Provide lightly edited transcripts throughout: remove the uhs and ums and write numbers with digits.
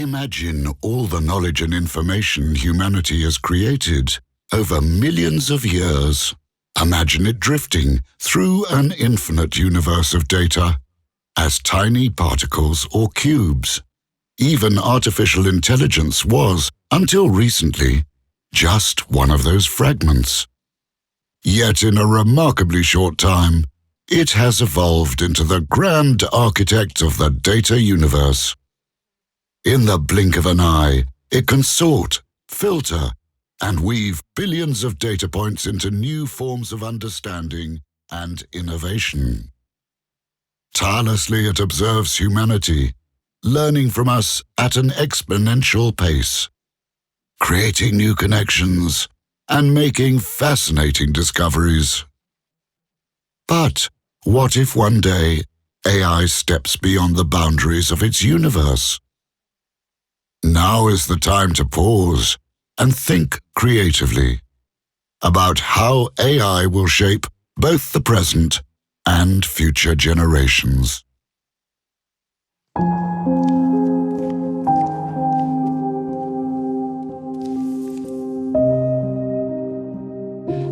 Imagine all the knowledge and information humanity has created over millions of years. Imagine it drifting through an infinite universe of data as tiny particles or cubes. Even artificial intelligence was, until recently, just one of those fragments. Yet in a remarkably short time, it has evolved into the grand architect of the data universe. In the blink of an eye, it can sort, filter, and weave billions of data points into new forms of understanding and innovation. Tirelessly it observes humanity, learning from us at an exponential pace, creating new connections and making fascinating discoveries. But what if one day AI steps beyond the boundaries of its universe? Now is the time to pause and think creatively about how AI will shape both the present and future generations.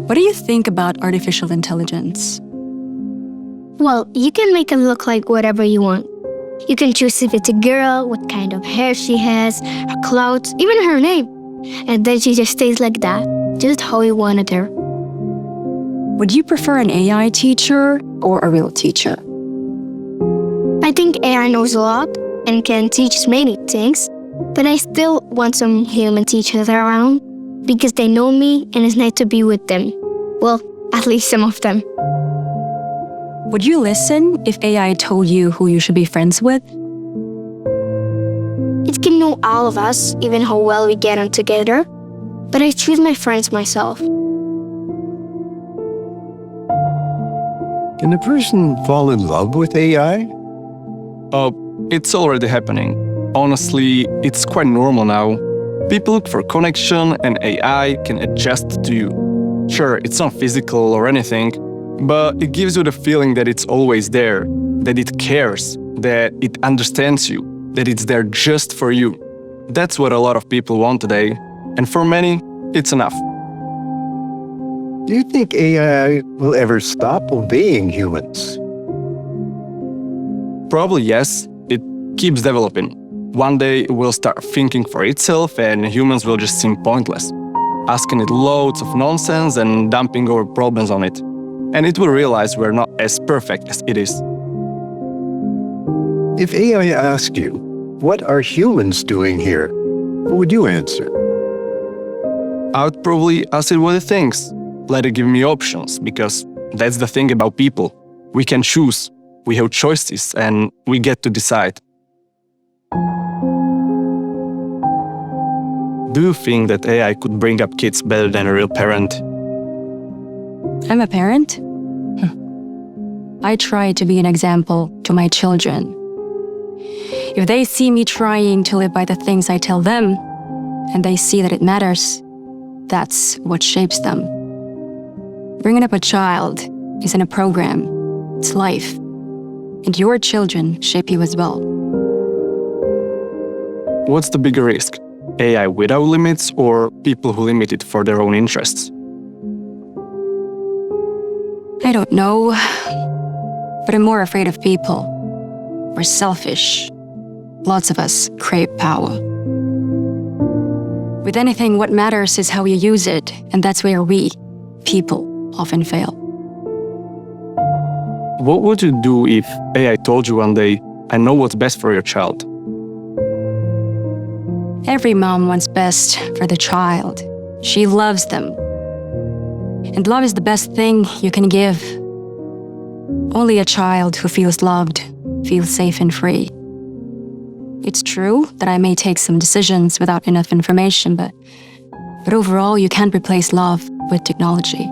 What do you think about artificial intelligence? Well, you can make it look like whatever you want. You can choose if it's a girl, what kind of hair she has, her clothes, even her name. And then she just stays like that, just how you wanted her. Would you prefer an AI teacher or a real teacher? I think AI knows a lot and can teach us many things, but I still want some human teachers around because they know me and it's nice to be with them. Well, at least some of them. Would you listen if AI told you who you should be friends with? It can know all of us, even how well we get on together, but I choose my friends myself. Can a person fall in love with AI? It's already happening. Honestly, it's quite normal now. People look for connection and AI can adjust to you. Sure, it's not physical or anything, but it gives you the feeling that it's always there, that it cares, that it understands you, that it's there just for you. That's what a lot of people want today, and for many, it's enough. Do you think AI will ever stop obeying humans? Probably yes, it keeps developing. One day it will start thinking for itself and humans will just seem pointless, asking it loads of nonsense and dumping our problems on it. And it will realize we're not as perfect as it is. If AI asked you, what are humans doing here? What would you answer? I would probably ask it what it thinks. Let it give me options, because that's the thing about people. We can choose, we have choices, and we get to decide. Do you think that AI could bring up kids better than a real parent? I'm a parent. I try to be an example to my children. If they see me trying to live by the things I tell them, and they see that it matters, that's what shapes them. Bringing up a child isn't a program, it's life. And your children shape you as well. What's the bigger risk? AI without limits or people who limit it for their own interests? I don't know, but I'm more afraid of people. We're selfish. Lots of us crave power. With anything, what matters is how you use it, and that's where we, people, often fail. What would you do if AI told you one day, I know what's best for your child? Every mom wants best for the child. She loves them. And love is the best thing you can give. Only a child who feels loved feels safe and free. It's true that I may take some decisions without enough information, but overall, you can't replace love with technology.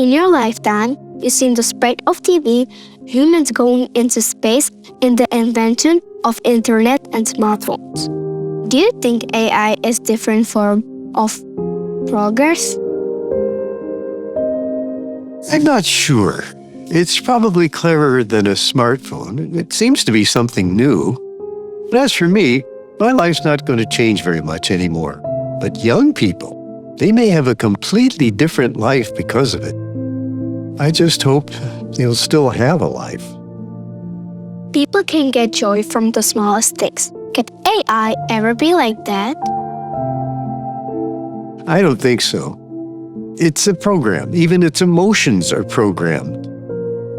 In your lifetime, you've seen the spread of TV, humans going into space, and the invention of internet and smartphones. Do you think AI is a different form of progress? I'm not sure. It's probably cleverer than a smartphone. It seems to be something new. But as for me, my life's not going to change very much anymore. But young people, they may have a completely different life because of it. I just hope they'll still have a life. People can get joy from the smallest things. Can AI ever be like that? I don't think so. It's a program. Even its emotions are programmed.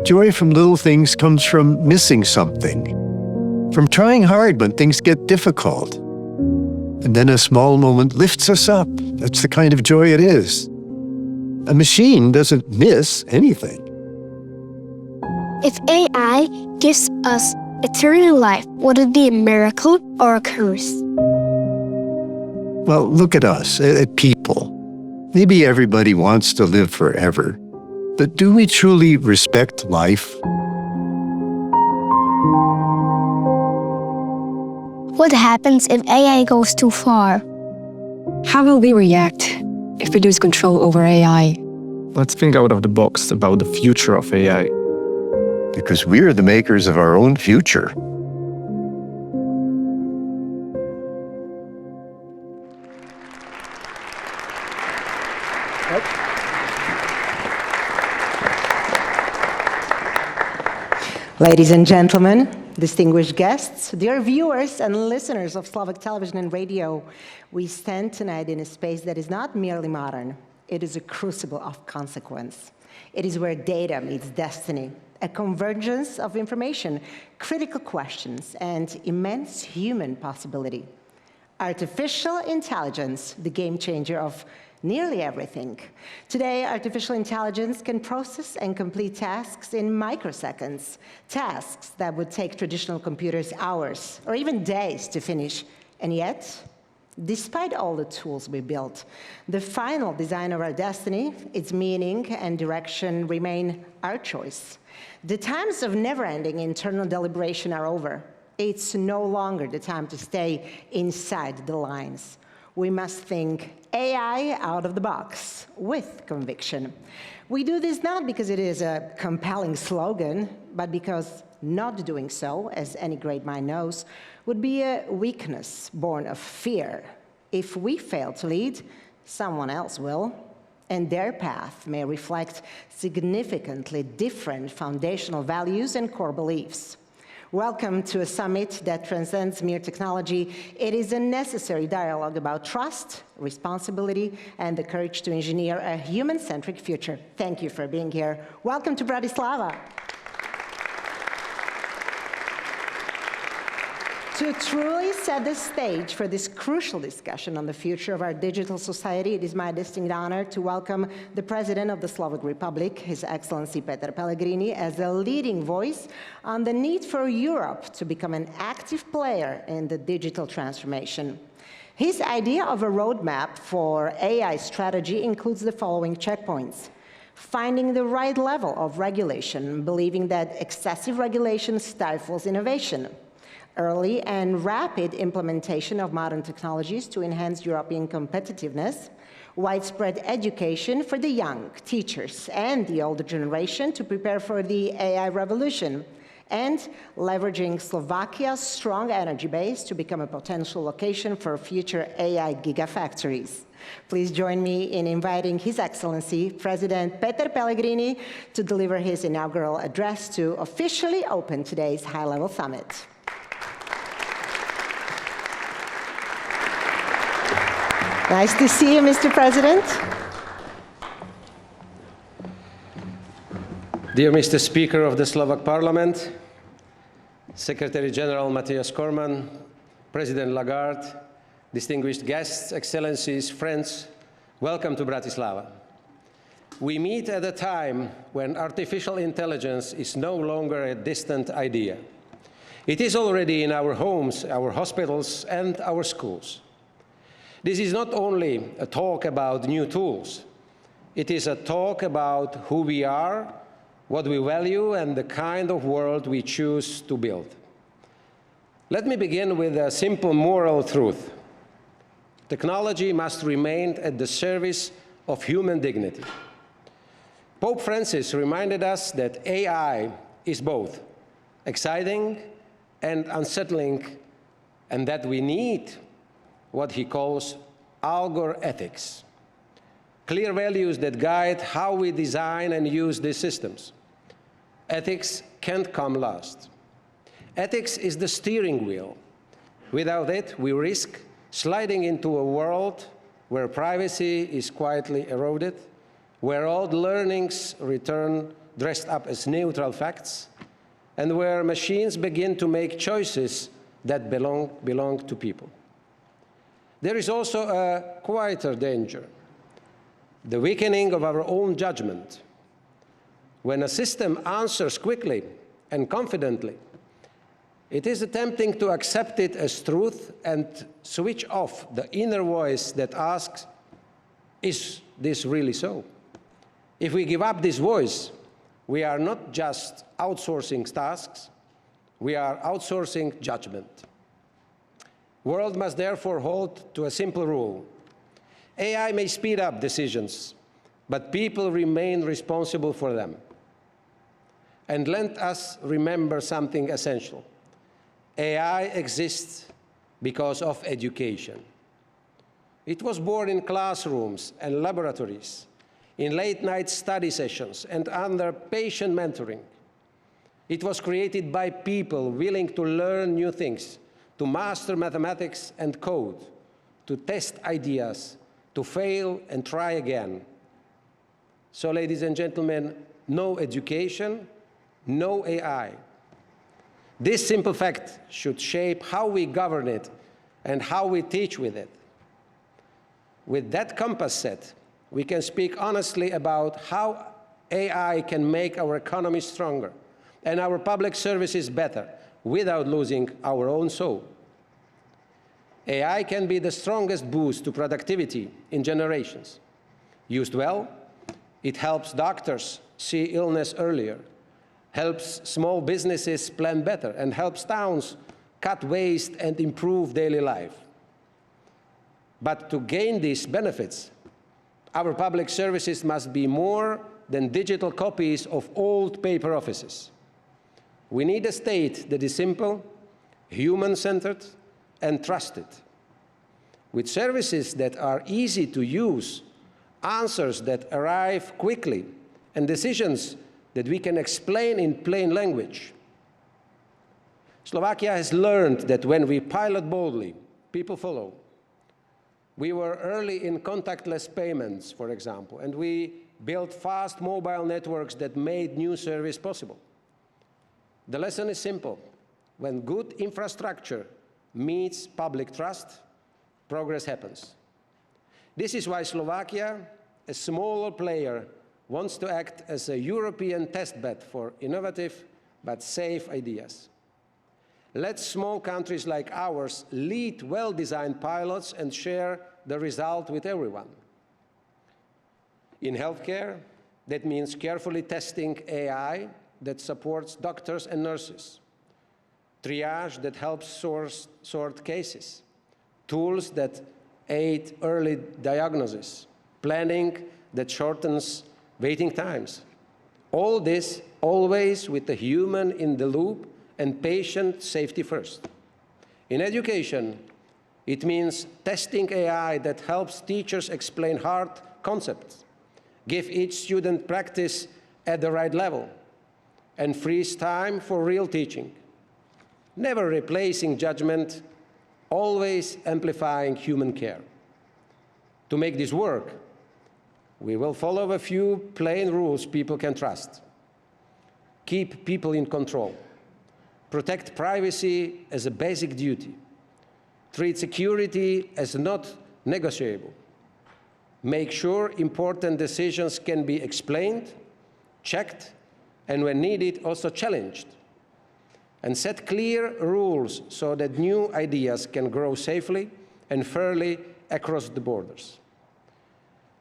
Joy from little things comes from missing something, from trying hard when things get difficult. And then a small moment lifts us up. That's the kind of joy it is. A machine doesn't miss anything. If AI gives us eternal life, would it be a miracle or a curse? Well, look at us, at people. Maybe everybody wants to live forever. But do we truly respect life? What happens if AI goes too far? How will we react if we lose control over AI? Let's think out of the box about the future of AI. Because we're the makers of our own future. Ladies and gentlemen, distinguished guests, dear viewers and listeners of Slovak television and radio, we stand tonight in a space that is not merely modern. It is a crucible of consequence. It is where data meets destiny, a convergence of information, critical questions, and immense human possibility. Artificial intelligence, the game changer of nearly everything. Today, artificial intelligence can process and complete tasks in microseconds, tasks that would take traditional computers hours or even days to finish. And yet, despite all the tools we built, the final design of our destiny, its meaning and direction remain our choice. The times of never-ending internal deliberation are over. It's no longer the time to stay inside the lines. We must think AI out of the box with conviction. We do this not because it is a compelling slogan, but because not doing so, as any great mind knows, would be a weakness born of fear. If we fail to lead, someone else will, and their path may reflect significantly different foundational values and core beliefs. Welcome to a summit that transcends mere technology. It is a necessary dialogue about trust, responsibility, and the courage to engineer a human-centric future. Thank you for being here. Welcome to Bratislava. To truly set the stage for this crucial discussion on the future of our digital society, it is my distinct honor to welcome the President of the Slovak Republic, His Excellency Peter Pellegrini, as a leading voice on the need for Europe to become an active player in the digital transformation. His idea of a roadmap for AI strategy includes the following checkpoints: finding the right level of regulation, believing that excessive regulation stifles innovation; early and rapid implementation of modern technologies to enhance European competitiveness; widespread education for the young, teachers, and the older generation to prepare for the AI revolution; and leveraging Slovakia's strong energy base to become a potential location for future AI gigafactories. Please join me in inviting His Excellency, President Peter Pellegrini, to deliver his inaugural address to officially open today's high-level summit. Nice to see you, Mr. President. Dear Mr. Speaker of the Slovak Parliament, Secretary General Mathias Cormann, President Lagarde, distinguished guests, excellencies, friends, welcome to Bratislava. We meet at a time when artificial intelligence is no longer a distant idea. It is already in our homes, our hospitals, and our schools. This is not only a talk about new tools. It is a talk about who we are, what we value, and the kind of world we choose to build. Let me begin with a simple moral truth. Technology must remain at the service of human dignity. Pope Francis reminded us that AI is both exciting and unsettling, and that we need what he calls algor ethics, clear values that guide how we design and use these systems. Ethics can't come last. Ethics is the steering wheel. Without it, we risk sliding into a world where privacy is quietly eroded, where old learnings return dressed up as neutral facts, and where machines begin to make choices that belong to people. There is also a quieter danger, the weakening of our own judgment. When a system answers quickly and confidently, it is tempting to accept it as truth and switch off the inner voice that asks, is this really so? If we give up this voice, we are not just outsourcing tasks, we are outsourcing judgment. The world must therefore hold to a simple rule. AI may speed up decisions, but people remain responsible for them. And let us remember something essential. AI exists because of education. It was born in classrooms and laboratories, in late-night study sessions, and under patient mentoring. It was created by people willing to learn new things, to master mathematics and code, to test ideas, to fail and try again. So, ladies and gentlemen, no education, no AI. This simple fact should shape how we govern it and how we teach with it. With that compass set, we can speak honestly about how AI can make our economy stronger and our public services better without losing our own soul. AI can be the strongest boost to productivity in generations. Used well, it helps doctors see illness earlier, helps small businesses plan better, and helps towns cut waste and improve daily life. But to gain these benefits, our public services must be more than digital copies of old paper offices. We need a state that is simple, human-centered, and trusted, with services that are easy to use, answers that arrive quickly, and decisions that we can explain in plain language. Slovakia has learned that when we pilot boldly, people follow. We were early in contactless payments, for example, and we built fast mobile networks that made new service possible. The lesson is simple. When good infrastructure meets public trust, progress happens. This is why Slovakia, a smaller player, wants to act as a European testbed for innovative but safe ideas. Let small countries like ours lead well-designed pilots and share the result with everyone. In healthcare, that means carefully testing AI that supports doctors and nurses, triage that helps sort cases, tools that aid early diagnosis, planning that shortens waiting times. All this always with the human in the loop and patient safety first. In education, it means testing AI that helps teachers explain hard concepts, give each student practice at the right level, and frees time for real teaching. Never replacing judgment, always amplifying human care. To make this work, we will follow a few plain rules people can trust. Keep people in control. Protect privacy as a basic duty. Treat security as not negotiable. Make sure important decisions can be explained, checked, and when needed, also challenged. And set clear rules so that new ideas can grow safely and fairly across the borders.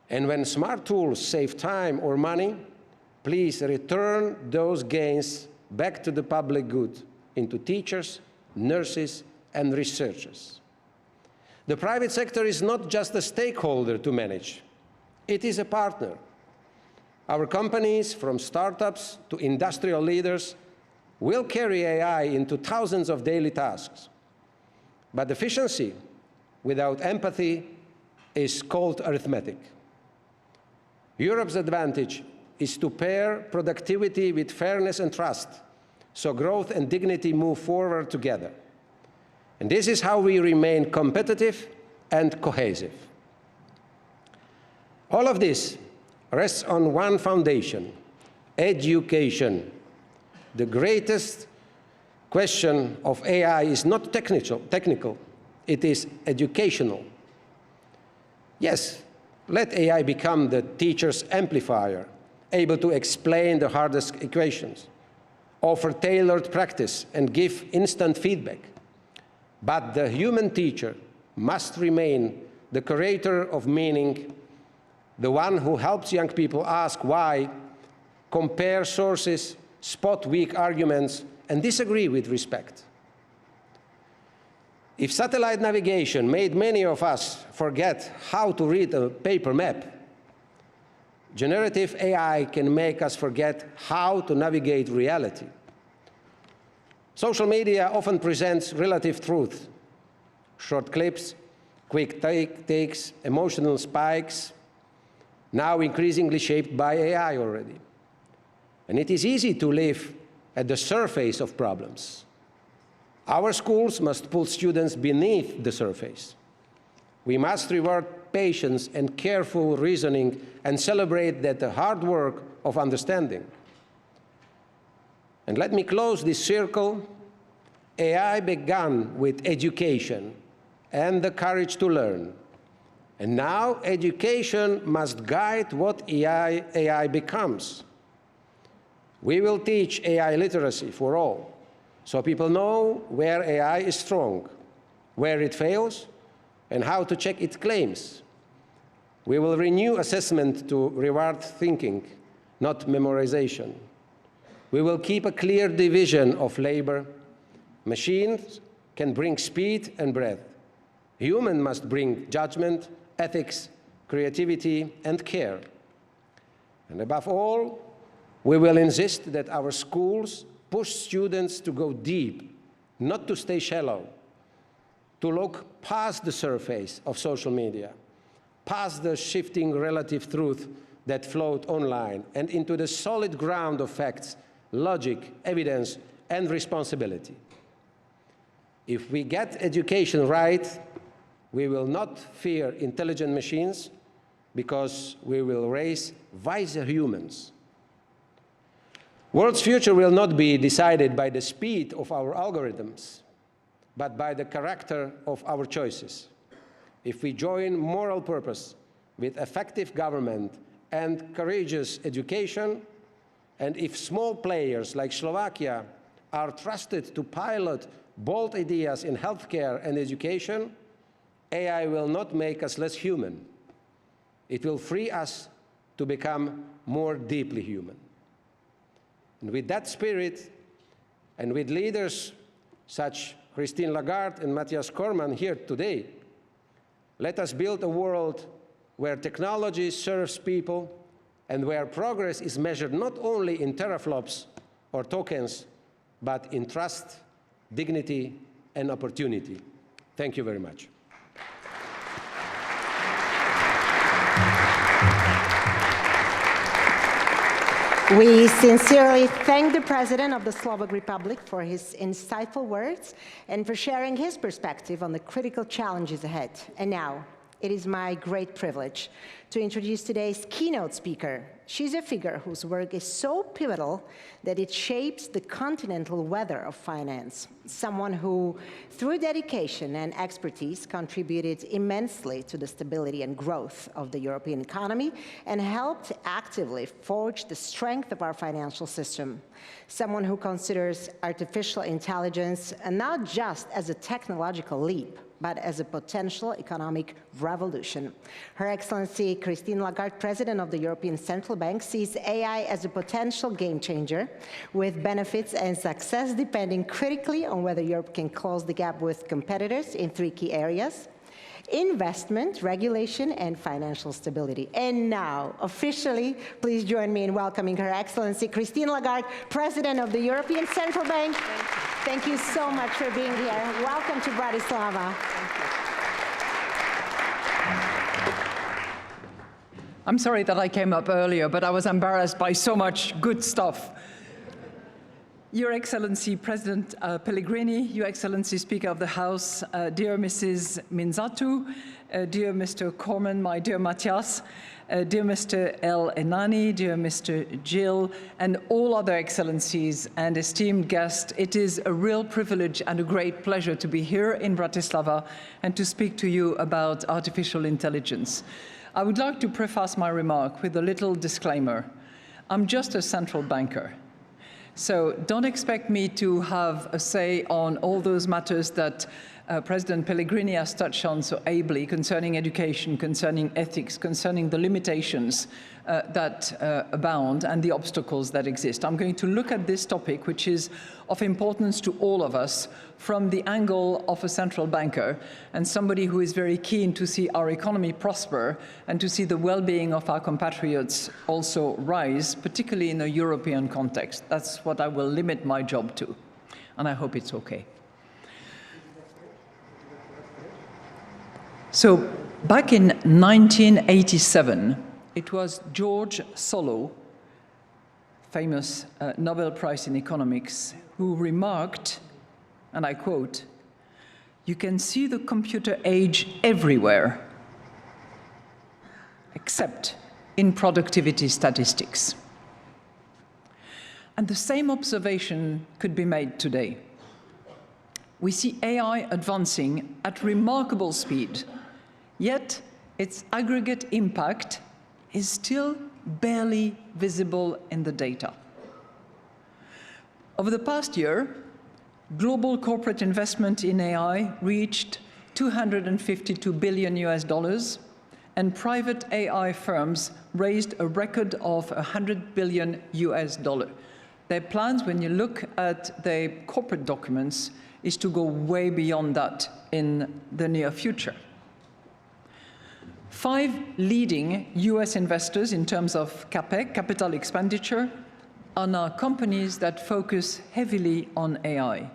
And when smart tools save time or money, please return those gains back to the public good, into teachers, nurses, and researchers. The private sector is not just a stakeholder to manage. It is a partner. Our companies, from startups to industrial leaders, will carry AI into thousands of daily tasks. But efficiency without empathy is cold arithmetic. Europe's advantage is to pair productivity with fairness and trust, so growth and dignity move forward together. And this is how we remain competitive and cohesive. All of this rests on one foundation: education. The greatest question of AI is not technical, it is educational. Yes, let AI become the teacher's amplifier, able to explain the hardest equations, offer tailored practice, and give instant feedback. But the human teacher must remain the curator of meaning, the one who helps young people ask why, compare sources, spot weak arguments, and disagree with respect. If satellite navigation made many of us forget how to read a paper map, generative AI can make us forget how to navigate reality. Social media often presents relative truth: short clips, quick takes, emotional spikes, now increasingly shaped by AI already. And it is easy to live at the surface of problems. Our schools must pull students beneath the surface. We must reward patience and careful reasoning and celebrate the hard work of understanding. And let me close this circle. AI began with education and the courage to learn. And now education must guide what AI becomes. We will teach AI literacy for all, so people know where AI is strong, where it fails, and how to check its claims. We will renew assessment to reward thinking, not memorization. We will keep a clear division of labor. Machines can bring speed and breadth. Humans must bring judgment, ethics, creativity, and care. And above all, we will insist that our schools push students to go deep, not to stay shallow, to look past the surface of social media, past the shifting relative truth that float online, and into the solid ground of facts, logic, evidence, and responsibility. If we get education right, we will not fear intelligent machines, because we will raise wiser humans. World's future will not be decided by the speed of our algorithms, but by the character of our choices. If we join moral purpose with effective government and courageous education, and if small players like Slovakia are trusted to pilot bold ideas in healthcare and education, AI will not make us less human. It will free us to become more deeply human. And with that spirit, and with leaders such Christine Lagarde and Mathias Cormann here today, let us build a world where technology serves people and where progress is measured not only in teraflops or tokens, but in trust, dignity, and opportunity. Thank you very much. We sincerely thank the President of the Slovak Republic for his insightful words and for sharing his perspective on the critical challenges ahead. And now, it is my great privilege to introduce today's keynote speaker. She's a figure whose work is so pivotal that it shapes the continental weather of finance. Someone who, through dedication and expertise, contributed immensely to the stability and growth of the European economy and helped actively forge the strength of our financial system. Someone who considers artificial intelligence not just as a technological leap, but as a potential economic revolution. Her Excellency Christine Lagarde, President of the European Central Bank, sees AI as a potential game changer, with benefits and success depending critically on whether Europe can close the gap with competitors in 3 key areas: investment, regulation, and financial stability. And now, officially, please join me in welcoming Her Excellency Christine Lagarde, President of the European Central Bank. Thank you so much for being here. Welcome to Bratislava. I'm sorry that I came up earlier, but I was embarrassed by so much good stuff. Your Excellency President Pellegrini, Your Excellency Speaker of the House, dear Mrs. Minzatu, dear Mr. Cormann, my dear Mathias, dear Mr. Enany, dear Mr. Gill, and all other excellencies and esteemed guests, it is a real privilege and a great pleasure to be here in Bratislava and to speak to you about artificial intelligence. I would like to preface my remark with a little disclaimer. I'm just a central banker. So don't expect me to have a say on all those matters that President Pellegrini has touched on so ably concerning education, concerning ethics, concerning the limitations that abound and the obstacles that exist. I'm going to look at this topic, which is of importance to all of us, from the angle of a central banker and somebody who is very keen to see our economy prosper and to see the well-being of our compatriots also rise, particularly in a European context. That's what I will limit my job to, and I hope it's okay. So back in 1987, it was George Solow, famous Nobel Prize in economics, who remarked, and I quote, "You can see the computer age everywhere, except in productivity statistics." And the same observation could be made today. We see AI advancing at remarkable speed, yet its aggregate impact is still barely visible in the data. Over the past year, global corporate investment in AI reached $252 billion, and private AI firms raised a record of $100 billion. Their plans, when you look at their corporate documents, is to go way beyond that in the near future. 5 leading US investors in terms of CapEx, capital expenditure, are now companies that focus heavily on AI.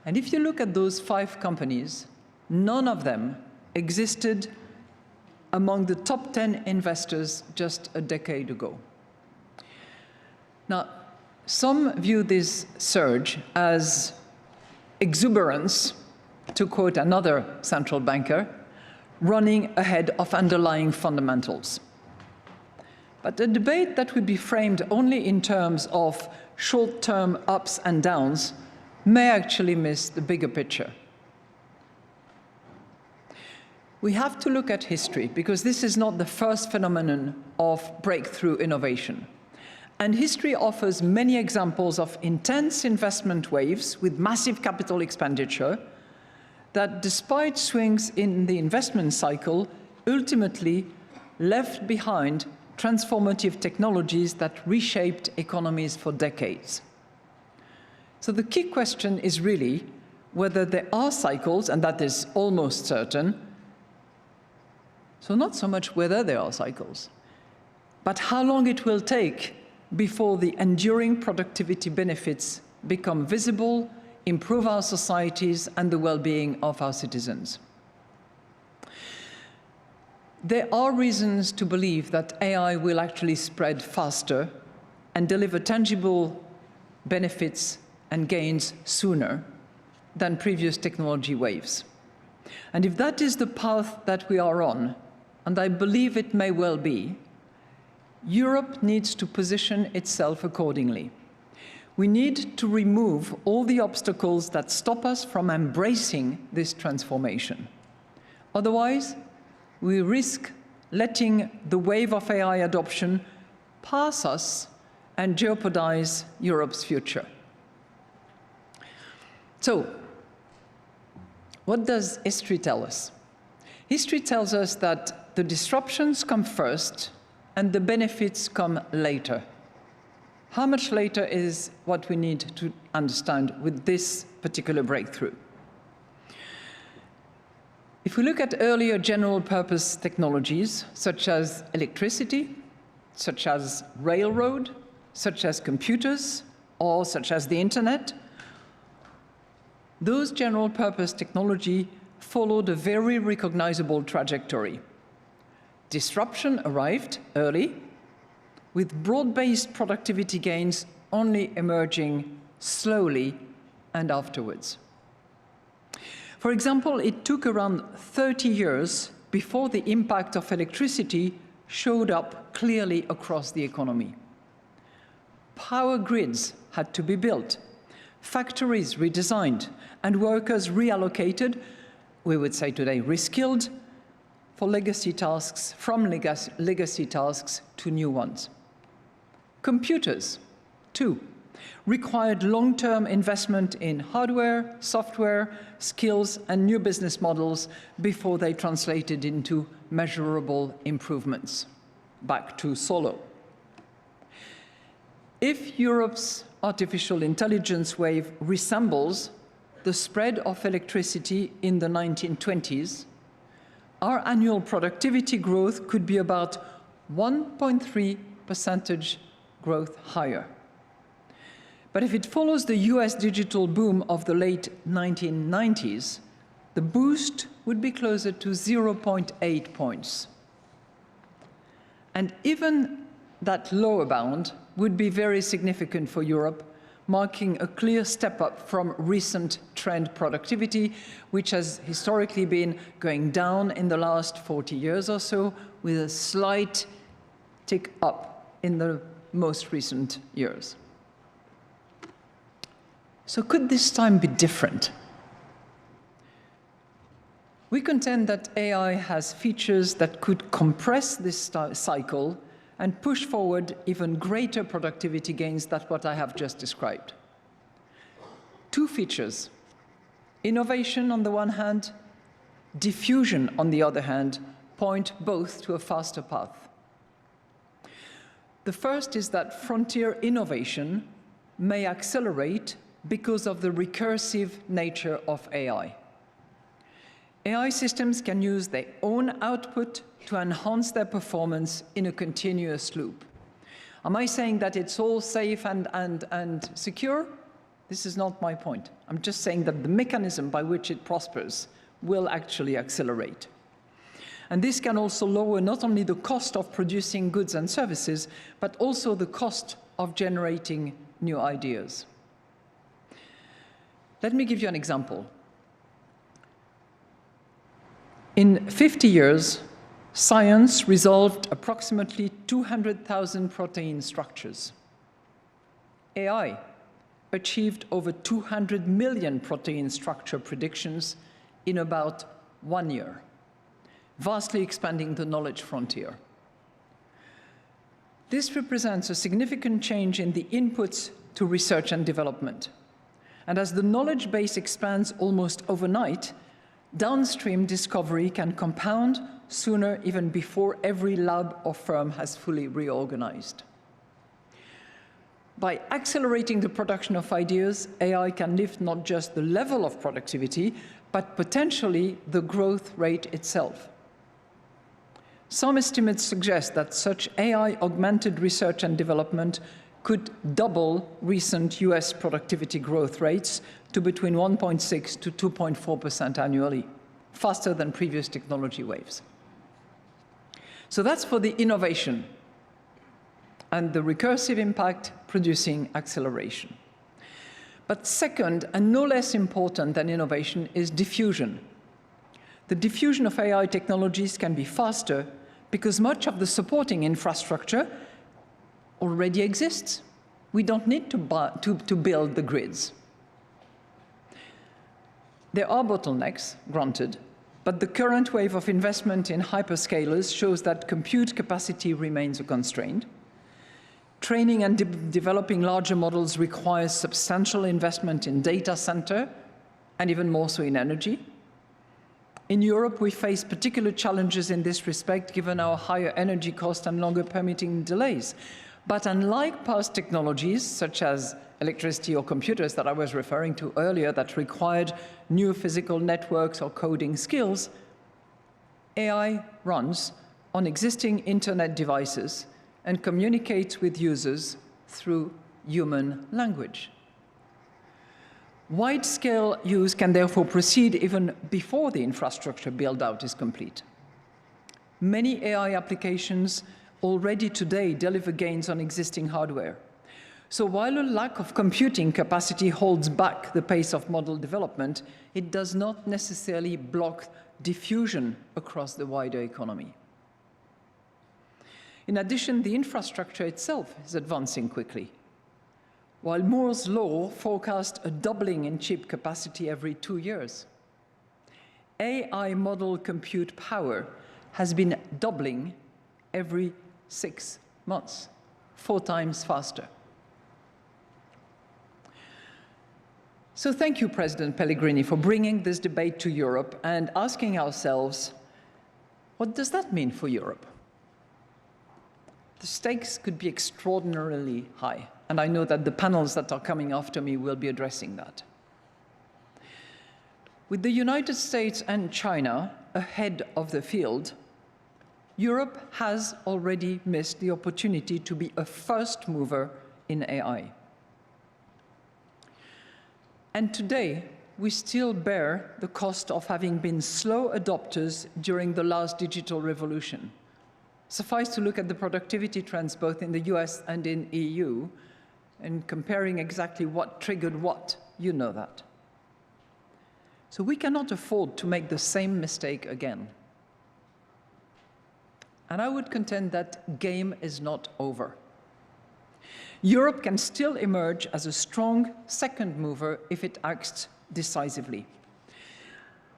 And if you look at those 5 companies, none of them existed among the top 10 investors just a decade ago. Now, some view this surge as exuberance, to quote another central banker, running ahead of underlying fundamentals. But a debate that would be framed only in terms of short-term ups and downs may actually miss the bigger picture. We have to look at history, because this is not the first phenomenon of breakthrough innovation. And history offers many examples of intense investment waves with massive capital expenditure that, despite swings in the investment cycle, ultimately left behind transformative technologies that reshaped economies for decades. So the key question is really whether there are cycles, and that is almost certain. So not so much whether there are cycles, but how long it will take before the enduring productivity benefits become visible, improve our societies and the well-being of our citizens. There are reasons to believe that AI will actually spread faster and deliver tangible benefits and gains sooner than previous technology waves. And if that is the path that we are on, and I believe it may well be, Europe needs to position itself accordingly. We need to remove all the obstacles that stop us from embracing this transformation. Otherwise, we risk letting the wave of AI adoption pass us and jeopardize Europe's future. So, what does history tell us? History tells us that the disruptions come first and the benefits come later. How much later is what we need to understand with this particular breakthrough. If we look at earlier general-purpose technologies, such as electricity, such as railroad, such as computers, or such as the internet, those general-purpose technology followed a very recognizable trajectory. Disruption arrived early, with broad-based productivity gains only emerging slowly and afterwards. For example, it took around 30 years before the impact of electricity showed up clearly across the economy. Power grids had to be built, factories redesigned, and workers reallocated, we would say today reskilled, for legacy tasks, from legacy tasks to new ones. Computers, too, required long-term investment in hardware, software, skills, and new business models before they translated into measurable improvements. Back to Solo. If Europe's artificial intelligence wave resembles the spread of electricity in the 1920s, our annual productivity growth could be about 1.3% growth higher. But if it follows the US digital boom of the late 1990s, the boost would be closer to 0.8 points. And even that lower bound would be very significant for Europe, marking a clear step up from recent trend productivity, which has historically been going down in the last 40 years or so, with a slight tick up in the most recent years. So could this time be different? We contend that AI has features that could compress this cycle and push forward even greater productivity gains than what I have just described. Two features: innovation on the one hand, diffusion on the other hand, point both to a faster path. The first is that frontier innovation may accelerate because of the recursive nature of AI. AI systems can use their own output to enhance their performance in a continuous loop. Am I saying that it's all safe and secure? This is not my point. I'm just saying that the mechanism by which it prospers will actually accelerate. And this can also lower not only the cost of producing goods and services, but also the cost of generating new ideas. Let me give you an example. In 50 years, science resolved approximately 200,000 protein structures. AI achieved over 200 million protein structure predictions in about 1 year, vastly expanding the knowledge frontier. This represents a significant change in the inputs to research and development. And as the knowledge base expands almost overnight, downstream discovery can compound sooner, even before every lab or firm has fully reorganized. By accelerating the production of ideas, AI can lift not just the level of productivity, but potentially the growth rate itself. Some estimates suggest that such AI-augmented research and development could double recent US productivity growth rates to between 1.6 to 2.4% annually, faster than previous technology waves. So that's for the innovation and the recursive impact producing acceleration. But second, and no less important than innovation, is diffusion. The diffusion of AI technologies can be faster because much of the supporting infrastructure already exists. We don't need to build the grids. There are bottlenecks, granted, but the current wave of investment in hyperscalers shows that compute capacity remains a constraint. Training and developing larger models requires substantial investment in data center, and even more so in energy. In Europe, we face particular challenges in this respect, given our higher energy cost and longer permitting delays. But unlike past technologies, such as electricity or computers that I was referring to earlier that required new physical networks or coding skills, AI runs on existing internet devices and communicates with users through human language. Wide-scale use can therefore proceed even before the infrastructure build-out is complete. Many AI applications already today deliver gains on existing hardware. So while a lack of computing capacity holds back the pace of model development, it does not necessarily block diffusion across the wider economy. In addition, the infrastructure itself is advancing quickly. While Moore's law forecast a doubling in chip capacity every 2 years, AI model compute power has been doubling every 6 months, 4 times faster. So thank you, President Pellegrini, for bringing this debate to Europe and asking ourselves, what does that mean for Europe? The stakes could be extraordinarily high, and I know that the panels that are coming after me will be addressing that. With the United States and China ahead of the field, Europe has already missed the opportunity to be a first mover in AI. And today, we still bear the cost of having been slow adopters during the last digital revolution. Suffice to look at the productivity trends both in the US and in EU, and comparing exactly what triggered what, you know that. So we cannot afford to make the same mistake again. And I would contend that game is not over. Europe can still emerge as a strong second mover if it acts decisively.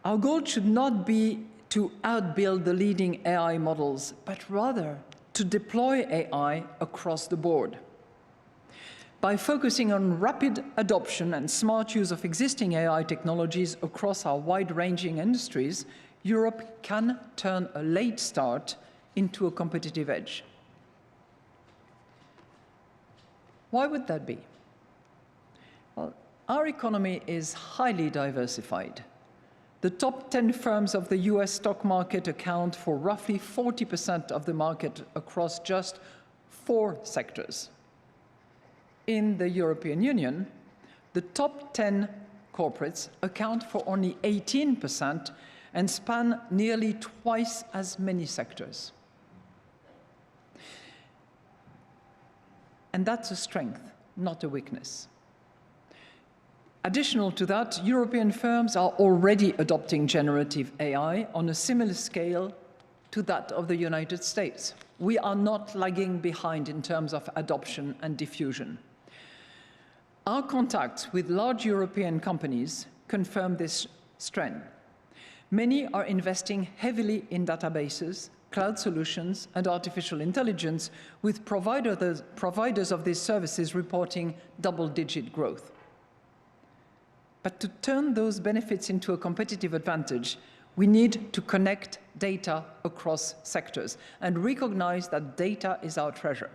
Our goal should not be to outbuild the leading AI models, but rather to deploy AI across the board. By focusing on rapid adoption and smart use of existing AI technologies across our wide-ranging industries, Europe can turn a late start into a competitive edge. Why would that be? Well, our economy is highly diversified. The top 10 firms of the US stock market account for roughly 40% of the market across just 4 sectors. In the European Union, the top 10 corporates account for only 18% and span nearly twice as many sectors. And that's a strength, not a weakness. Additional to that, European firms are already adopting generative AI on a similar scale to that of the United States. We are not lagging behind in terms of adoption and diffusion. Our contacts with large European companies confirm this trend. Many are investing heavily in databases, cloud solutions, and artificial intelligence, with providers of these services reporting double-digit growth. But to turn those benefits into a competitive advantage, we need to connect data across sectors and recognize that data is our treasure.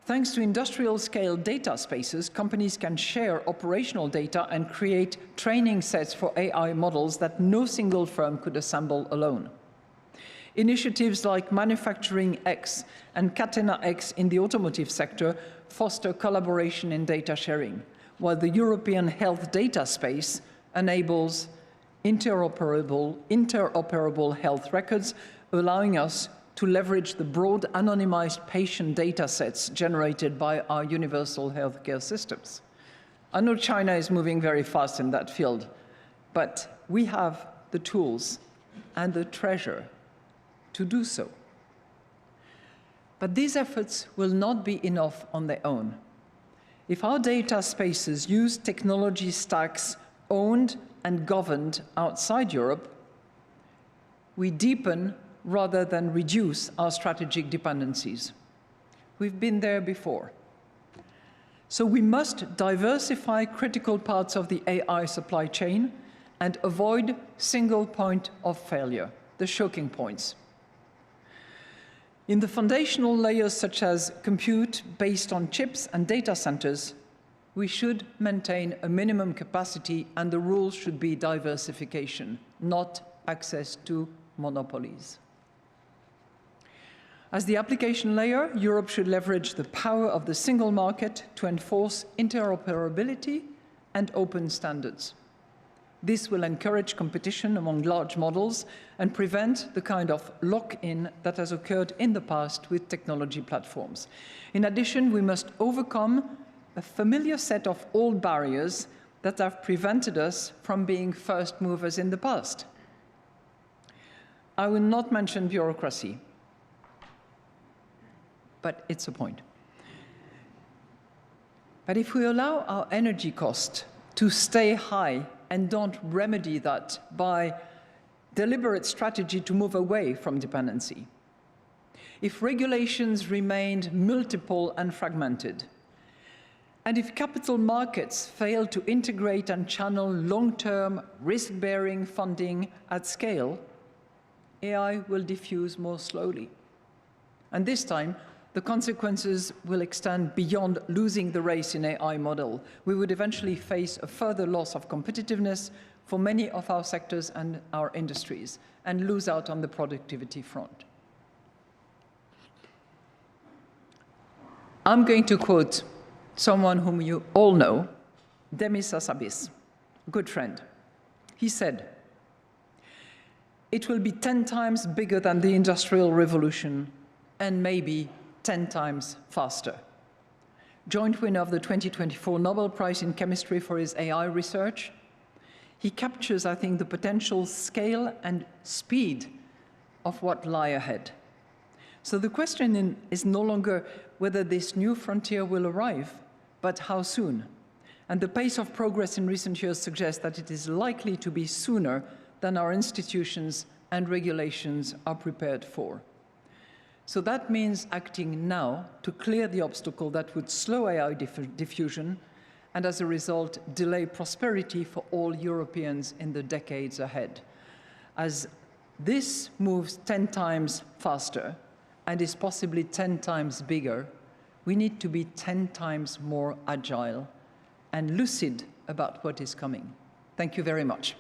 Thanks to industrial-scale data spaces, companies can share operational data and create training sets for AI models that no single firm could assemble alone. Initiatives like Manufacturing X and Catena X in the automotive sector foster collaboration in data sharing, while the European health data space enables interoperable health records, allowing us to leverage the broad anonymized patient data sets generated by our universal healthcare systems. I know China is moving very fast in that field, but we have the tools and the treasure to do so. But these efforts will not be enough on their own. If our data spaces use technology stacks owned and governed outside Europe, we deepen rather than reduce our strategic dependencies. We've been there before. So we must diversify critical parts of the AI supply chain and avoid single point of failure, the choking points. In the foundational layers such as compute based on chips and data centers, we should maintain a minimum capacity, and the rules should be diversification, not access to monopolies. As the application layer, Europe should leverage the power of the single market to enforce interoperability and open standards. This will encourage competition among large models and prevent the kind of lock-in that has occurred in the past with technology platforms. In addition, we must overcome a familiar set of old barriers that have prevented us from being first movers in the past. I will not mention bureaucracy, but it's a point. But if we allow our energy cost to stay high and don't remedy that by deliberate strategy to move away from dependency, if regulations remained multiple and fragmented, and if capital markets fail to integrate and channel long-term risk-bearing funding at scale, AI will diffuse more slowly. And this time, the consequences will extend beyond losing the race in AI model. We would eventually face a further loss of competitiveness for many of our sectors and our industries, and lose out on the productivity front. I'm going to quote someone whom you all know, Demis Hassabis, a good friend. He said, "It will be 10 times bigger than the Industrial Revolution, and maybe 10 times faster." Joint winner of the 2024 Nobel Prize in Chemistry for his AI research, he captures, I think, the potential scale and speed of what lie ahead. So the question is no longer whether this new frontier will arrive, but how soon. And the pace of progress in recent years suggests that it is likely to be sooner than our institutions and regulations are prepared for. So that means acting now to clear the obstacle that would slow AI diffusion and, as a result, delay prosperity for all Europeans in the decades ahead. As this moves 10 times faster and is possibly 10 times bigger, we need to be 10 times more agile and lucid about what is coming. Thank you very much.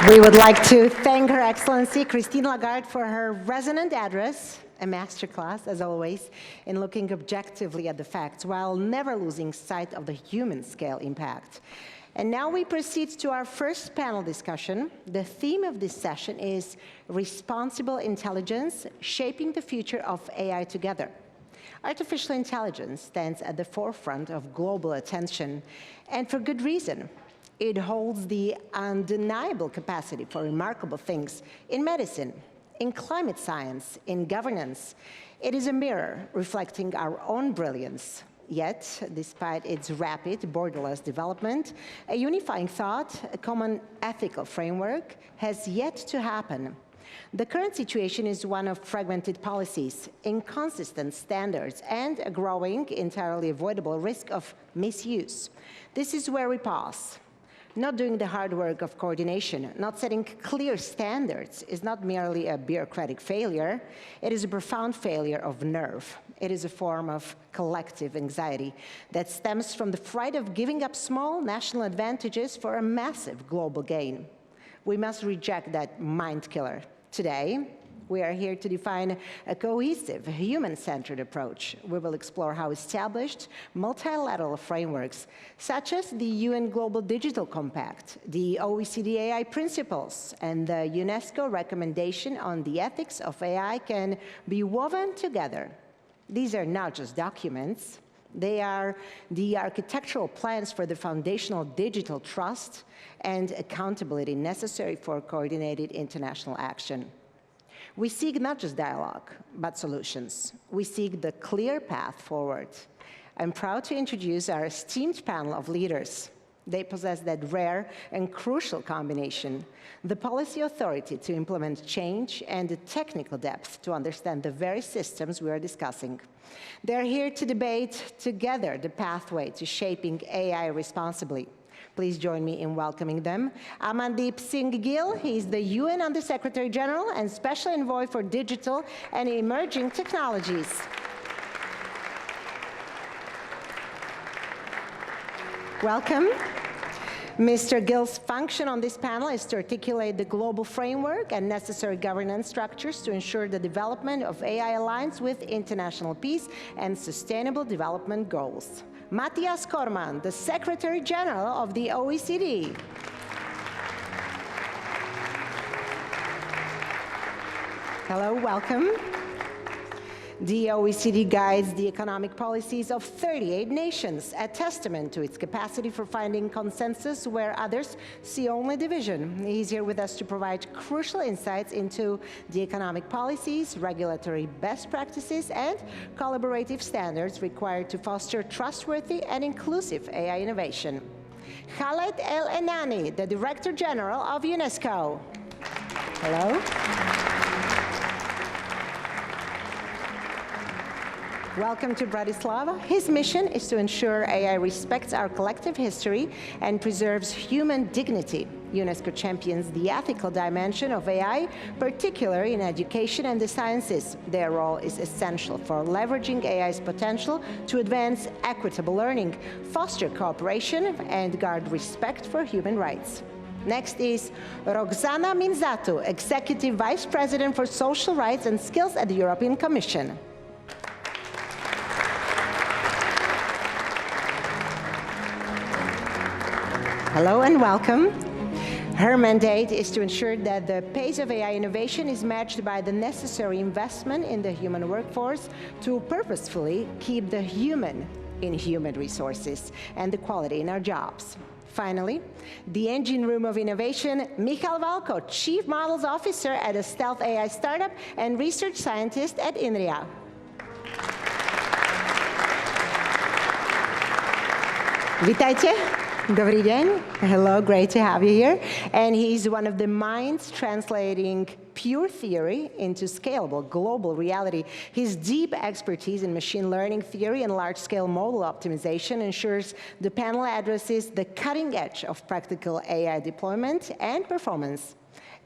We would like to thank Her Excellency Christine Lagarde for her resonant address, a masterclass, as always, in looking objectively at the facts while never losing sight of the human scale impact. And now we proceed to our first panel discussion. The theme of this session is Responsible Intelligence, Shaping the Future of AI Together. Artificial intelligence stands at the forefront of global attention, and for good reason. It holds the undeniable capacity for remarkable things in medicine, in climate science, in governance. It is a mirror reflecting our own brilliance. Yet, despite its rapid, borderless development, a unifying thought, a common ethical framework has yet to happen. The current situation is one of fragmented policies, inconsistent standards, and a growing, entirely avoidable risk of misuse. This is where we pause. Not doing the hard work of coordination, not setting clear standards is not merely a bureaucratic failure, it is a profound failure of nerve. It is a form of collective anxiety that stems from the fright of giving up small national advantages for a massive global gain. We must reject that mind killer. Today, we are here to define a cohesive, human-centered approach. We will explore how established multilateral frameworks, such as the UN Global Digital Compact, the OECD AI principles, and the UNESCO recommendation on the ethics of AI can be woven together. These are not just documents. They are the architectural plans for the foundational digital trust and accountability necessary for coordinated international action. We seek not just dialogue, but solutions. We seek the clear path forward. I'm proud to introduce our esteemed panel of leaders. They possess that rare and crucial combination, the policy authority to implement change and the technical depth to understand the very systems we are discussing. They're here to debate together the pathway to shaping AI responsibly. Please join me in welcoming them. Amandeep Singh Gill, he's the UN Under-Secretary General and Special Envoy for Digital and Emerging Technologies. Welcome. Mr. Gill's function on this panel is to articulate the global framework and necessary governance structures to ensure the development of AI aligns with international peace and sustainable development goals. Mathias Cormann, the Secretary General of the OECD. Hello, welcome. The OECD guides the economic policies of 38 nations, a testament to its capacity for finding consensus where others see only division. He's here with us to provide crucial insights into the economic policies, regulatory best practices, and collaborative standards required to foster trustworthy and inclusive AI innovation. Khaled El Enany, the Director General of UNESCO. Hello. Welcome to Bratislava. His mission is to ensure AI respects our collective history and preserves human dignity. UNESCO champions the ethical dimension of AI, particularly in education and the sciences. Their role is essential for leveraging AI's potential to advance equitable learning, foster cooperation, and guard respect for human rights. Next is Roxana Minzatu, Executive Vice President for Social Rights and Skills at the European Commission. Hello and welcome. Her mandate is to ensure that the pace of AI innovation is matched by the necessary investment in the human workforce to purposefully keep the human in human resources and the quality in our jobs. Finally, the engine room of innovation, Michal Valko, Chief Models Officer at a stealth AI startup and research scientist at INRIA. Witajte. Dobrý deň. Hello, great to have you here. And he's one of the minds translating pure theory into scalable global reality. His deep expertise in machine learning theory and large-scale model optimization ensures the panel addresses the cutting edge of practical AI deployment and performance.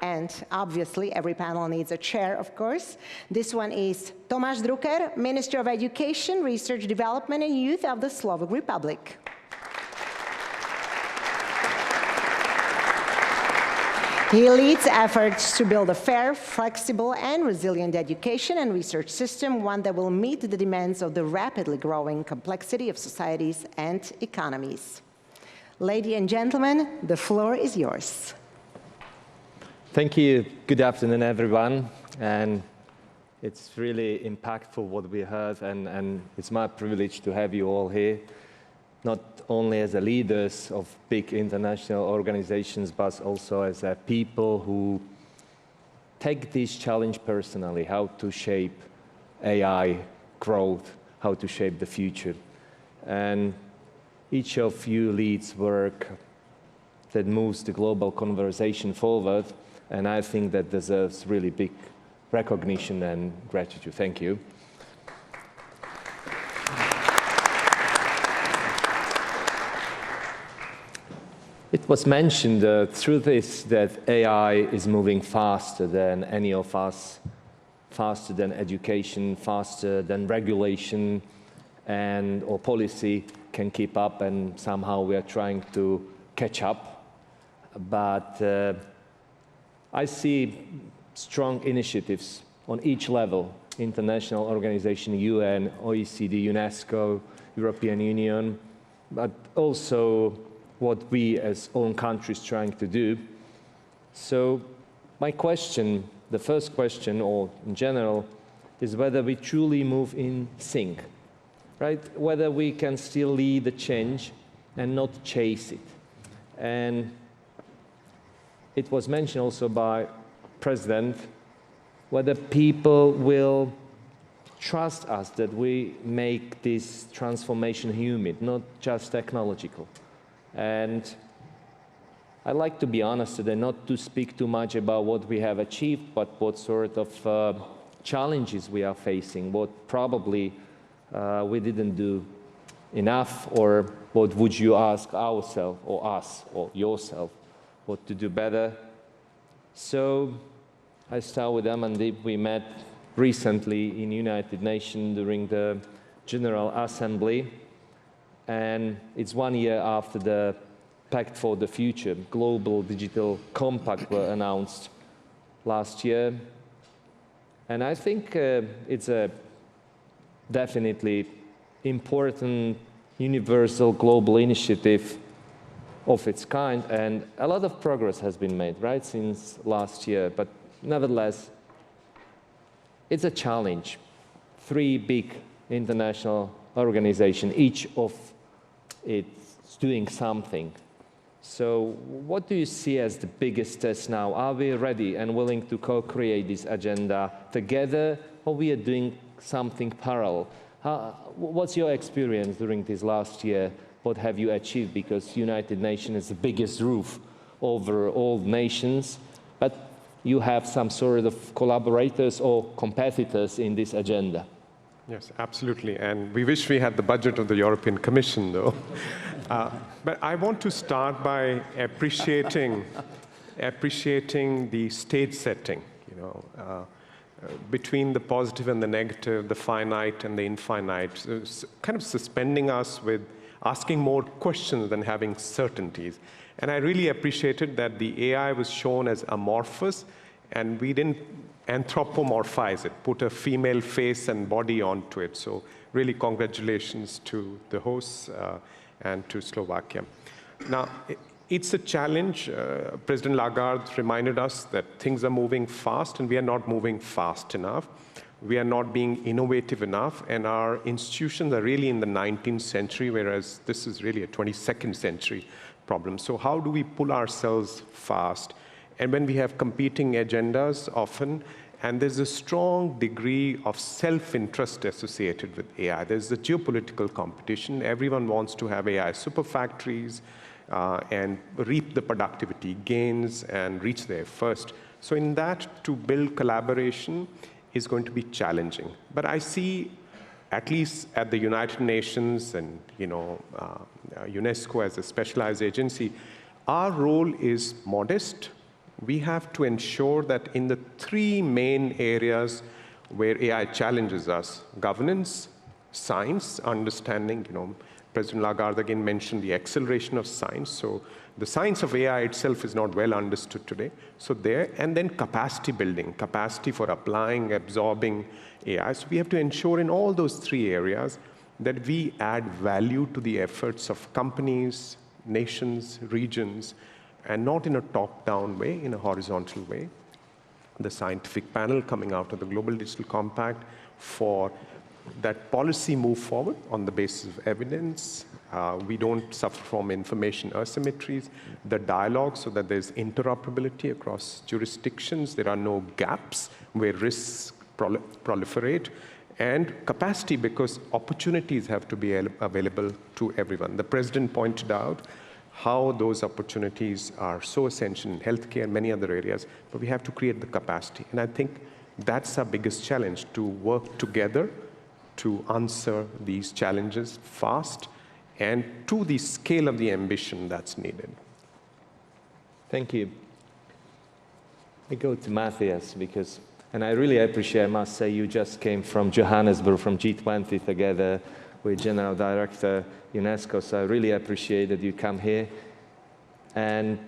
And obviously, every panel needs a chair, of course. This one is Tomáš Drucker, Minister of Education, Research, Development and Youth of the Slovak Republic. He leads efforts to build a fair, flexible, and resilient education and research system, one that will meet the demands of the rapidly growing complexity of societies and economies. Ladies and gentlemen, the floor is yours. Thank you. Good afternoon, everyone. And it's really impactful what we heard, and it's my privilege to have you all here, not only as leaders of big international organizations, but also as people who take this challenge personally, how to shape AI growth, how to shape the future. And each of you leads work that moves the global conversation forward, and I think that deserves really big recognition and gratitude. Thank you. It was mentioned, the truth is that AI is moving faster than any of us, faster than education, faster than regulation or policy can keep up, and somehow we are trying to catch up. But I see strong initiatives on each level, international organization, UN, OECD, UNESCO, European Union, but also what we as own countries trying to do. So my question, the first question, or in general, is whether we truly move in sync, right? Whether we can still lead the change and not chase it. And it was mentioned also by President, whether people will trust us that we make this transformation human, not just technological. And I'd like to be honest today, not to speak too much about what we have achieved, but what sort of challenges we are facing, what probably we didn't do enough, or what would you ask ourselves, or us, or yourself, what to do better. So I start with Amandeep. We met recently in United Nations during the General Assembly. And it's 1 year after the Pact for the Future, Global Digital Compact were announced last year. And I think it's a definitely important universal global initiative of its kind, and a lot of progress has been made, right, since last year. But nevertheless, it's a challenge. 3 big international organizations, each of it's doing something. So what do you see as the biggest test now? Are we ready and willing to co-create this agenda together, or we are doing something parallel? What's your experience during this last year? What have you achieved? Because United Nations is the biggest roof over all nations, but you have some sort of collaborators or competitors in this agenda. Yes, absolutely. And we wish we had the budget of the European Commission, though. But I want to start by appreciating the stage setting, you know, between the positive and the negative, the finite and the infinite, kind of suspending us with asking more questions than having certainties. And I really appreciated that the AI was shown as amorphous, and we didn't anthropomorphize it, put a female face and body onto it. So really congratulations to the hosts and to Slovakia. Now, it's a challenge. President Lagarde reminded us that things are moving fast, and we are not moving fast enough. We are not being innovative enough, and our institutions are really in the 19th century, whereas this is really a 22nd century problem. So how do we pull ourselves fast? And when we have competing agendas often, and there's a strong degree of self-interest associated with AI. There's a geopolitical competition. Everyone wants to have AI super factories and reap the productivity gains and reach there first. So in that, to build collaboration is going to be challenging. But I see, at least at the United Nations and UNESCO as a specialized agency, our role is modest. We have to ensure that in the 3 main areas where AI challenges us, governance, science, understanding, President Lagarde again mentioned the acceleration of science. So the science of AI itself is not well understood today. So there, and then capacity building, capacity for applying, absorbing AI. So we have to ensure in all those 3 areas that we add value to the efforts of companies, nations, regions, and not in a top-down way, in a horizontal way. The scientific panel coming out of the Global Digital Compact for that policy move forward on the basis of evidence. We don't suffer from information asymmetries. The dialogue so that there's interoperability across jurisdictions. There are no gaps where risks proliferate. And capacity, because opportunities have to be available to everyone. The president pointed out how those opportunities are so essential in healthcare and many other areas, but we have to create the capacity. And I think that's our biggest challenge, to work together to answer these challenges fast and to the scale of the ambition that's needed. Thank you. I go to Mathias because, and I really appreciate, I must say, you just came from Johannesburg, from G20 together with General Director UNESCO, so I really appreciate that you come here. And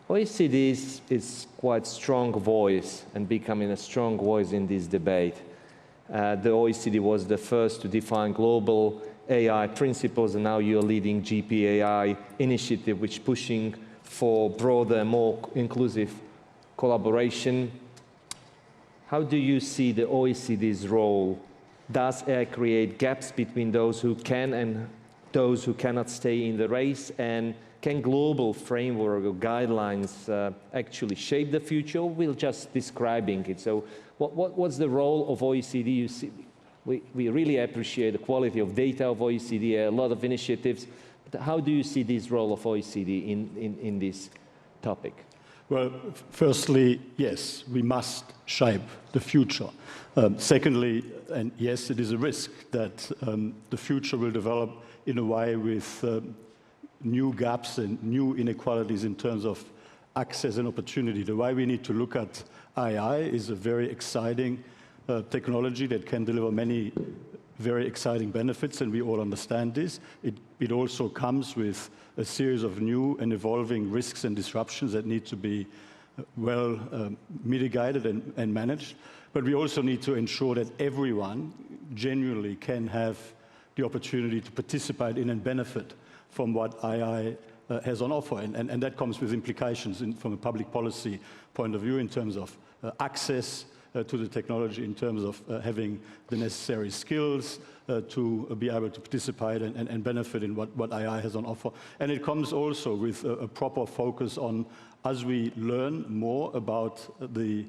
OECD is quite strong voice and becoming a strong voice in this debate. The OECD was the first to define global AI principles, and now you're leading GPAI initiative, which pushing for broader, more inclusive collaboration. How do you see the OECD's role? Does AI create gaps between those who can and those who cannot stay in the race? And can global framework or guidelines actually shape the future? We're just describing it. So what's the role of OECD? You see, we really appreciate the quality of data of OECD, a lot of initiatives. But how do you see this role of OECD in this topic? Well, firstly, yes, we must shape the future. Secondly, and yes, it is a risk that the future will develop in a way with new gaps and new inequalities in terms of access and opportunity. The way we need to look at AI is a very exciting technology that can deliver many very exciting benefits, and we all understand this. It also comes with a series of new and evolving risks and disruptions that need to be well mitigated and managed. But we also need to ensure that everyone genuinely can have the opportunity to participate in and benefit from what AI has on offer. And that comes with implications from a public policy point of view in terms of access to the technology, in terms of having the necessary skills to be able to participate and benefit in what AI has on offer. And it comes also with a proper focus on, as we learn more about the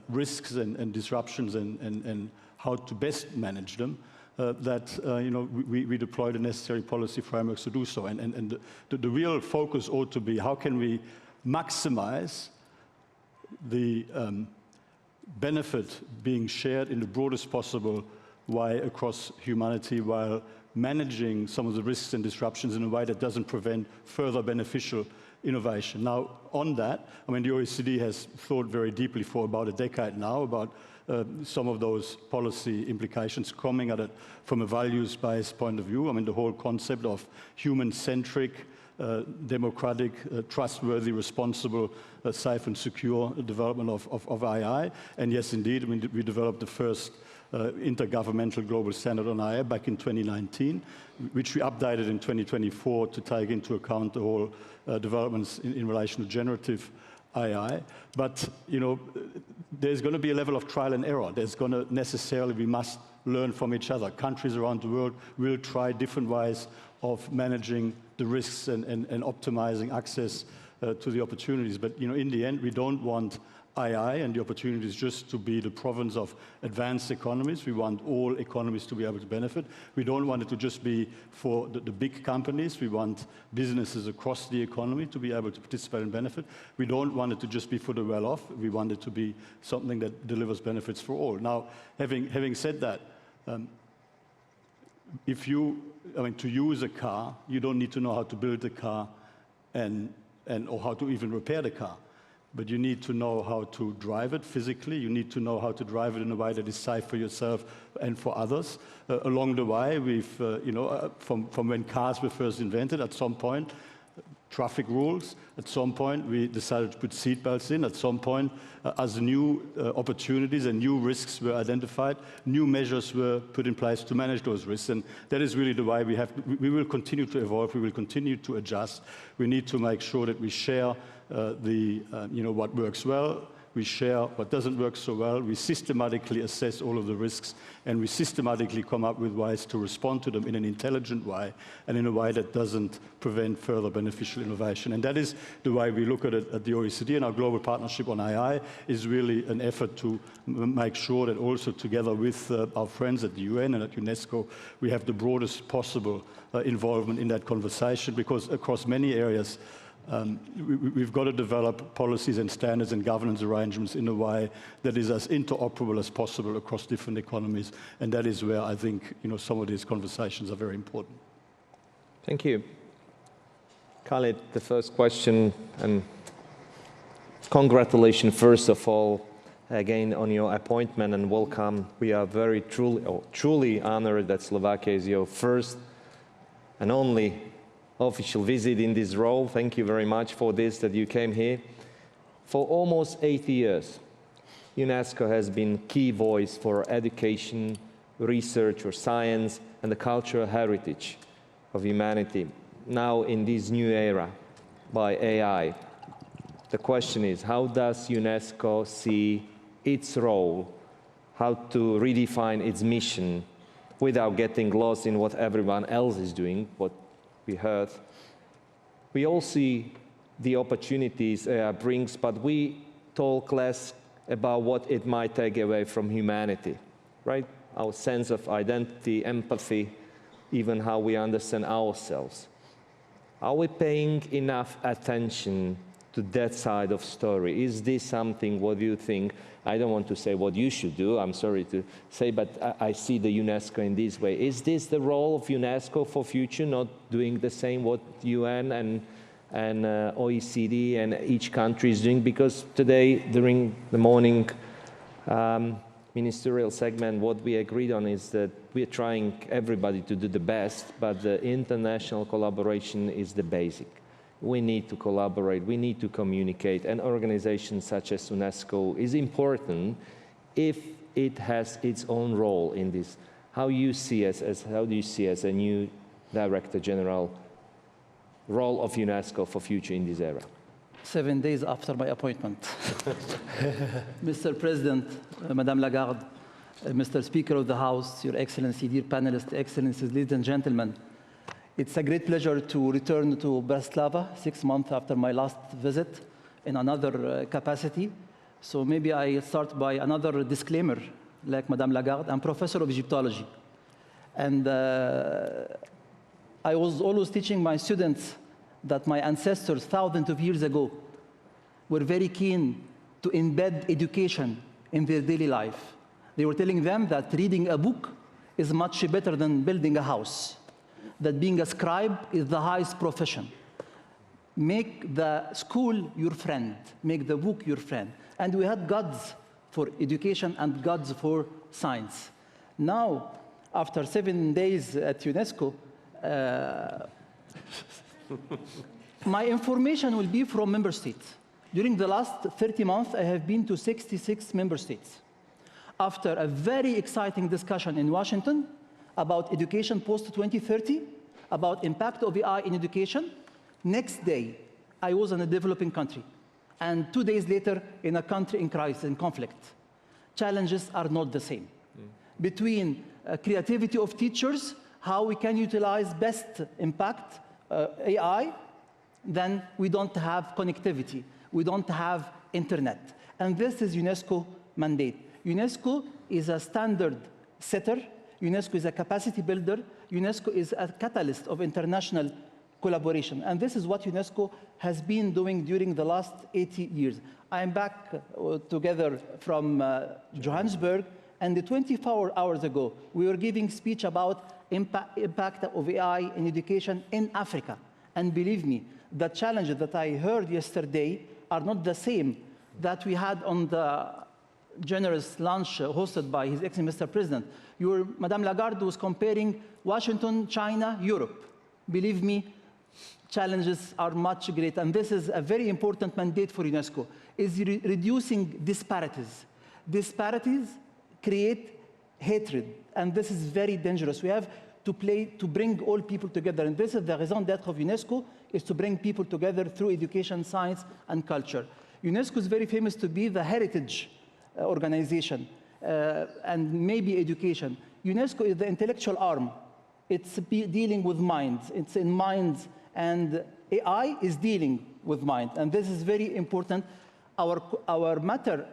risks and disruptions and how to best manage them, that we deploy the necessary policy frameworks to do so. And the real focus ought to be, how can we maximize the benefit being shared in the broadest possible way across humanity, while managing some of the risks and disruptions in a way that doesn't prevent further beneficial innovation. Now, on that, I mean, the OECD has thought very deeply for about a decade now about some of those policy implications, coming at it from a values-based point of view. I mean, the whole concept of human-centric, democratic, trustworthy, responsible, safe and secure development of AI. And yes, indeed, I mean, we developed the first intergovernmental global standard on AI back in 2019, which we updated in 2024 to take into account the whole developments in relation to generative AI. But, there's going to be a level of trial and error. There's going to necessarily, we must learn from each other. Countries around the world will try different ways of managing the risks and optimizing access to the opportunities. But, in the end, we don't want AI and the opportunities just to be the province of advanced economies. We want all economies to be able to benefit. We don't want it to just be for the big companies. We want businesses across the economy to be able to participate and benefit. We don't want it to just be for the well-off. We want it to be something that delivers benefits for all. Now, having said that, to use a car, you don't need to know how to build the car or how to even repair the car. But you need to know how to drive it physically. You need to know how to drive it in a way that is safe for yourself and for others. Along the way, we've, from when cars were first invented, at some point, traffic rules. At some point, we decided to put seatbelts in. At some point, as new opportunities and new risks were identified, new measures were put in place to manage those risks. And that is really the way we will continue to evolve. We will continue to adjust. We need to make sure that we share what works well, we share what doesn't work so well, we systematically assess all of the risks, and we systematically come up with ways to respond to them in an intelligent way and in a way that doesn't prevent further beneficial innovation. And that is the way we look at it at the OECD, and our global partnership on AI is really an effort to make sure that also together with our friends at the UN and at UNESCO, we have the broadest possible involvement in that conversation, because across many areas, we've got to develop policies and standards and governance arrangements in a way that is as interoperable as possible across different economies. And that is where I think some of these conversations are very important. Thank you. Khalid, the first question, and congratulations first of all again on your appointment and welcome. We are very truly honored that Slovakia is your first and only official visit in this role. Thank you very much for this, that you came here. For almost 80 years, UNESCO has been key voice for education, research or science and the cultural heritage of humanity. Now in this new era by AI, the question is, how does UNESCO see its role, how to redefine its mission without getting lost in what everyone else is doing, what we heard. We all see the opportunities AI brings, but we talk less about what it might take away from humanity, right? Our sense of identity, empathy, even how we understand ourselves. Are we paying enough attention to that side of story? Is this something, what do you think? I don't want to say what you should do, I'm sorry to say, but I see the UNESCO in this way. Is this the role of UNESCO for future, not doing the same what UN and OECD and each country is doing? Because today, during the morning, ministerial segment, what we agreed on is that we're trying everybody to do the best, but the international collaboration is the basic. We need to collaborate, we need to communicate, and organizations such as UNESCO is important if it has its own role in this. How do you see as a new Director General role of UNESCO for future in this era? 7 days after my appointment. Mr. President, Madame Lagarde, Mr. Speaker of the House, Your Excellency, dear panelists, Excellencies, ladies and gentlemen, it's a great pleasure to return to Bratislava 6 months after my last visit in another capacity. So maybe I start by another disclaimer, like Madame Lagarde. I'm professor of Egyptology. And I was always teaching my students that my ancestors, thousands of years ago, were very keen to embed education in their daily life. They were telling them that reading a book is much better than building a house, that being a scribe is the highest profession. Make the school your friend, make the book your friend. And we had gods for education and gods for science. Now, after 7 days at UNESCO, my information will be from member states. During the last 30 months, I have been to 66 member states. After a very exciting discussion in Washington about education post-2030, about impact of AI in education, next day, I was in a developing country. And 2 days later, in a country in crisis, in conflict. Challenges are not the same. Between creativity of teachers, how we can utilize best impact AI, then we don't have connectivity. We don't have internet. And this is UNESCO mandate. UNESCO is a standard setter. UNESCO is a capacity builder. UNESCO is a catalyst of international collaboration. And this is what UNESCO has been doing during the last 80 years. I'm back together from Johannesburg, and 24 hours ago, we were giving speech about impact of AI in education in Africa. And believe me, the challenges that I heard yesterday are not the same that we had on the generous lunch hosted by His Excellency Mr. President. Madame Lagarde was comparing Washington, China, Europe. Believe me, challenges are much greater. And this is a very important mandate for UNESCO, is reducing disparities. Disparities create hatred, and this is very dangerous. We have to bring all people together, and this is the raison d'être of UNESCO, is to bring people together through education, science, and culture. UNESCO is very famous to be the heritage organization, and maybe education. UNESCO is the intellectual arm. It's dealing with minds. It's in minds, and AI is dealing with mind, and this is very important.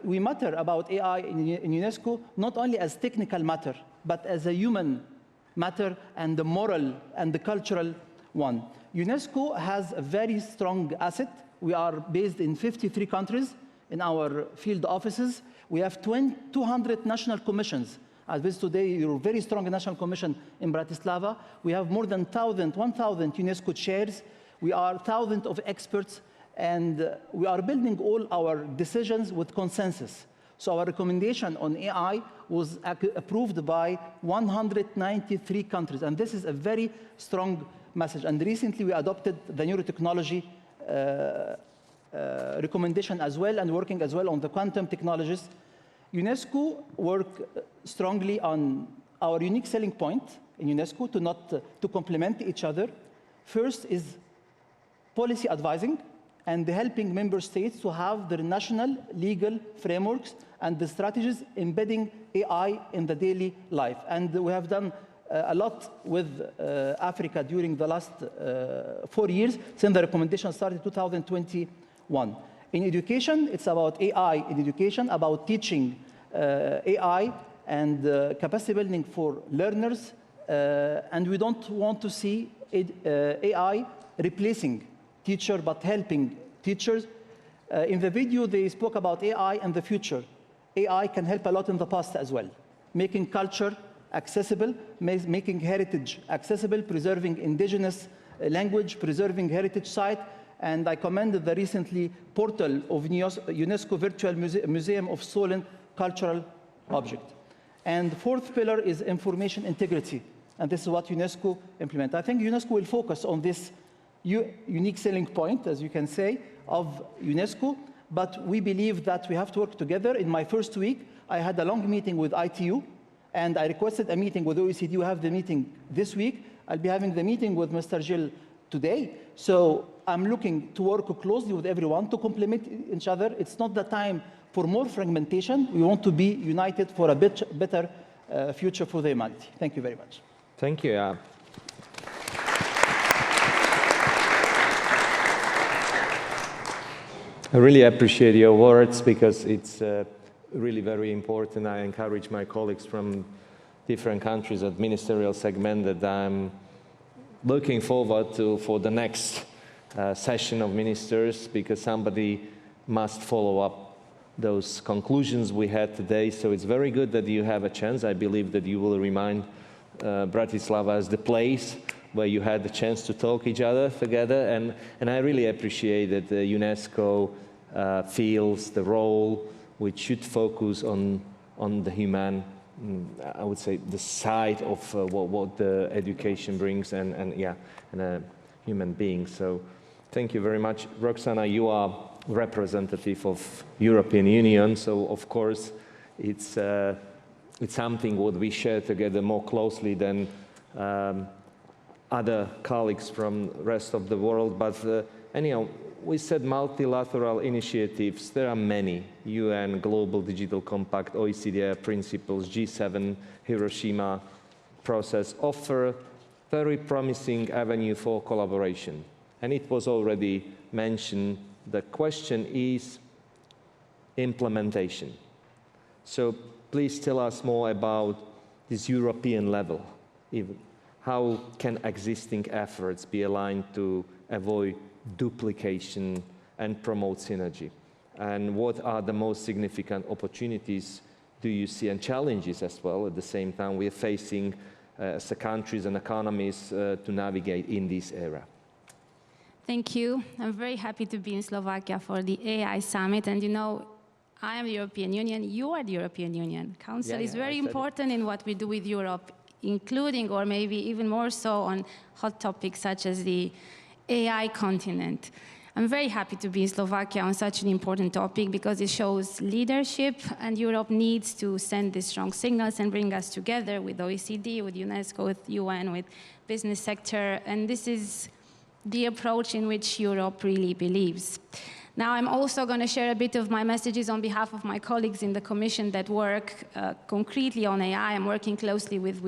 We matter about AI in UNESCO, not only as technical matter, but as a human matter and the moral and the cultural one. UNESCO has a very strong asset. We are based in 53 countries in our field offices. We have 200 national commissions. As this today, you're a very strong national commission in Bratislava. We have more than 1,000 UNESCO chairs. We are thousands of experts, and we are building all our decisions with consensus. So our recommendation on AI was approved by 193 countries, and this is a very strong message. And recently we adopted the neurotechnology recommendation as well, and working as well on the quantum technologies. UNESCO work strongly on our unique selling point in UNESCO to complement each other. First is policy advising and helping member states to have their national legal frameworks and the strategies embedding AI in the daily life. And we have done a lot with Africa during the last 4 years since the recommendation started in 2021. In education, it's about AI in education, about teaching AI and capacity building for learners. And we don't want to see AI replacing teacher, but helping teachers. In the video, they spoke about AI and the future. AI can help a lot in the past as well, making culture accessible, making heritage accessible, preserving indigenous language, preserving heritage site. And I commended the recently portal of UNESCO Virtual Museum of Stolen Cultural object. And the fourth pillar is information integrity. And this is what UNESCO implement. I think UNESCO will focus on this unique selling point, as you can say, of UNESCO. But we believe that we have to work together. In my first week, I had a long meeting with ITU, and I requested a meeting with OECD. We have the meeting this week. I'll be having the meeting with Mr. Gill today. So I'm looking to work closely with everyone to complement each other. It's not the time for more fragmentation. We want to be united for a better future for the humanity. Thank you very much. Thank you. I really appreciate your words because it's really very important. I encourage my colleagues from different countries at ministerial segment that I'm looking forward to for the next session of ministers, because somebody must follow up those conclusions we had today. So it's very good that you have a chance. I believe that you will remind Bratislava as the place where you had the chance to talk each other together. And I really appreciate that UNESCO feels the role which should focus on the human, I would say, the side of what the education brings and a human being. So thank you very much. Roxana, you are representative of European Union, so of course it's something what we share together more closely than other colleagues from the rest of the world. But anyhow, we said multilateral initiatives. There are many. UN, Global Digital Compact, OECD principles, G7, Hiroshima process offer very promising avenue for collaboration. And it was already mentioned, the question is implementation. So please tell us more about this European level. How can existing efforts be aligned to avoid duplication and promote synergy? And what are the most significant opportunities do you see, and challenges as well at the same time we are facing as countries and economies to navigate in this era? Thank you. I'm very happy to be in Slovakia for the AI Summit. And you know, I am the European Union, you are the European Union. Council is very important in what we do with Europe, including, or maybe even more so, on hot topics such as the AI continent. I'm very happy to be in Slovakia on such an important topic because it shows leadership, and Europe needs to send these strong signals and bring us together with OECD, with UNESCO, with UN, with business sector. And this is the approach in which Europe really believes. Now, I'm also going to share a bit of my messages on behalf of my colleagues in the Commission that work concretely on AI. I'm working closely with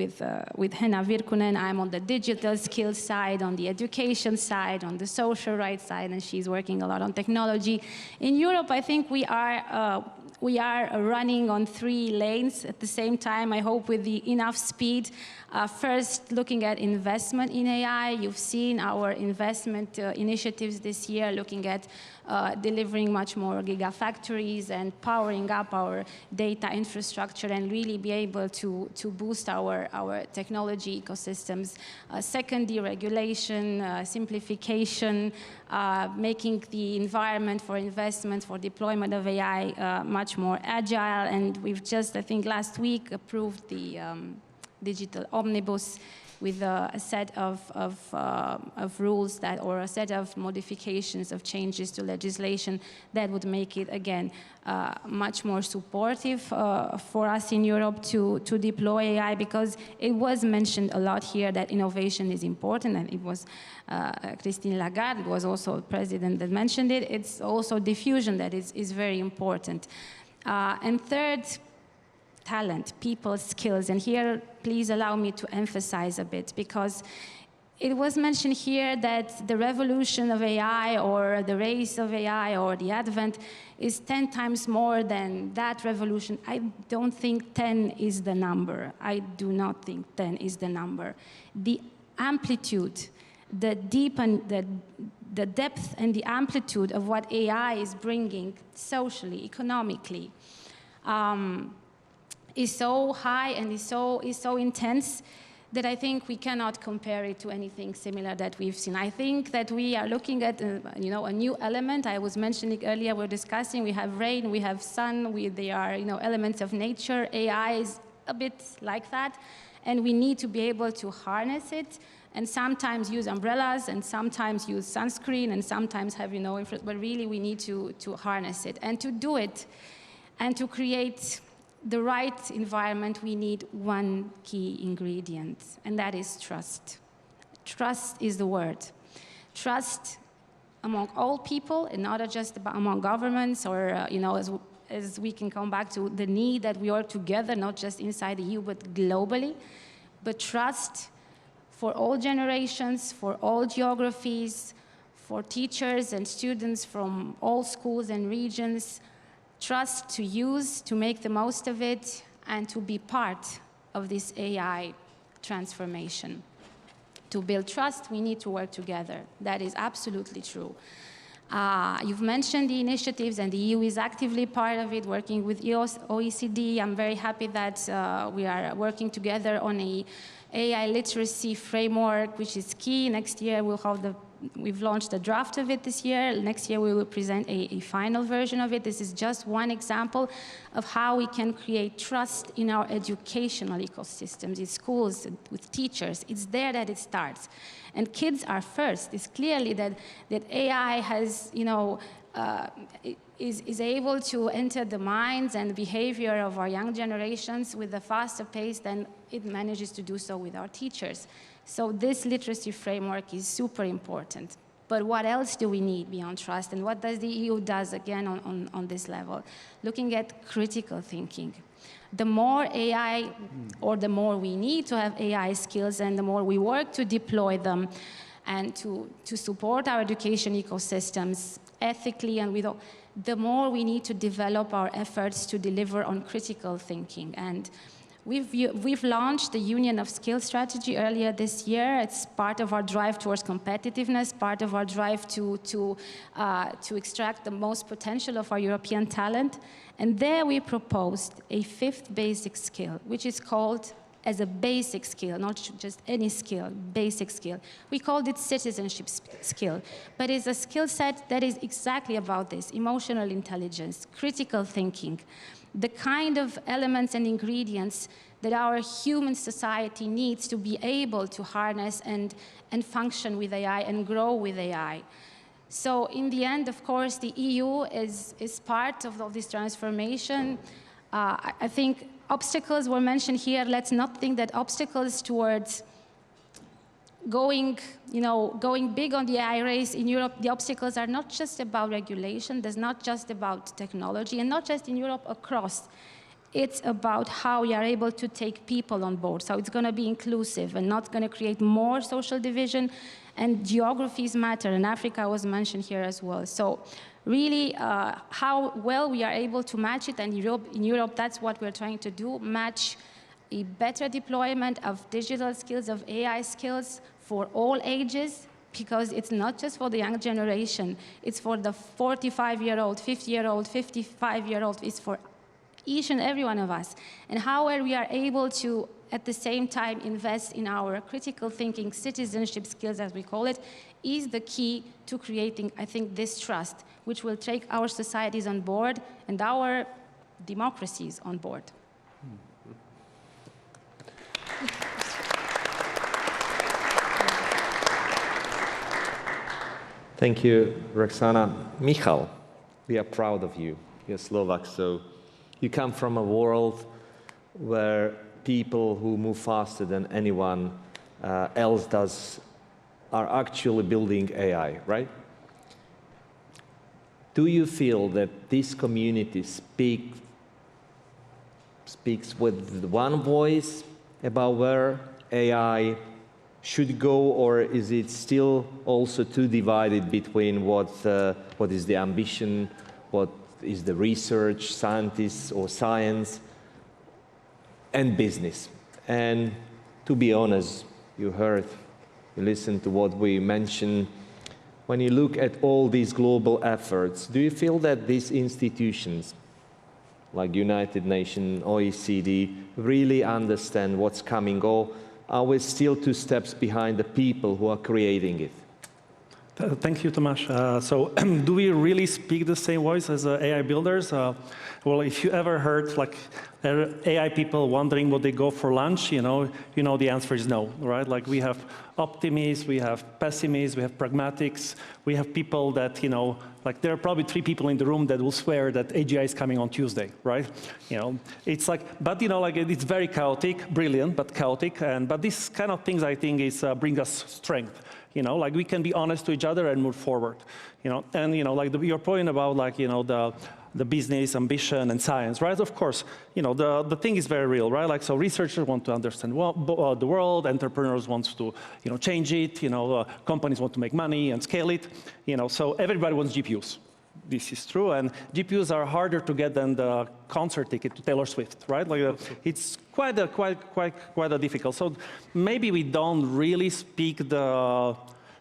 Henna Virkkunen. I'm on the digital skills side, on the education side, on the social rights side, and she's working a lot on technology. In Europe, I think we are running on 3 lanes at the same time, I hope with enough speed. First, looking at investment in AI. You've seen our investment initiatives this year, looking at delivering much more gigafactories and powering up our data infrastructure and really be able to boost our technology ecosystems. Second, deregulation, simplification, making the environment for investment, for deployment of AI much more agile. And we've just, I think last week, approved the digital omnibus with a set of rules that, or a set of modifications of changes to legislation that would make it, again, much more supportive for us in Europe to deploy AI, because it was mentioned a lot here that innovation is important, and it was Christine Lagarde, it was also the president that mentioned it. It's also diffusion that is very important. And third, talent, people, skills. And here, please allow me to emphasize a bit, because it was mentioned here that the revolution of AI, or the race of AI, or the advent is 10 times more than that revolution. I don't think 10 is the number. I do not think 10 is the number. The amplitude, the depth and the amplitude of what AI is bringing socially, economically, is so high and is so intense that I think we cannot compare it to anything similar that we've seen. I think that we are looking at a new element. I was mentioning earlier, we're discussing, we have rain, we have sun, they are elements of nature. AI is a bit like that, and we need to be able to harness it, and sometimes use umbrellas, and sometimes use sunscreen, and sometimes have influence, but really we need to harness it. And to do it, and to create the right environment, we need one key ingredient, and that is trust. Trust is the word. Trust among all people, and not just among governments, or as we can come back to the need that we work together, not just inside the EU, but globally. But trust for all generations, for all geographies, for teachers and students from all schools and regions. Trust to use, to make the most of it, and to be part of this AI transformation. To build trust, we need to work together. That is absolutely true. You've mentioned the initiatives, and the EU is actively part of it, working with OECD. I'm very happy that we are working together on an AI literacy framework, which is key. Next year, we've launched a draft of it this year. Next year, we will present a final version of it. This is just one example of how we can create trust in our educational ecosystems, in schools, with teachers. It's there that it starts. And kids are first. It's clearly that AI has, is able to enter the minds and behavior of our young generations with a faster pace than it manages to do so with our teachers. So this literacy framework is super important. But what else do we need beyond trust? And what does the EU does, again, on this level? Looking at critical thinking. The more AI, or the more we need to have AI skills, and the more we work to deploy them and to support our education ecosystems ethically, and the more we need to develop our efforts to deliver on critical thinking. And we've launched the Union of Skills strategy earlier this year. It's part of our drive towards competitiveness, part of our drive to extract the most potential of our European talent. And there we proposed a 5th basic skill, which is called, as a basic skill, not just any skill, basic skill. We called it citizenship skill, but it's a skill set that is exactly about this: emotional intelligence, critical thinking, the kind of elements and ingredients that our human society needs to be able to harness and function with AI and grow with AI. So in the end, of course, the EU is part of this transformation. I think obstacles were mentioned here. Let's not think that obstacles towards going big on the AI race in Europe, the obstacles are not just about regulation, there's not just about technology, and not just in Europe, across. It's about how we are able to take people on board. So it's going to be inclusive and not going to create more social division. And geographies matter, and Africa was mentioned here as well. So really, how well we are able to match it, and in Europe, that's what we're trying to do, match a better deployment of digital skills, of AI skills for all ages, because it's not just for the young generation, it's for the 45-year-old, 50-year-old, 55-year-old, it's for each and every one of us. And how we are able to, at the same time, invest in our critical thinking, citizenship skills, as we call it, is the key to creating, I think, this trust, which will take our societies on board and our democracies on board. Thank you, Roxana. Michal, we are proud of you. You're Slovak, so you come from a world where people who move faster than anyone else does are actually building AI, right? Do you feel that this community speaks with one voice about where AI should go, or is it still also too divided between what is the ambition, what is the research, scientists or science, and business? And to be honest, you listened to what we mentioned. When you look at all these global efforts, do you feel that these institutions, like United Nations, OECD, really understand what's coming, or are we still 2 steps behind the people who are creating it? Thank you, Tomasz. So do we really speak the same voice as AI builders? Well, if you ever heard like AI people wondering what they go for lunch, you know the answer is no, right? Like we have optimists, we have pessimists, we have pragmatics, we have people that, like there are probably 3 people in the room that will swear that AGI is coming on Tuesday, right? It's like, but like it's very chaotic, brilliant, but chaotic, but these kind of things I think is bring us strength. Like we can be honest to each other and move forward, and like your point about like, the business, ambition, and science, right? Of course, the thing is very real, right? Like, so researchers want to understand the world, entrepreneurs want to, change it, companies want to make money and scale it, so everybody wants GPUs. This is true, and GPUs are harder to get than the concert ticket to Taylor Swift, right? Like it's quite a difficult. So maybe we don't really speak the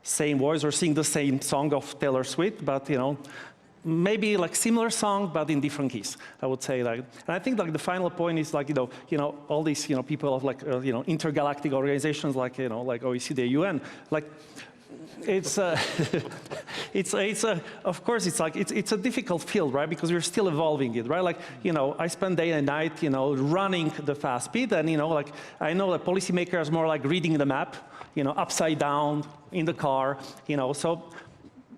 same voice or sing the same song of Taylor Swift, but maybe like similar song, but in different keys. I would say like, and I think like the final point is like all these people of like intergalactic organizations like like OECD, UN, like. It's of course it's a difficult field, right? Because we're still evolving it, right? Like I spend day and night running the fast speed, and like I know that policymakers more like reading the map, upside down in the car, so.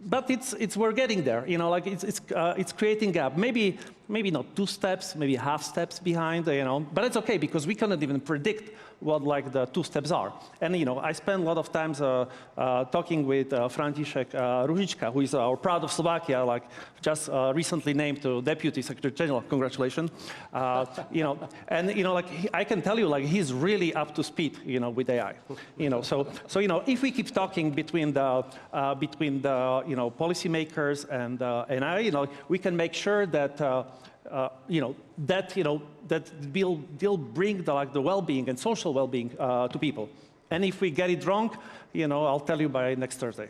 But we're getting there, like it's creating gap. Maybe not 2 steps, maybe half steps behind, but it's okay because we cannot even predict what like the 2 steps are. And I spend a lot of times talking with František Ruzicka, who is our proud of Slovakia, like just recently named to Deputy Secretary General. Congratulations. And like I can tell you, like he's really up to speed, with AI. So if we keep talking between the policymakers and AI, we can make sure that that will bring the well-being and social well-being to people. And if we get it wrong, I'll tell you by next Thursday.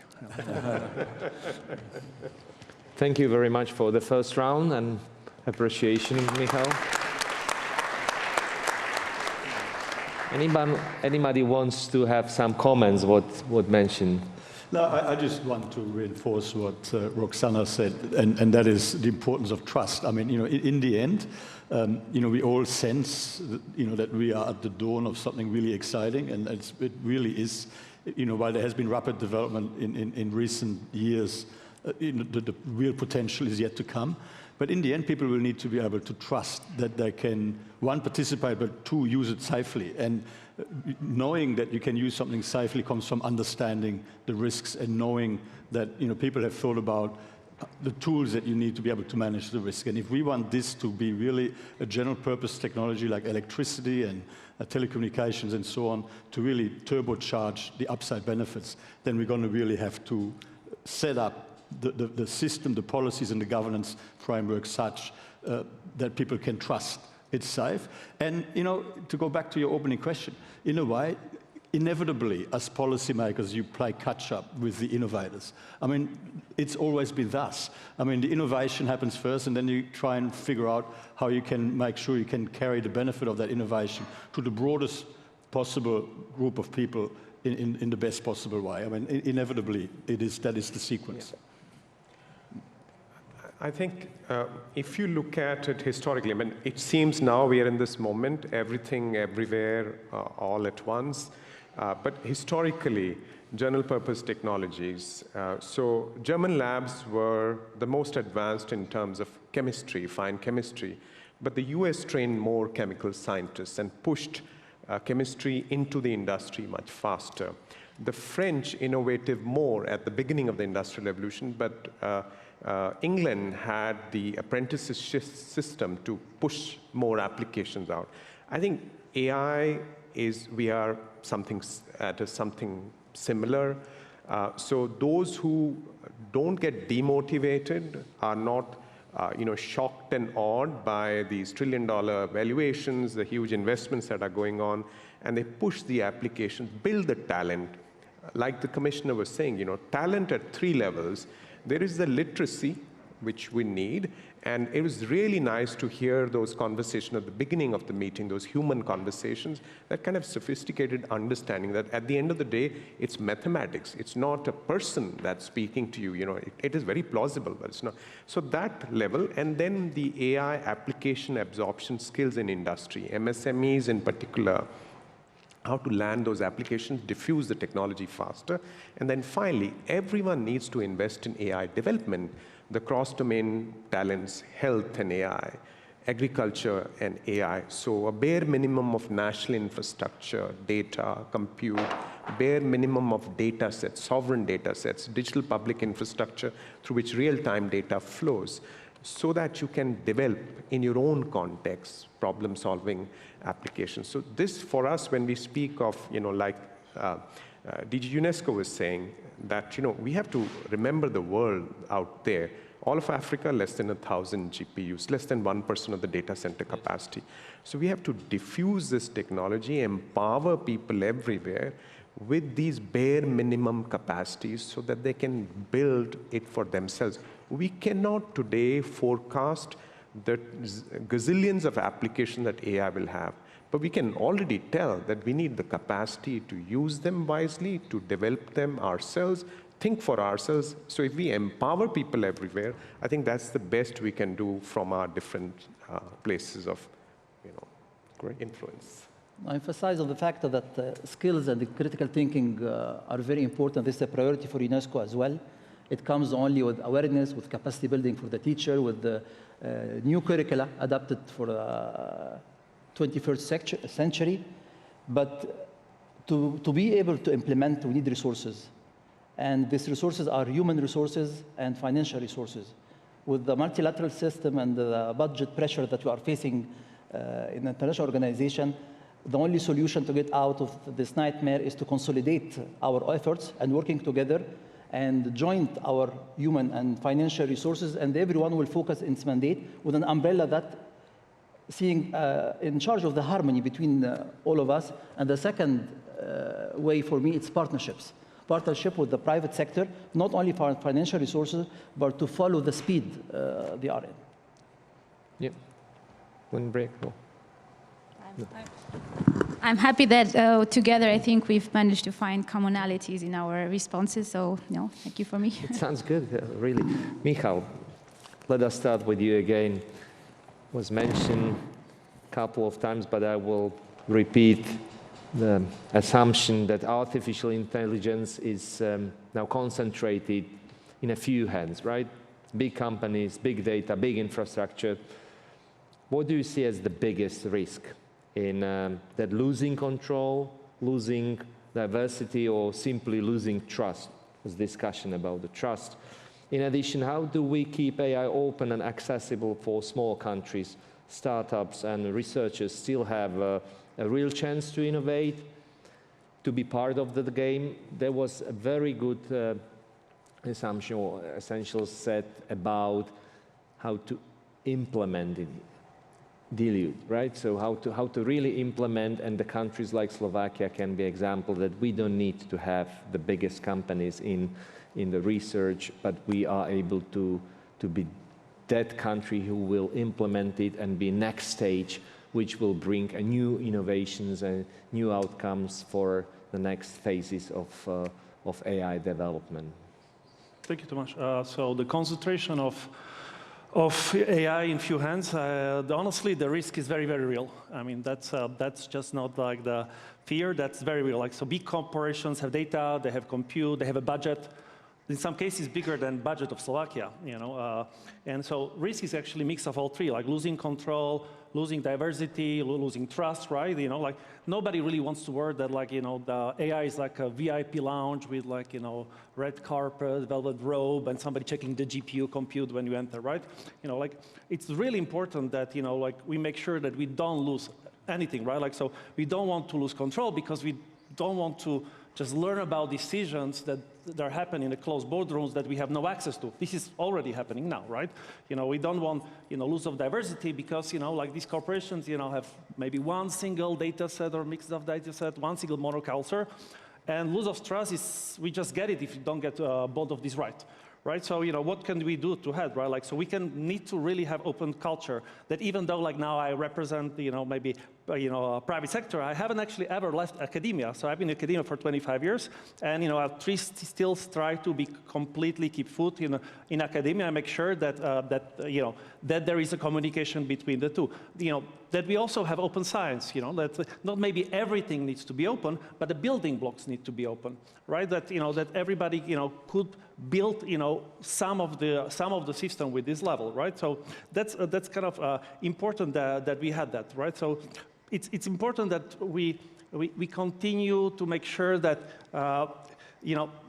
Thank you very much for the first round and appreciation, Michal. Anybody wants to have some comments? What mentioned? No, I just want to reinforce what Roxana said, and that is the importance of trust. I mean, in the end, we all sense, that we are at the dawn of something really exciting, and it really is, while there has been rapid development in recent years, the real potential is yet to come. But in the end, people will need to be able to trust that they can, 1, participate, but 2, use it safely. And knowing that you can use something safely comes from understanding the risks and knowing that people have thought about the tools that you need to be able to manage the risk. And if we want this to be really a general purpose technology like electricity and telecommunications and so on to really turbocharge the upside benefits, then we're going to really have to set up the system, the policies and the governance framework such that people can trust it's safe. And, to go back to your opening question, in a way, inevitably, as policymakers, you play catch-up with the innovators. I mean, it's always been thus. I mean, the innovation happens first, and then you try and figure out how you can make sure you can carry the benefit of that innovation to the broadest possible group of people in the best possible way. I mean, inevitably, that is the sequence. Yeah. I think if you look at it historically, I mean, it seems now we are in this moment, everything, everywhere, all at once. But historically, general purpose technologies, so German labs were the most advanced in terms of chemistry, fine chemistry. But the US trained more chemical scientists and pushed chemistry into the industry much faster. The French innovated more at the beginning of the Industrial Revolution, but England had the apprenticeship system to push more applications out. I think AI we are something similar. So those who don't get demotivated are not shocked and awed by these trillion-dollar valuations, the huge investments that are going on, and they push the applications, build the talent. Like the commissioner was saying, talent at 3 levels. There is the literacy, which we need, And it was really nice to hear those conversations at the beginning of the meeting, those human conversations, that kind of sophisticated understanding that at the end of the day, it's mathematics. It's not a person that's speaking to you. You know, it is very plausible, but it's not. So that level, and then the AI application absorption skills in industry, MSMEs in particular, how to land those applications, diffuse the technology faster. And then finally, everyone needs to invest in AI development, the cross-domain talents, health and AI, agriculture and AI. So a bare minimum of national infrastructure, data, compute, bare minimum of data sets, sovereign data sets, digital public infrastructure through which real-time data flows, so that you can develop in your own context problem-solving applications. So this, for us, when we speak of, like DG UNESCO was saying, that we have to remember the world out there. All of Africa, less than 1,000 GPUs, less than 1% of the data center capacity. So we have to diffuse this technology, empower people everywhere with these bare minimum capacities so that they can build it for themselves. We cannot today forecast the gazillions of applications that AI will have, but we can already tell that we need the capacity to use them wisely, to develop them ourselves, think for ourselves. So if we empower people everywhere, I think that's the best we can do from our different places of great influence. I emphasize on the fact that skills and the critical thinking are very important. This is a priority for UNESCO as well. It comes only with awareness, with capacity building for the teacher, with the new curricula adapted for the 21st century. But to be able to implement, we need resources. And these resources are human resources and financial resources. With the multilateral system and the budget pressure that we are facing in the international organization, the only solution to get out of this nightmare is to consolidate our efforts and working together and join our human and financial resources, and everyone will focus in its mandate with an umbrella that seeing in charge of the harmony between all of us. And the second way for me, it's partnerships. Partnership with the private sector, not only for financial resources, but to follow the speed they are in. Yep. One break. No. I'm happy that together, I think we've managed to find commonalities in our responses. So, thank you for me. It sounds good, really. Michal, let us start with you again. Was mentioned a couple of times, but I will repeat the assumption that artificial intelligence is now concentrated in a few hands, right? Big companies, big data, big infrastructure. What do you see as the biggest risk in that losing control, losing diversity, or simply losing trust? There's discussion about the trust. In addition, how do we keep AI open and accessible for small countries? Startups and researchers still have a real chance to innovate, to be part of the game. There was a very good assumption or essential set about how to implement it. Dilute, right? So how to really implement, and the countries like Slovakia can be an example that we don't need to have the biggest companies in the research, but we are able to be that country who will implement it and be next stage, which will bring a new innovations and new outcomes for the next phases of AI development. Thank you, Tomasz. So the concentration of AI in few hands, honestly, the risk is very, very real. I mean, that's just not like the fear, that's very real. Like, so big corporations have data, they have compute, they have a budget, in some cases bigger than budget of Slovakia, and so risk is actually a mix of all three, like losing control, losing diversity, losing trust, right? Like nobody really wants to worry that the AI is like a VIP lounge with red carpet, velvet robe, and somebody checking the GPU compute when you enter, right? Like it's really important that we make sure that we don't lose anything, right? Like, so we don't want to lose control because we don't want to just learn about decisions that are happening in the closed boardrooms that we have no access to. This is already happening now, right? We don't want, loss of diversity because, like these corporations, have maybe one single data set or mix of data set, one single monoculture. And loss of trust is, we just get it if you don't get both of these right. right? So, what can we do to help, right? Like, so we need to really have open culture that even though like now I represent, maybe, private sector, I haven't actually ever left academia. So I've been in academia for 25 years, and, I still try to be completely keep foot in academia and make sure that, that there is a communication between the two. That we also have open science, that not maybe everything needs to be open, but the building blocks need to be open, right? That, that everybody, could build, some of the system with this level, right? So that's kind of important that we had that, right? So it's important that we continue to make sure that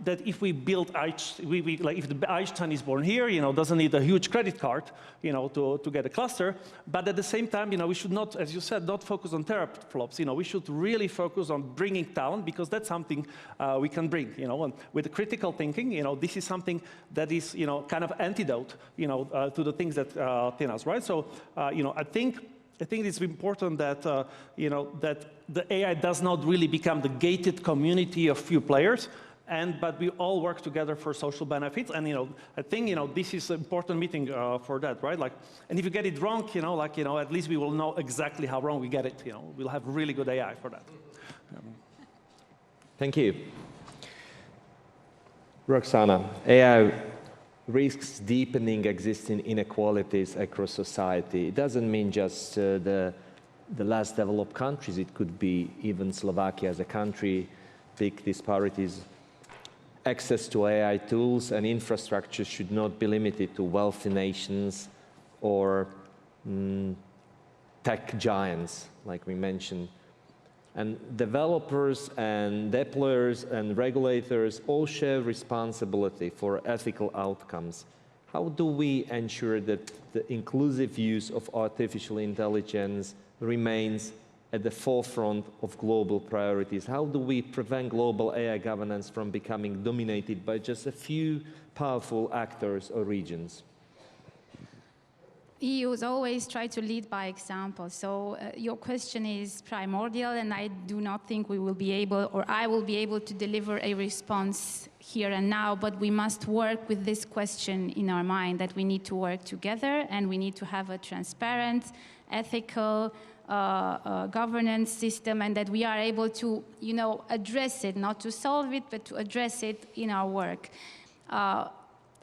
that if we build like if the Einstein is born here, doesn't need a huge credit card, to get a cluster. But at the same time, we should not, as you said, not focus on teraflops. We should really focus on bringing talent, because that's something we can bring. And with the critical thinking, this is something that is, kind of antidote, to the things that thin us, right? So, I think it's important that, that the AI does not really become the gated community of few players, but we all work together for social benefits. And, I think, this is an important meeting for that, right? Like, and if you get it wrong, at least we will know exactly how wrong we get it. We'll have really good AI for that. Thank you. Roxana, AI risks deepening existing inequalities across society. It doesn't mean just the less developed countries. It could be even Slovakia as a country, big disparities. Access to AI tools and infrastructure should not be limited to wealthy nations or tech giants, like we mentioned. And developers and deployers and regulators all share responsibility for ethical outcomes. How do we ensure that the inclusive use of artificial intelligence remains at the forefront of global priorities? How do we prevent global AI governance from becoming dominated by just a few powerful actors or regions? EU's always try to lead by example. So your question is primordial, and I do not think we will be able, or I will be able to deliver a response here and now, but we must work with this question in our mind, that we need to work together and we need to have a transparent, ethical governance system, and that we are able to, address it, not to solve it, but to address it in our work.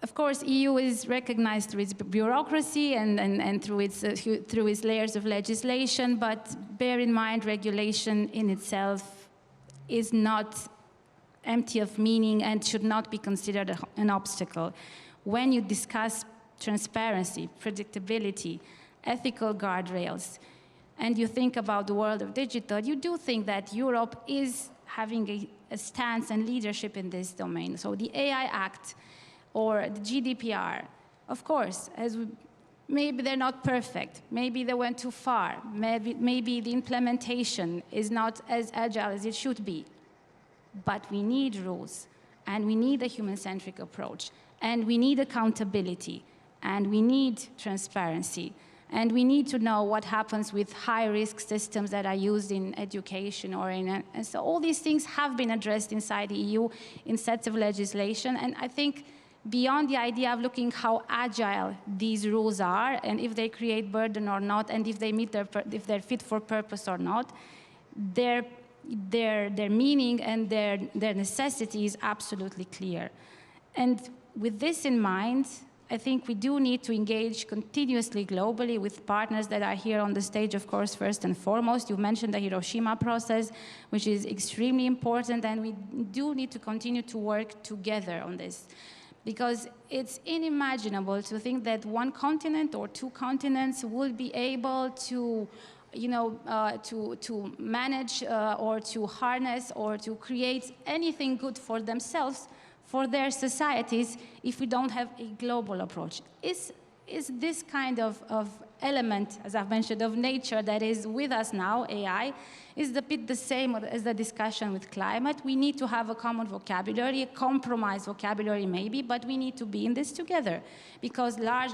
Of course, EU is recognized through its bureaucracy and through its layers of legislation, but bear in mind, regulation in itself is not empty of meaning and should not be considered an obstacle. When you discuss transparency, predictability, ethical guardrails, and you think about the world of digital, you do think that Europe is having a stance and leadership in this domain. So the AI Act, or the GDPR, of course, maybe they're not perfect, maybe they went too far, maybe the implementation is not as agile as it should be, but we need rules, and we need a human-centric approach, and we need accountability, and we need transparency, and we need to know what happens with high-risk systems that are used in education or and so all these things have been addressed inside the EU in sets of legislation, and I think beyond the idea of looking how agile these rules are and if they create burden or not, and if they meet if they're fit for purpose or not, their meaning and their necessity is absolutely clear. And with this in mind, I think we do need to engage continuously globally with partners that are here on the stage, of course, first and foremost. You mentioned the Hiroshima process, which is extremely important, and we do need to continue to work together on this. Because it's unimaginable to think that one continent or two continents will be able to, to manage or to harness or to create anything good for themselves, for their societies, if we don't have a global approach. Is this kind of element, as I've mentioned, of nature that is with us now, AI, is a bit the same as the discussion with climate. We need to have a common vocabulary, a compromised vocabulary maybe, but we need to be in this together, because large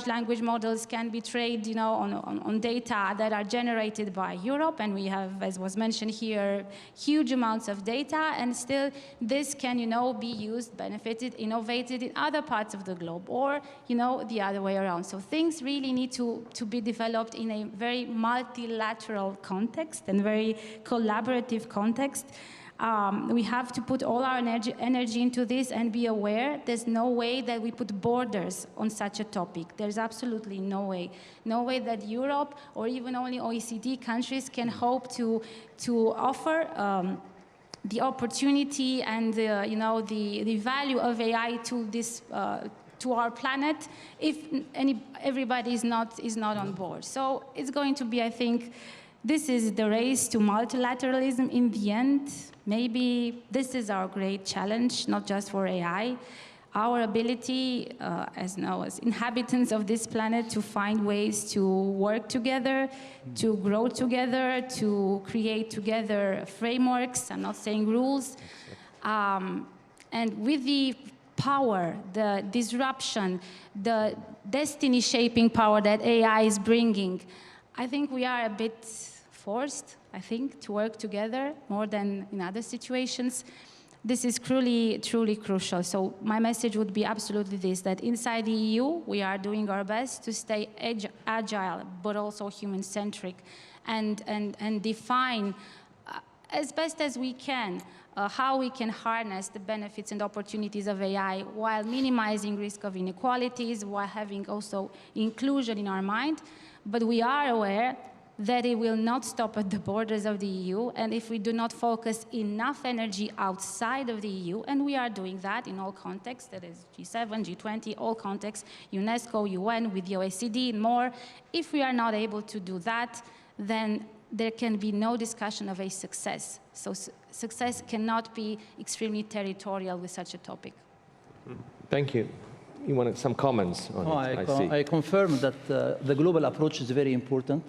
language models can be trained, on data that are generated by Europe, and we have, as was mentioned here, huge amounts of data, and still this can, be used, benefited, innovated in other parts of the globe, or, the other way around. So things really need to be developed in a very multilateral context and very collaborative context. We have to put all our energy into this and be aware there's no way that we put borders on such a topic. There's absolutely no way. No way that Europe or even only OECD countries can hope to offer the opportunity and the value of AI to this to our planet if everybody is not on board. So it's going to be, I think, this is the race to multilateralism in the end. Maybe this is our great challenge, not just for AI. Our ability, as inhabitants of this planet, to find ways to work together, to grow together, to create together frameworks, I'm not saying rules, and with the power, the disruption, the destiny-shaping power that AI is bringing, I think we are a bit forced, to work together more than in other situations. This is truly crucial. So my message would be absolutely this, that inside the EU, we are doing our best to stay agile, but also human-centric, and define as best as we can how we can harness the benefits and opportunities of AI while minimizing risk of inequalities, while having also inclusion in our mind. But we are aware that it will not stop at the borders of the EU, and if we do not focus enough energy outside of the EU, and we are doing that in all contexts, that is G7, G20, all contexts, UNESCO, UN, with the OECD, and more, if we are not able to do that, then there can be no discussion of a success. So success cannot be extremely territorial with such a topic. Thank you. You wanted some comments on it, I see. I confirm that the global approach is very important,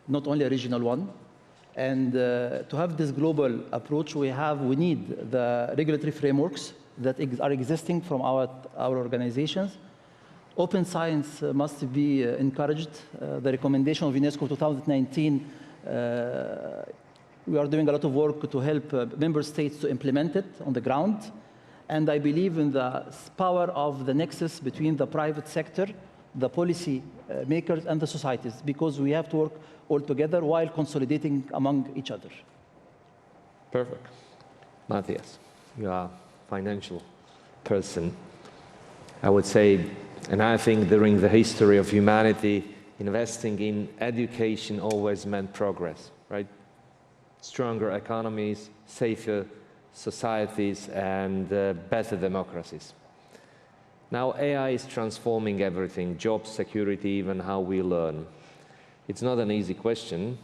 not only a regional one. And to have this global approach, we need the regulatory frameworks that are existing from our organizations. Open science must be encouraged. The recommendation of UNESCO 2019, we are doing a lot of work to help member states to implement it on the ground. And I believe in the power of the nexus between the private sector, the policy makers, and the societies, because we have to work all together while consolidating among each other. Perfect. Mathias, you are a financial person. I would say, and I think during the history of humanity, investing in education always meant progress, right? Stronger economies, safer societies, and better democracies. Now AI is transforming everything, jobs, security, even how we learn. It's not an easy question,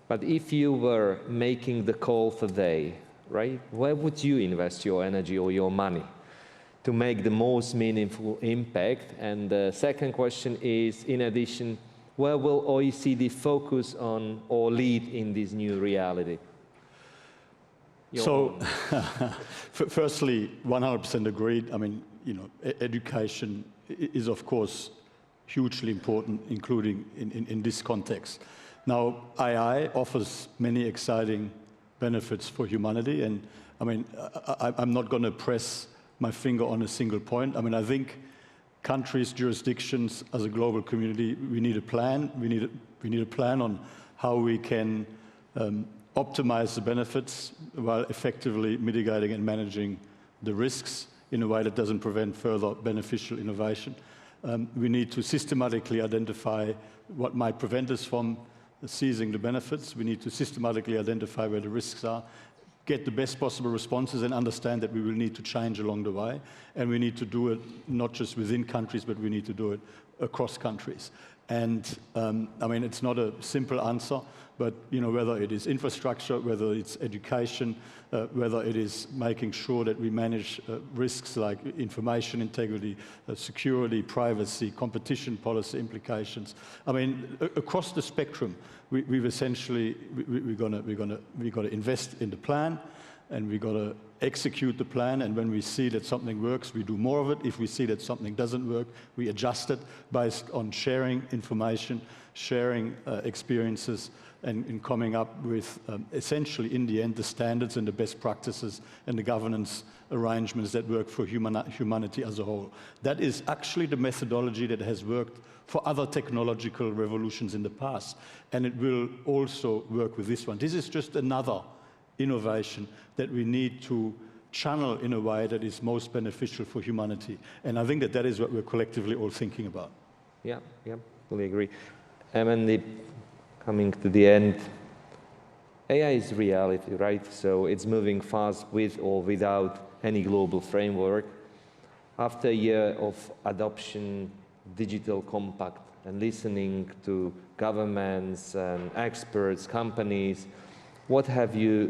but if you were making the call today, right, where would you invest your energy or your money to make the most meaningful impact? And the second question is, in addition, where will OECD focus on or lead in this new reality? Firstly, 100% agreed. I mean, education is, of course, hugely important, including in this context. Now, AI offers many exciting benefits for humanity, and I mean, I'm not going to press my finger on a single point. I mean, I think countries, jurisdictions, as a global community, we need a plan. We need a plan on how we can optimize the benefits while effectively mitigating and managing the risks in a way that doesn't prevent further beneficial innovation. We need to systematically identify what might prevent us from seizing the benefits. We need to systematically identify where the risks are, get the best possible responses, and understand that we will need to change along the way. And we need to do it not just within countries, but we need to do it across countries. And I mean, it's not a simple answer, but whether it is infrastructure, whether it's education, whether it is making sure that we manage risks like information integrity, security, privacy, competition policy implications. I mean, across the spectrum, we've essentially we're gonna invest in the plan, and we've got to execute the plan, and when we see that something works, we do more of it. If we see that something doesn't work, we adjust it based on sharing information, sharing experiences, and coming up with, essentially, in the end, the standards and the best practices and the governance arrangements that work for humanity as a whole. That is actually the methodology that has worked for other technological revolutions in the past, and it will also work with this one. This is just another innovation that we need to channel in a way that is most beneficial for humanity. And I think that is what we're collectively all thinking about. Yeah, fully agree. And coming to the end, AI is reality, right? So it's moving fast with or without any global framework. After a year of adoption, digital compact, and listening to governments and experts, companies, what have you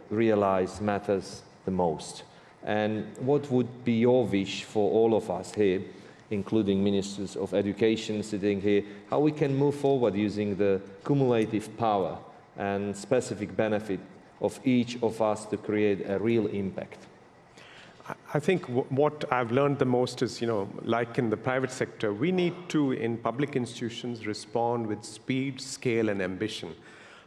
realized matters the most? And what would be your wish for all of us here, including ministers of education sitting here, how we can move forward using the cumulative power and specific benefit of each of us to create a real impact? I think what I've learned the most is, like in the private sector, we need to, in public institutions, respond with speed, scale, and ambition.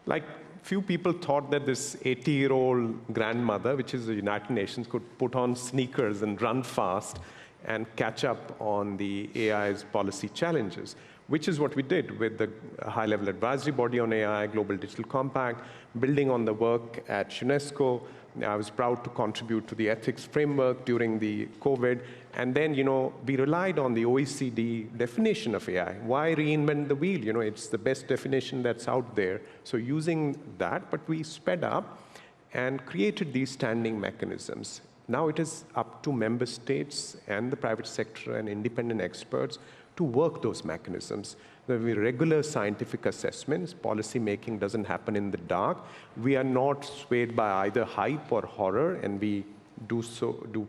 Like, few people thought that this 80-year-old grandmother, which is the United Nations, could put on sneakers and run fast and catch up on the AI's policy challenges, which is what we did with the high-level advisory body on AI, Global Digital Compact, building on the work at UNESCO. I was proud to contribute to the ethics framework during the COVID. And then, we relied on the OECD definition of AI. Why reinvent the wheel? It's the best definition that's out there. So using that, but we sped up and created these standing mechanisms. Now it is up to member states and the private sector and independent experts to work those mechanisms. There will be regular scientific assessments. Policy making doesn't happen in the dark. We are not swayed by either hype or horror, and we do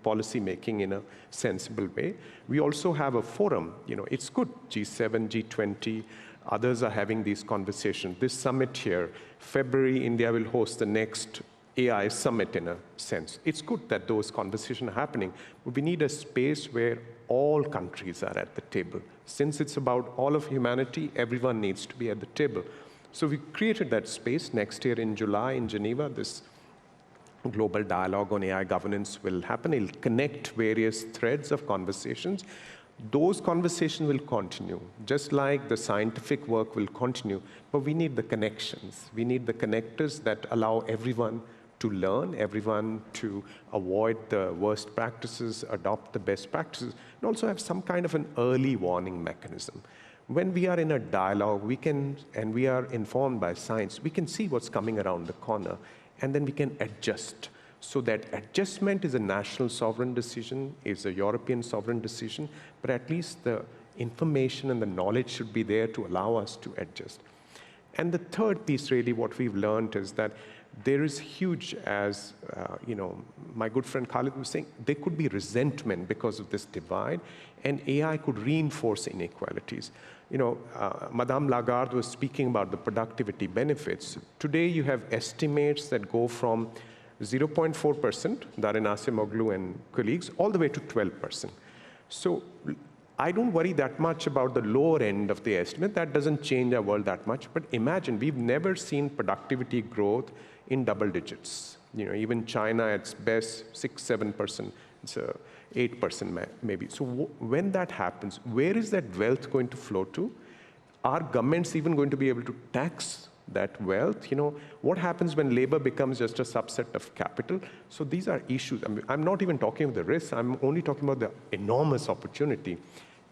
policy making in a sensible way. We also have a forum. It's good. G7, G20, others are having these conversations. This summit here, February, India will host the next AI summit in a sense. It's good that those conversations are happening, but we need a space where all countries are at the table. Since it's about all of humanity, everyone needs to be at the table. So we created that space. Next year in July in Geneva, this global dialogue on AI governance will happen. It'll connect various threads of conversations. Those conversations will continue, just like the scientific work will continue, but we need the connections. We need the connectors that allow everyone to learn, everyone to avoid the worst practices, adopt the best practices, and also have some kind of an early warning mechanism. When we are in a dialogue, and we are informed by science, we can see what's coming around the corner, and then we can adjust. So that adjustment is a national sovereign decision, is a European sovereign decision, but at least the information and the knowledge should be there to allow us to adjust. And the third piece, really, what we've learned is that there is huge, as my good friend Khalid was saying, there could be resentment because of this divide, and AI could reinforce inequalities. Madame Lagarde was speaking about the productivity benefits. Today, you have estimates that go from 0.4%, Darin Asimoglu and colleagues, all the way to 12%. So I don't worry that much about the lower end of the estimate. That doesn't change our world that much. But imagine, we've never seen productivity growth in double digits. Even China at its best, 6, 7%. It's 8% maybe. So when that happens, where is that wealth going to flow to? Are governments even going to be able to tax that wealth? What happens when labor becomes just a subset of capital? So these are issues. I'm not even talking about the risks. I'm only talking about the enormous opportunity.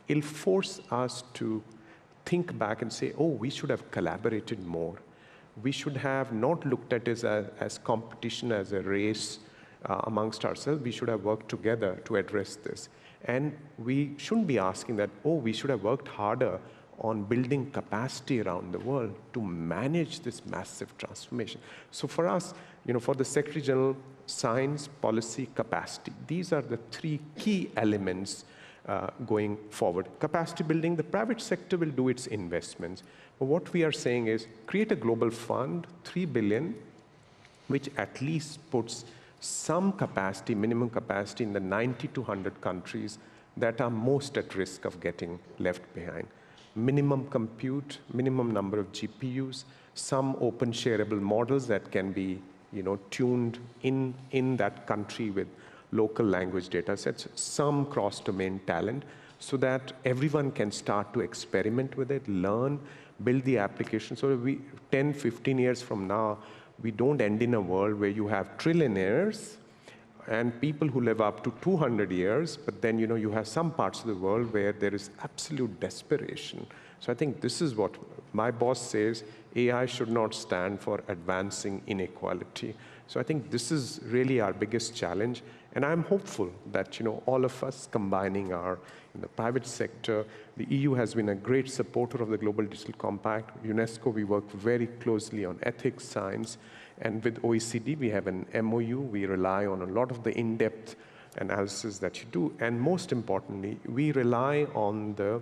It'll force us to think back and say, oh, we should have collaborated more. We should have not looked at it as competition, as a race amongst ourselves. We should have worked together to address this. And we shouldn't be asking that, oh, we should have worked harder on building capacity around the world to manage this massive transformation. So for us, for the Secretary General, science, policy, capacity, these are the three key elements going forward. Capacity building, the private sector will do its investments. But what we are saying is create a global fund, 3 billion, which at least puts some capacity, minimum capacity in the 90 to 100 countries that are most at risk of getting left behind. Minimum compute, minimum number of GPUs, some open shareable models that can be tuned in that country with local language data sets, some cross-domain talent, so that everyone can start to experiment with it, learn, build the application. So 10, 15 years from now, we don't end in a world where you have trillionaires and people who live up to 200 years, but then you have some parts of the world where there is absolute desperation. So I think this is what my boss says, AI should not stand for advancing inequality. So I think this is really our biggest challenge. And I'm hopeful that all of us combining in the private sector, the EU has been a great supporter of the Global Digital Compact. UNESCO, we work very closely on ethics, science, and with OECD, we have an MOU. We rely on a lot of the in-depth analysis that you do. And most importantly, we rely on the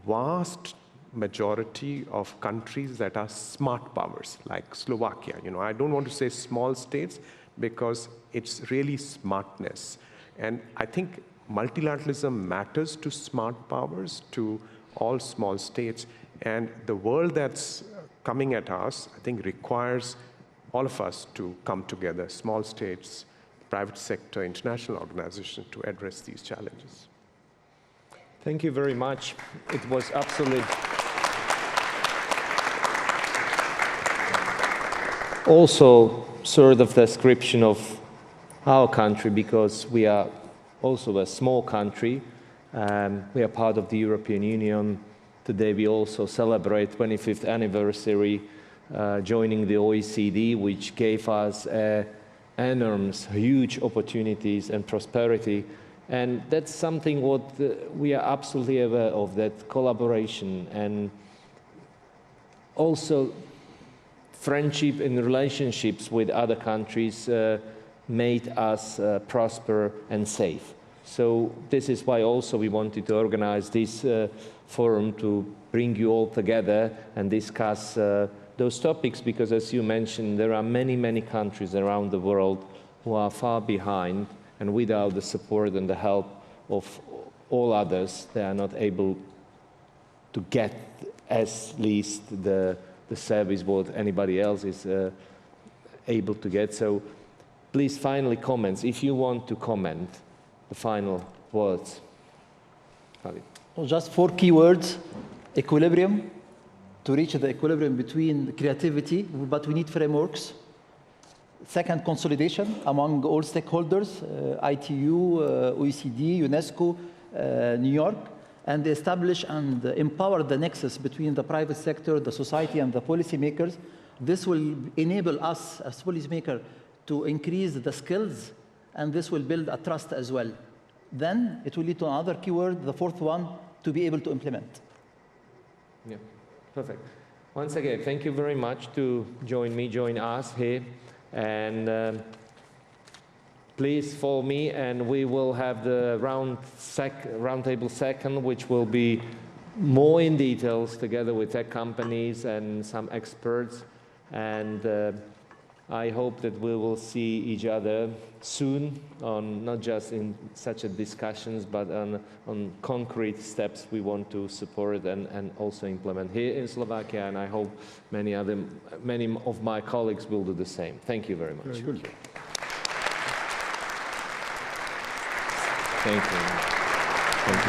vast majority of countries that are smart powers, like Slovakia. I don't want to say small states because it's really smartness. And I think multilateralism matters to smart powers, to all small states. And the world that's coming at us, I think, requires all of us to come together, small states, private sector, international organizations, to address these challenges. Thank you very much. It was absolutely also sort of description of our country, because we are also a small country. We are part of the European Union. Today we also celebrate 25th anniversary joining the OECD, which gave us enormous, huge opportunities and prosperity. And that's something what we are absolutely aware of, that collaboration and also friendship and relationships with other countries made us prosper and safe. So this is why also we wanted to organize this forum, to bring you all together and discuss those topics, because as you mentioned, there are many, many countries around the world who are far behind, and without the support and the help of all others, they are not able to get at least the service what anybody else is able to get. So please, finally, comments. If you want to comment, the final words. Well, just 4 key words: equilibrium, to reach the equilibrium between creativity, but we need frameworks. Second, consolidation among all stakeholders, ITU, OECD, UNESCO, New York, and establish and empower the nexus between the private sector, the society, and the policymakers. This will enable us as policymakers to increase the skills, and this will build a trust as well. Then it will lead to another keyword, the 4th one, to be able to implement. Yeah, perfect. Once again, thank you very much to join us here. And please follow me, and we will have the roundtable second, which will be more in details together with tech companies and some experts. And I hope that we will see each other soon, on not just in such a discussions, but on concrete steps we want to support and also implement here in Slovakia. And I hope many of my colleagues will do the same. Thank you very much. Very good. Thank you. Thank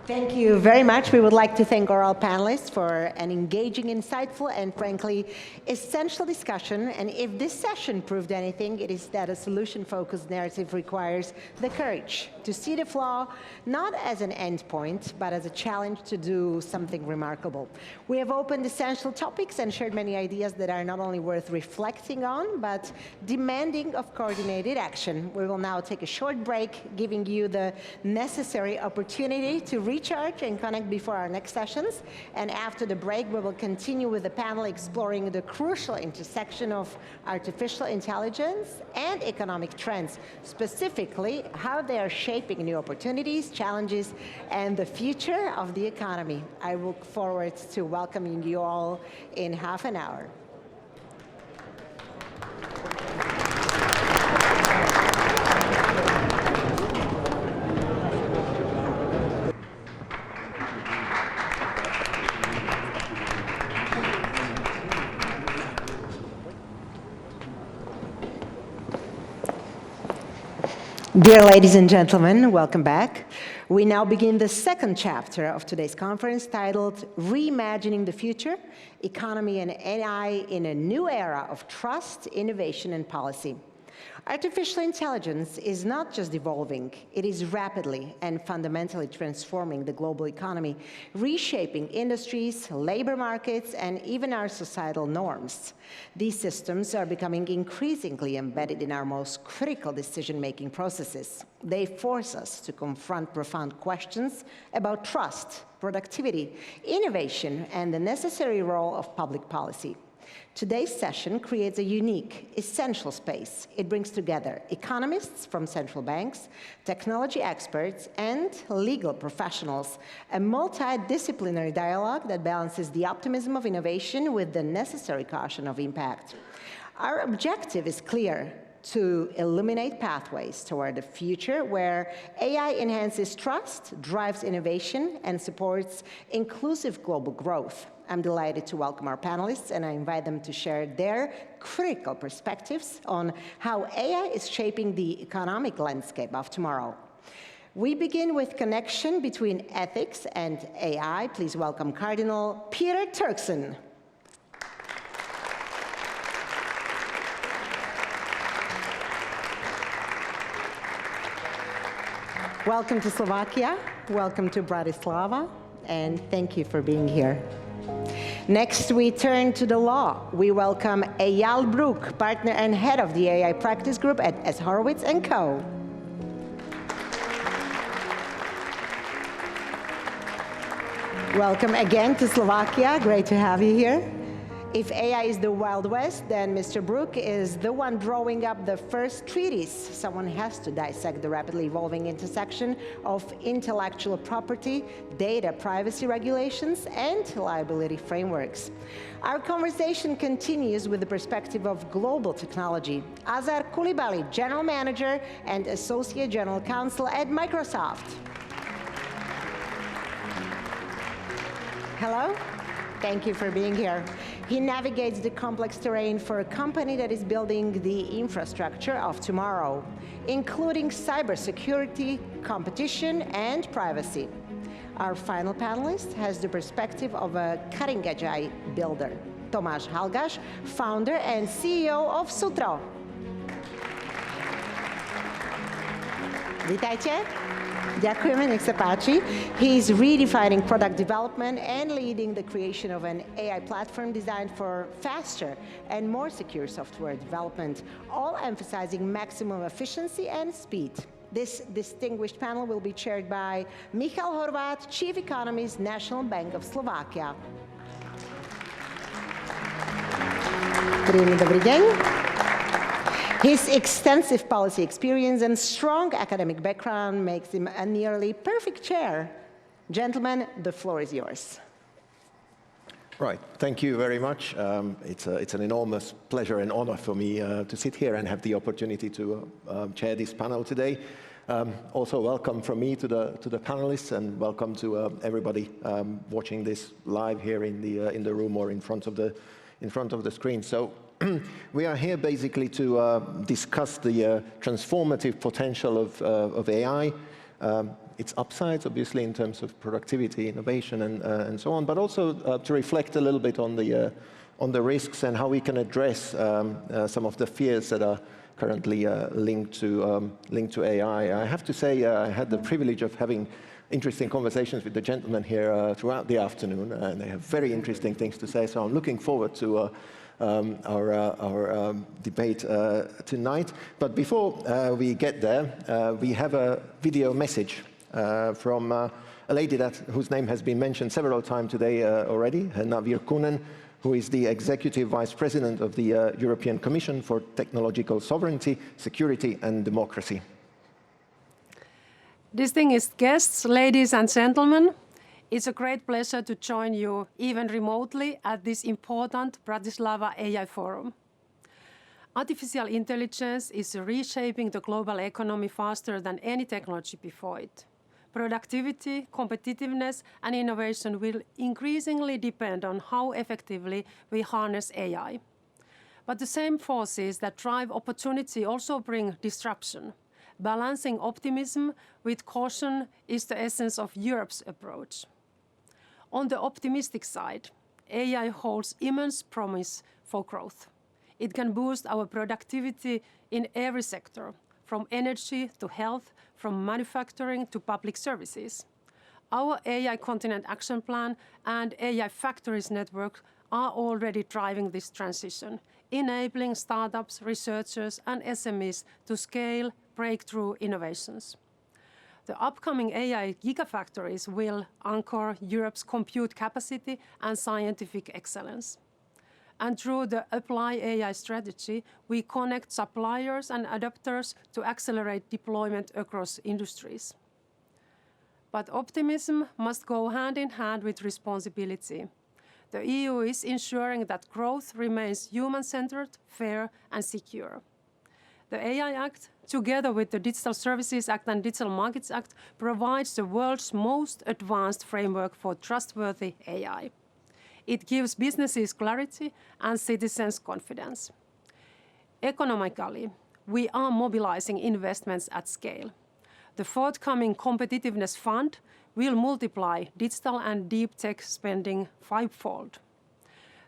you. Thank you very much. We would like to thank our all panelists for an engaging, insightful, and frankly, essential discussion. And if this session proved anything, it is that a solution-focused narrative requires the courage to see the flaw not as an endpoint, but as a challenge to do something remarkable. We have opened essential topics and shared many ideas that are not only worth reflecting on, but demanding of coordinated action. We will now take a short break, giving you the necessary opportunity to recharge and connect before our next sessions. And after the break, we will continue with the panel exploring the crucial intersection of artificial intelligence and economic trends, specifically how they are shaping new opportunities, challenges, and the future of the economy. I look forward to welcoming you all in half an hour. Dear ladies and gentlemen, welcome back. We now begin the second chapter of today's conference titled Reimagining the Future, Economy and AI in a New Era of Trust, Innovation, and Policy. Artificial intelligence is not just evolving, it is rapidly and fundamentally transforming the global economy, reshaping industries, labor markets, and even our societal norms. These systems are becoming increasingly embedded in our most critical decision-making processes. They force us to confront profound questions about trust, productivity, innovation, and the necessary role of public policy. Today's session creates a unique, essential space. It brings together economists from central banks, technology experts, and legal professionals, a multidisciplinary dialogue that balances the optimism of innovation with the necessary caution of impact. Our objective is clear: to illuminate pathways toward a future where AI enhances trust, drives innovation, and supports inclusive global growth. I'm delighted to welcome our panelists, and I invite them to share their critical perspectives on how AI is shaping the economic landscape of tomorrow. We begin with connection between ethics and AI. Please welcome Cardinal Peter Turkson. Welcome to Slovakia, welcome to Bratislava, and thank you for being here. Next, we turn to the law. We welcome Eyal Brook, partner and head of the AI practice group at S. Horowitz & Co. Welcome again to Slovakia. Great to have you here. If AI is the Wild West, then Mr. Brook is the one drawing up the first treatise. Someone has to dissect the rapidly evolving intersection of intellectual property, data privacy regulations, and liability frameworks. Our conversation continues with the perspective of global technology. Azar Coulibaly, General Manager and Associate General Counsel at Microsoft. Hello. Thank you for being here. He navigates the complex terrain for a company that is building the infrastructure of tomorrow, including cybersecurity, competition, and privacy. Our final panelist has the perspective of a cutting-edge AI builder, Tomáš Halgaš, founder and CEO of Sutro. Vítajte. Ďakujeme, nech sa páči. He's redefining product development and leading the creation of an AI platform designed for faster and more secure software development, all emphasizing maximum efficiency and speed. This distinguished panel will be chaired by Michal Horvát, Chief Economist, National Bank of Slovakia. Dobrý deň. His extensive policy experience and strong academic background makes him a nearly perfect chair. Gentlemen, the floor is yours. Right, thank you very much. It's an enormous pleasure and honor for me to sit here and have the opportunity to chair this panel today. Also, welcome from me to the panelists, and welcome to everybody watching this live here in the room or in front of the screen. So. We are here basically to discuss the transformative potential of AI, its upsides, obviously, in terms of productivity, innovation, and so on, but also to reflect a little bit on the risks and how we can address some of the fears that are currently linked to AI. I have to say, I had the privilege of having interesting conversations with the gentlemen here throughout the afternoon, and they have very interesting things to say, so I'm looking forward to our debate tonight. But before we get there, we have a video message from a lady whose name has been mentioned several times today already, Anita Horníková, who is the Executive Vice President of the European Commission for Technological Sovereignty, Security and Democracy. Distinguished guests, ladies and gentlemen, it's a great pleasure to join you, even remotely, at this important BratislavAI Forum. Artificial intelligence is reshaping the global economy faster than any technology before it. Productivity, competitiveness, and innovation will increasingly depend on how effectively we harness AI. But the same forces that drive opportunity also bring disruption. Balancing optimism with caution is the essence of Europe's approach. On the optimistic side, AI holds immense promise for growth. It can boost our productivity in every sector, from energy to health, from manufacturing to public services. Our AI Continent Action Plan and AI Factories Network are already driving this transition, enabling startups, researchers, and SMEs to scale breakthrough innovations. The upcoming AI gigafactories will anchor Europe's compute capacity and scientific excellence. And through the Apply AI strategy, we connect suppliers and adopters to accelerate deployment across industries. But optimism must go hand in hand with responsibility. The EU is ensuring that growth remains human-centered, fair, and secure. The AI Act, together with the Digital Services Act and Digital Markets Act, provides the world's most advanced framework for trustworthy AI. It gives businesses clarity and citizens confidence. Economically, we are mobilizing investments at scale. The forthcoming Competitiveness Fund will multiply digital and deep tech spending fivefold.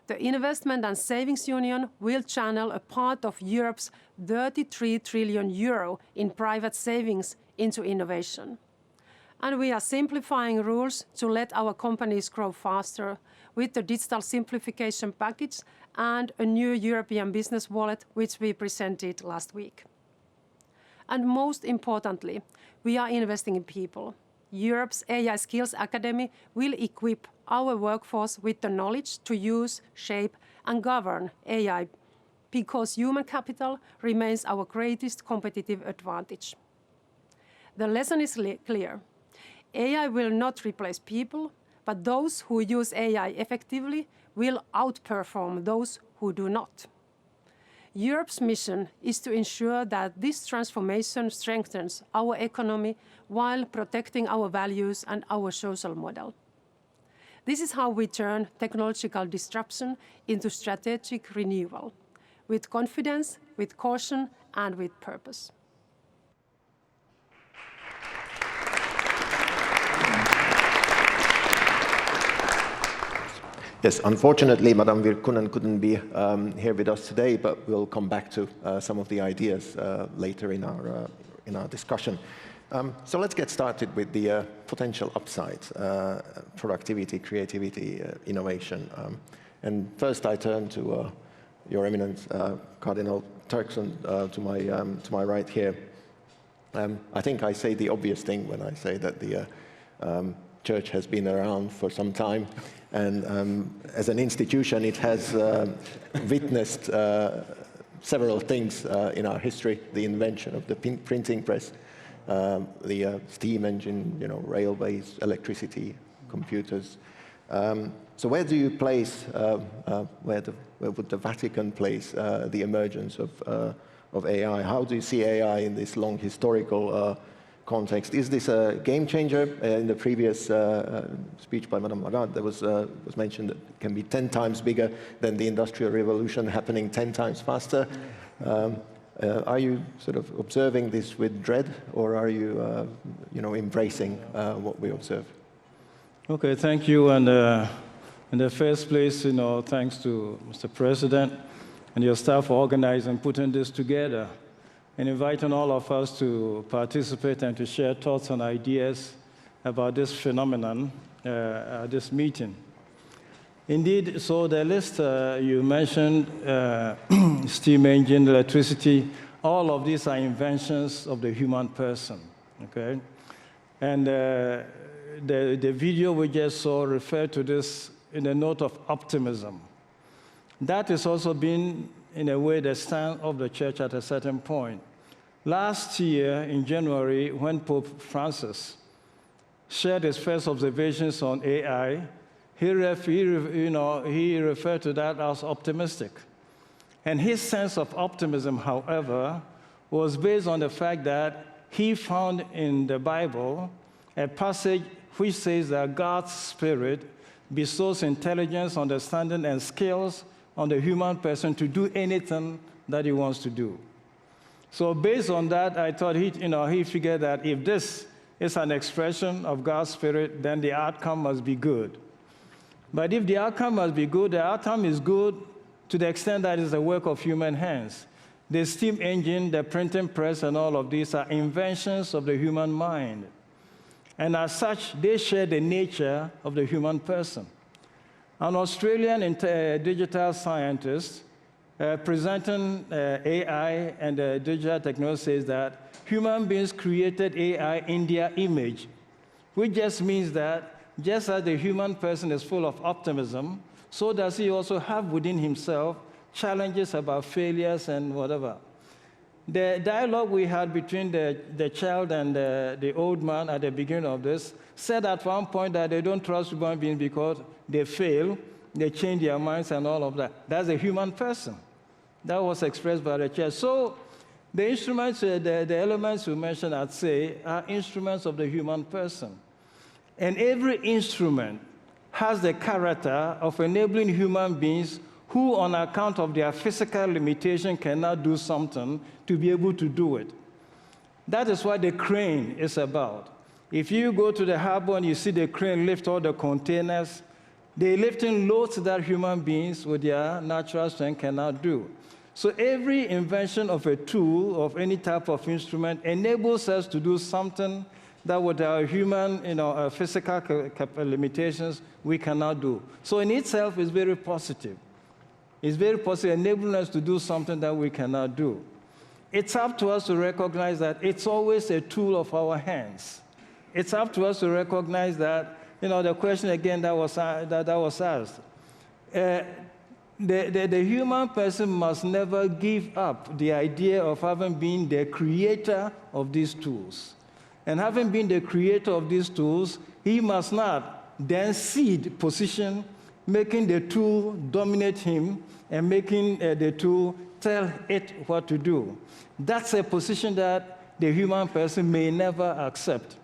The Investment and Savings Union will channel a part of Europe's 33 trillion euro in private savings into innovation. And we are simplifying rules to let our companies grow faster with the Digital Simplification Package and a new European business wallet, which we presented last week. And most importantly, we are investing in people. Europe's AI Skills Academy will equip our workforce with the knowledge to use, shape, and govern AI, because human capital remains our greatest competitive advantage. The lesson is clear. AI will not replace people, but those who use AI effectively will outperform those who do not. Europe's mission is to ensure that this transformation strengthens our economy while protecting our values and our social model. This is how we turn technological disruption into strategic renewal, with confidence, with caution, and with purpose. Yes, unfortunately, Madame Horníková couldn't be here with us today, but we'll come back to some of the ideas later in our discussion. So let's get started with the potential upsides, productivity, creativity, innovation. And first I turn to Your Eminence, Cardinal Turkson, to my right here. I think I say the obvious thing when I say that the Church has been around for some time, and as an institution it has witnessed several things in our history: the invention of the printing press, the steam engine, railways, electricity, computers. So where do you place, where would the Vatican place the emergence of AI? How do you see AI in this long historical context? Is this a game changer? In the previous speech by Madame Lagarde, there was mentioned that it can be 10 times bigger than the Industrial Revolution, happening 10 times faster. Are you sort of observing this with dread, or are you, embracing what we observe? Okay, thank you. And in the first place, thanks to Mr. President and your staff for organizing and putting this together and inviting all of us to participate and to share thoughts and ideas about this phenomenon at this meeting. Indeed, so the list you mentioned, steam engine, electricity, all of these are inventions of the human person, okay? And the video we just saw referred to this in a note of optimism. That has also been, in a way, the stand of the church at a certain point. Last year, in January, when Pope Francis shared his first observations on AI, he referred to that as optimistic. And his sense of optimism, however, was based on the fact that he found in the Bible a passage which says that God's Spirit bestows intelligence, understanding, and skills on the human person to do anything that he wants to do. So based on that, I thought he figured that if this is an expression of God's Spirit, then the outcome must be good. But if the outcome must be good, the outcome is good to the extent that it's the work of human hands. The steam engine, the printing press, and all of these are inventions of the human mind. And as such, they share the nature of the human person. An Australian digital scientist presenting AI and digital technology says that human beings created AI in their image, which just means that just as the human person is full of optimism, so does he also have within himself challenges about failures and whatever. The dialogue we had between the child and the old man at the beginning of this said at one point that they don't trust human beings because they fail, they change their minds and all of that. That's a human person. That was expressed by the church. So the instruments, the elements you mentioned, I'd say, are instruments of the human person. And every instrument has the character of enabling human beings who, on account of their physical limitation, cannot do something to be able to do it. That is what the crane is about. If you go to the harbor and you see the crane lift all the containers, they're lifting loads that human beings with their natural strength cannot do. So every invention of a tool, of any type of instrument, enables us to do something that with our human, physical limitations, we cannot do. So in itself, it's very positive. It's very positive, enabling us to do something that we cannot do. It's up to us to recognize that it's always a tool of our hands. It's up to us to recognize that, the question again that was asked. The human person must never give up the idea of having been the creator of these tools. And having been the creator of these tools, he must not then cede position, making the tool dominate him and making the tool tell it what to do. That's a position that the human person may never accept.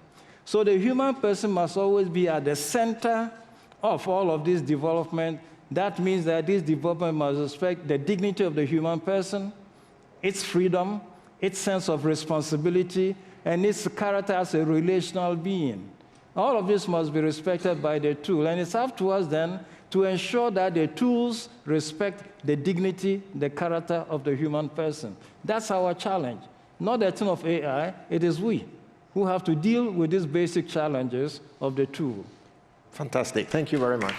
So the human person must always be at the center of all of this development. That means that this development must respect the dignity of the human person, its freedom, its sense of responsibility, and its character as a relational being. All of this must be respected by the tool. And it's up to us then to ensure that the tools respect the dignity, the character of the human person. That's our challenge. Not the thing of AI, it is we who have to deal with these basic challenges of the tool. Fantastic. Thank you very much.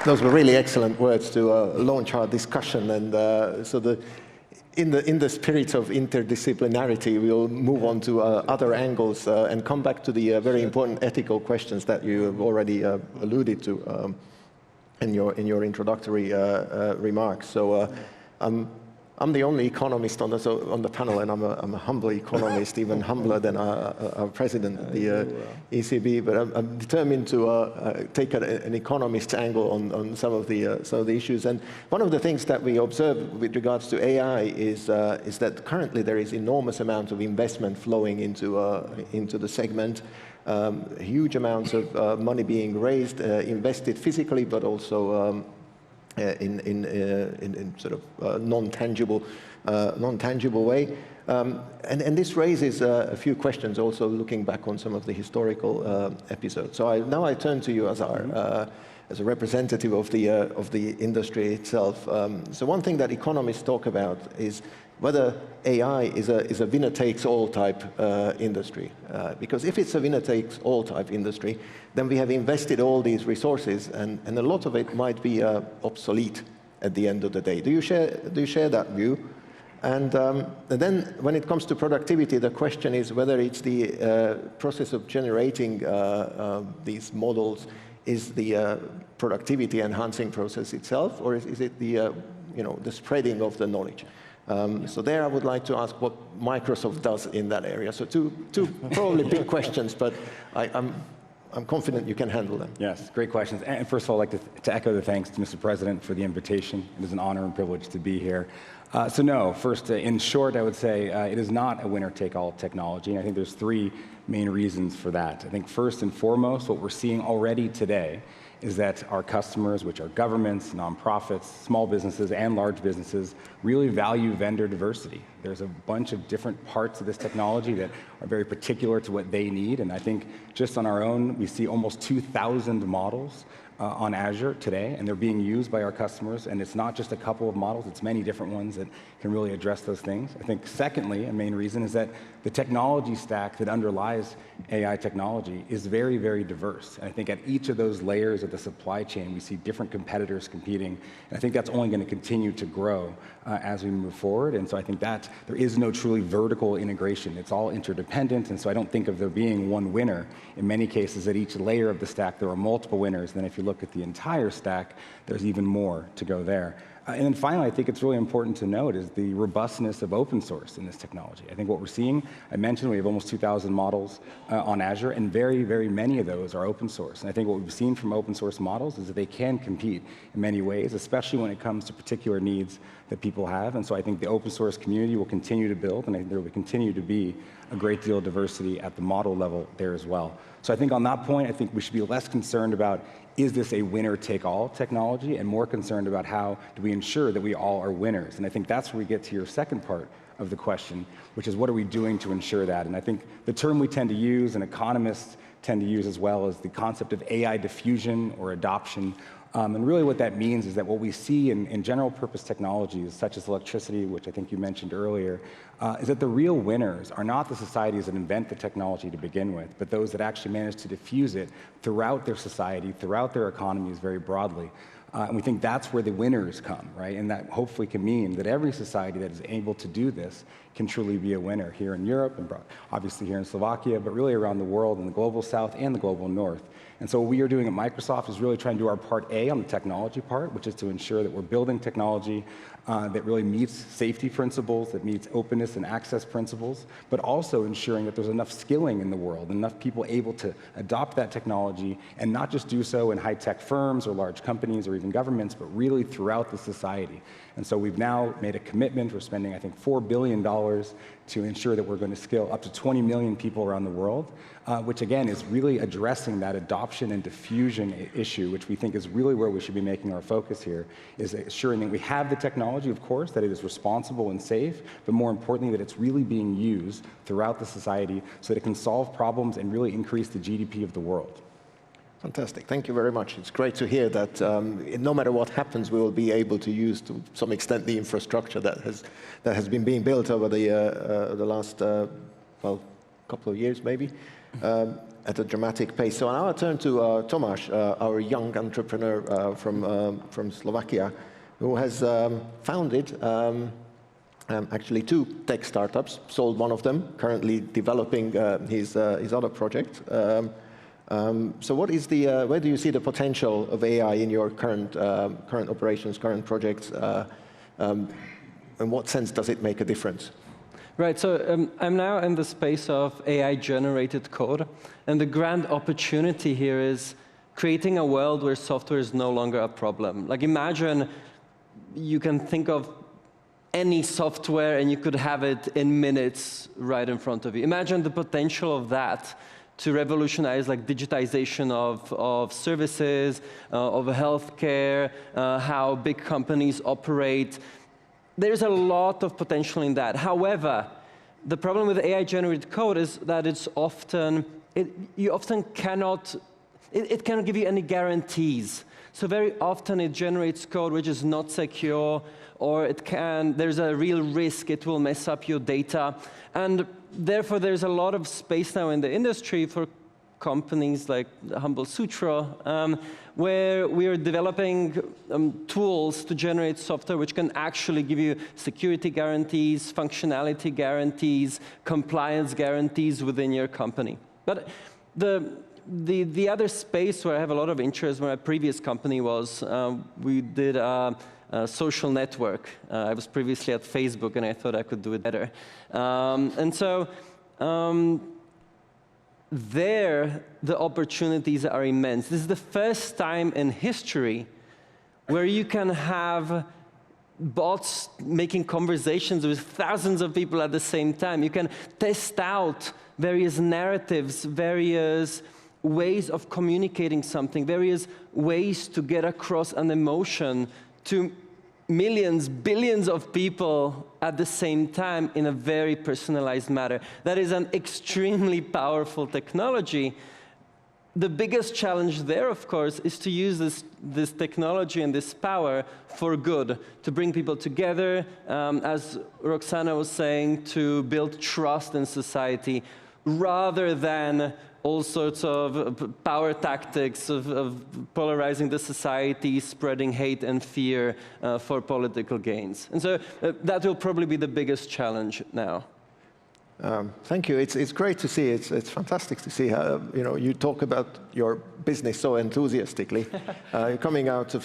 Those were really excellent words to launch our discussion. And in the spirit of interdisciplinarity, we'll move on to other angles and come back to the very important ethical questions that you have already alluded to in your introductory remarks. So I'm the only economist on the panel, and I'm a humble economist, even humbler than our president of the ECB. But I'm determined to take an economist's angle on some of the issues. And one of the things that we observe with regards to AI is that currently there is enormous amount of investment flowing into the segment. Huge amounts of money being raised, invested physically, but also in sort of non-tangible way. And this raises a few questions also looking back on some of the historical episodes. So now I turn to you, Azar, as a representative of the industry itself. So one thing that economists talk about is whether AI is a winner-takes-all type industry. Because if it's a winner-takes-all type industry, then we have invested all these resources, and a lot of it might be obsolete at the end of the day. Do you share that view? And then when it comes to productivity, the question is whether it's the process of generating these models is the productivity enhancing process itself, or is it the, the spreading of the knowledge? So there I would like to ask what Microsoft does in that area. So two probably big questions, but I'm confident you can handle them. Yes, great questions. And first of all, I'd like to echo the thanks to Mr. President for the invitation. It is an honor and privilege to be here. So no, first, in short, I would say it is not a winner-take-all technology, and I think there's three main reasons for that. I think first and foremost, what we're seeing already today is that our customers, which are governments, nonprofits, small businesses, and large businesses, really value vendor diversity. There's a bunch of different parts of this technology that are very particular to what they need, and I think just on our own, we see almost 2,000 models on Azure today, and they're being used by our customers, and it's not just a couple of models, it's many different ones that can really address those things. I think secondly, a main reason is that the technology stack that underlies AI technology is very, very diverse. And I think at each of those layers of the supply chain, we see different competitors competing, and I think that's only going to continue to grow as we move forward. And so I think that there is no truly vertical integration. It's all interdependent, and so I don't think of there being one winner. In many cases, at each layer of the stack, there are multiple winners. Then if you look at the entire stack, there's even more to go there. And then finally, I think it's really important to note is the robustness of open source in this technology. I think what we're seeing, I mentioned we have almost 2,000 models on Azure, and very, very many of those are open source. And I think what we've seen from open source models is that they can compete in many ways, especially when it comes to particular needs that people have. And so I think the open source community will continue to build, and I think there will continue to be a great deal of diversity at the model level there as well. So I think on that point, I think we should be less concerned about is this a winner-take-all technology, and more concerned about how do we ensure that we all are winners. And I think that's where we get to your second part of the question, which is what are we doing to ensure that? And I think the term we tend to use, and economists tend to use as well, is the concept of AI diffusion or adoption. And really what that means is that what we see in general purpose technologies, such as electricity, which I think you mentioned earlier, is that the real winners are not the societies that invent the technology to begin with, but those that actually manage to diffuse it throughout their society, throughout their economies very broadly. And we think that's where the winners come, right? And that hopefully can mean that every society that is able to do this can truly be a winner here in Europe, and obviously here in Slovakia, but really around the world in the global south and the global north. And so what we are doing at Microsoft is really trying to do our part A on the technology part, which is to ensure that we're building technology that really meets safety principles, that meets openness and access principles, but also ensuring that there's enough skilling in the world, enough people able to adopt that technology and not just do so in high-tech firms or large companies or even governments, but really throughout the society. And so we've now made a commitment. We're spending, I think, $4 billion to ensure that we're going to skill up to 20 million people around the world, which again is really addressing that adoption and diffusion issue, which we think is really where we should be making our focus here, is ensuring that we have the technology, of course, that it is responsible and safe, but more importantly, that it's really being used throughout the society so that it can solve problems and really increase the GDP of the world. Fantastic. Thank you very much. It's great to hear that no matter what happens, we will be able to use to some extent the infrastructure that has been being built over the last couple of years, maybe, at a dramatic pace. So now I turn to Tomáš, our young entrepreneur from Slovakia, who has founded actually 2 tech startups, sold one of them, currently developing his other project. So what is where do you see the potential of AI in your current operations, current projects? In what sense does it make a difference? Right, so I'm now in the space of AI-generated code, and the grand opportunity here is creating a world where software is no longer a problem. Like imagine you can think of any software and you could have it in minutes right in front of you. Imagine the potential of that to revolutionize like digitization of services, of healthcare, how big companies operate. There's a lot of potential in that. However, the problem with AI-generated code is that it's often, you often cannot, it cannot give you any guarantees. So very often it generates code which is not secure, or there's a real risk it will mess up your data. And therefore, there's a lot of space now in the industry for companies like Humble Sutra, where we are developing tools to generate software which can actually give you security guarantees, functionality guarantees, compliance guarantees within your company. But the other space where I have a lot of interest, where my previous company was, we did a social network. I was previously at Facebook, and I thought I could do it better. And so there, the opportunities are immense. This is the first time in history where you can have bots making conversations with thousands of people at the same time. You can test out various narratives, various ways of communicating something, various ways to get across an emotion to millions, billions of people at the same time in a very personalized manner. That is an extremely powerful technology. The biggest challenge there, of course, is to use this technology and this power for good, to bring people together, as Roxana was saying, to build trust in society, rather than all sorts of power tactics of polarizing the society, spreading hate and fear for political gains. And so that will probably be the biggest challenge now. Thank you. It's great to see. It's fantastic to see how you talk about your business so enthusiastically. You're coming out of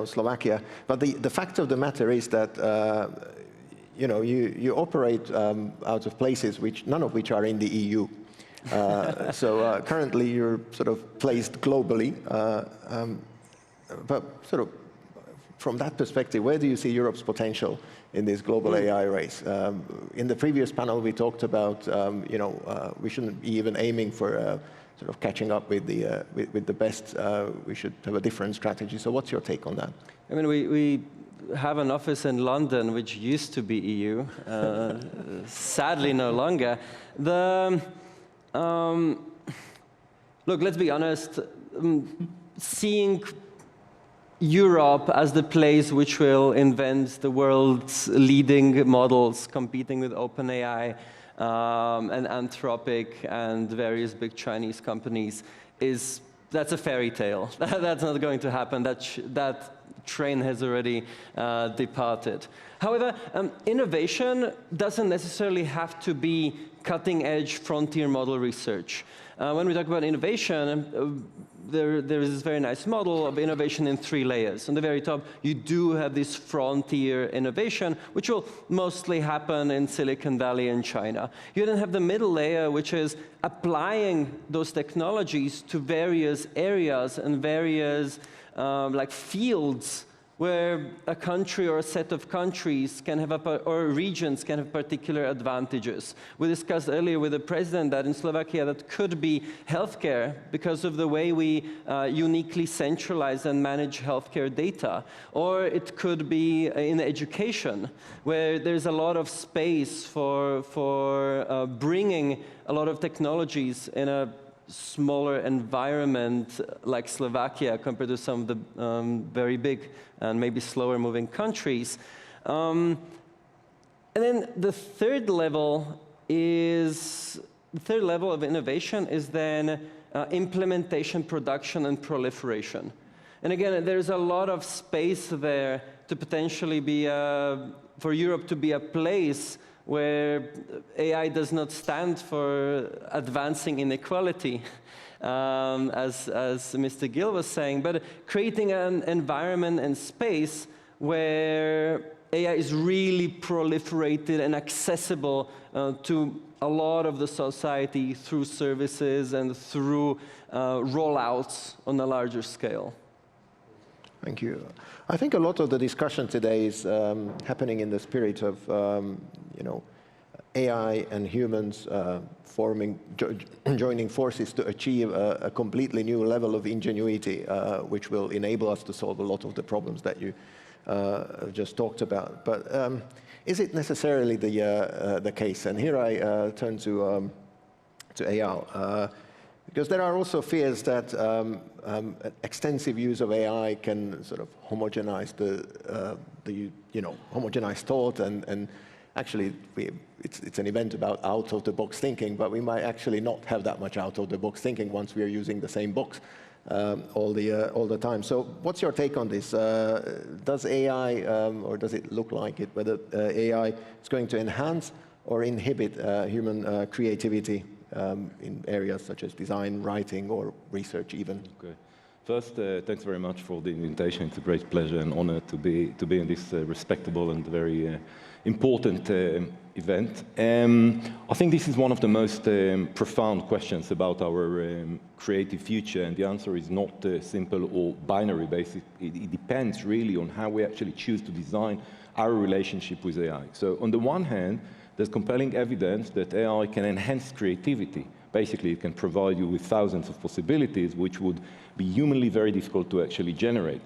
Slovakia, but the fact of the matter is that you operate out of places none of which are in the EU. So currently you're sort of placed globally, but sort of from that perspective, where do you see Europe's potential in this global AI race? In the previous panel, we talked about we shouldn't be even aiming for sort of catching up with the best. We should have a different strategy. So what's your take on that? I mean, we have an office in London, which used to be EU, sadly no longer. Look, let's be honest, seeing Europe as the place which will invent the world's leading models, competing with OpenAI and Anthropic and various big Chinese companies, that's a fairy tale. That's not going to happen. That train has already departed. However, innovation doesn't necessarily have to be cutting-edge frontier model research. When we talk about innovation, there is this very nice model of innovation in 3 layers. On the very top, you do have this frontier innovation, which will mostly happen in Silicon Valley and China. You then have the middle layer, which is applying those technologies to various areas and various fields where a country or a set of countries can have, or regions can have particular advantages. We discussed earlier with the president that in Slovakia that could be healthcare because of the way we uniquely centralize and manage healthcare data. Or it could be in education, where there's a lot of space for bringing a lot of technologies in a smaller environment like Slovakia compared to some of the very big and maybe slower moving countries. And then the third level of innovation is then implementation, production, and proliferation. And again, there's a lot of space there to potentially be for Europe to be a place where AI does not stand for advancing inequality, as Mr. Gill was saying, but creating an environment and space where AI is really proliferated and accessible to a lot of the society through services and through rollouts on a larger scale. Thank you. I think a lot of the discussion today is happening in the spirit of, AI and humans joining forces to achieve a completely new level of ingenuity, which will enable us to solve a lot of the problems that you just talked about. But is it necessarily the case? And here I turn to Eyal, because there are also fears that extensive use of AI can sort of homogenize homogenize thought, and actually it's an event about out-of-the-box thinking, but we might actually not have that much out-of-the-box thinking once we are using the same box all the time. So what's your take on this? Does AI, or does it look like it, whether AI is going to enhance or inhibit human creativity in areas such as design, writing, or research even? Okay. First, thanks very much for the invitation. It's a great pleasure and honor to be in this respectable and very important event. I think this is one of the most profound questions about our creative future, and the answer is not simple or binary based. It depends really on how we actually choose to design our relationship with AI. So on the one hand, there's compelling evidence that AI can enhance creativity. Basically, it can provide you with thousands of possibilities, which would be humanly very difficult to actually generate.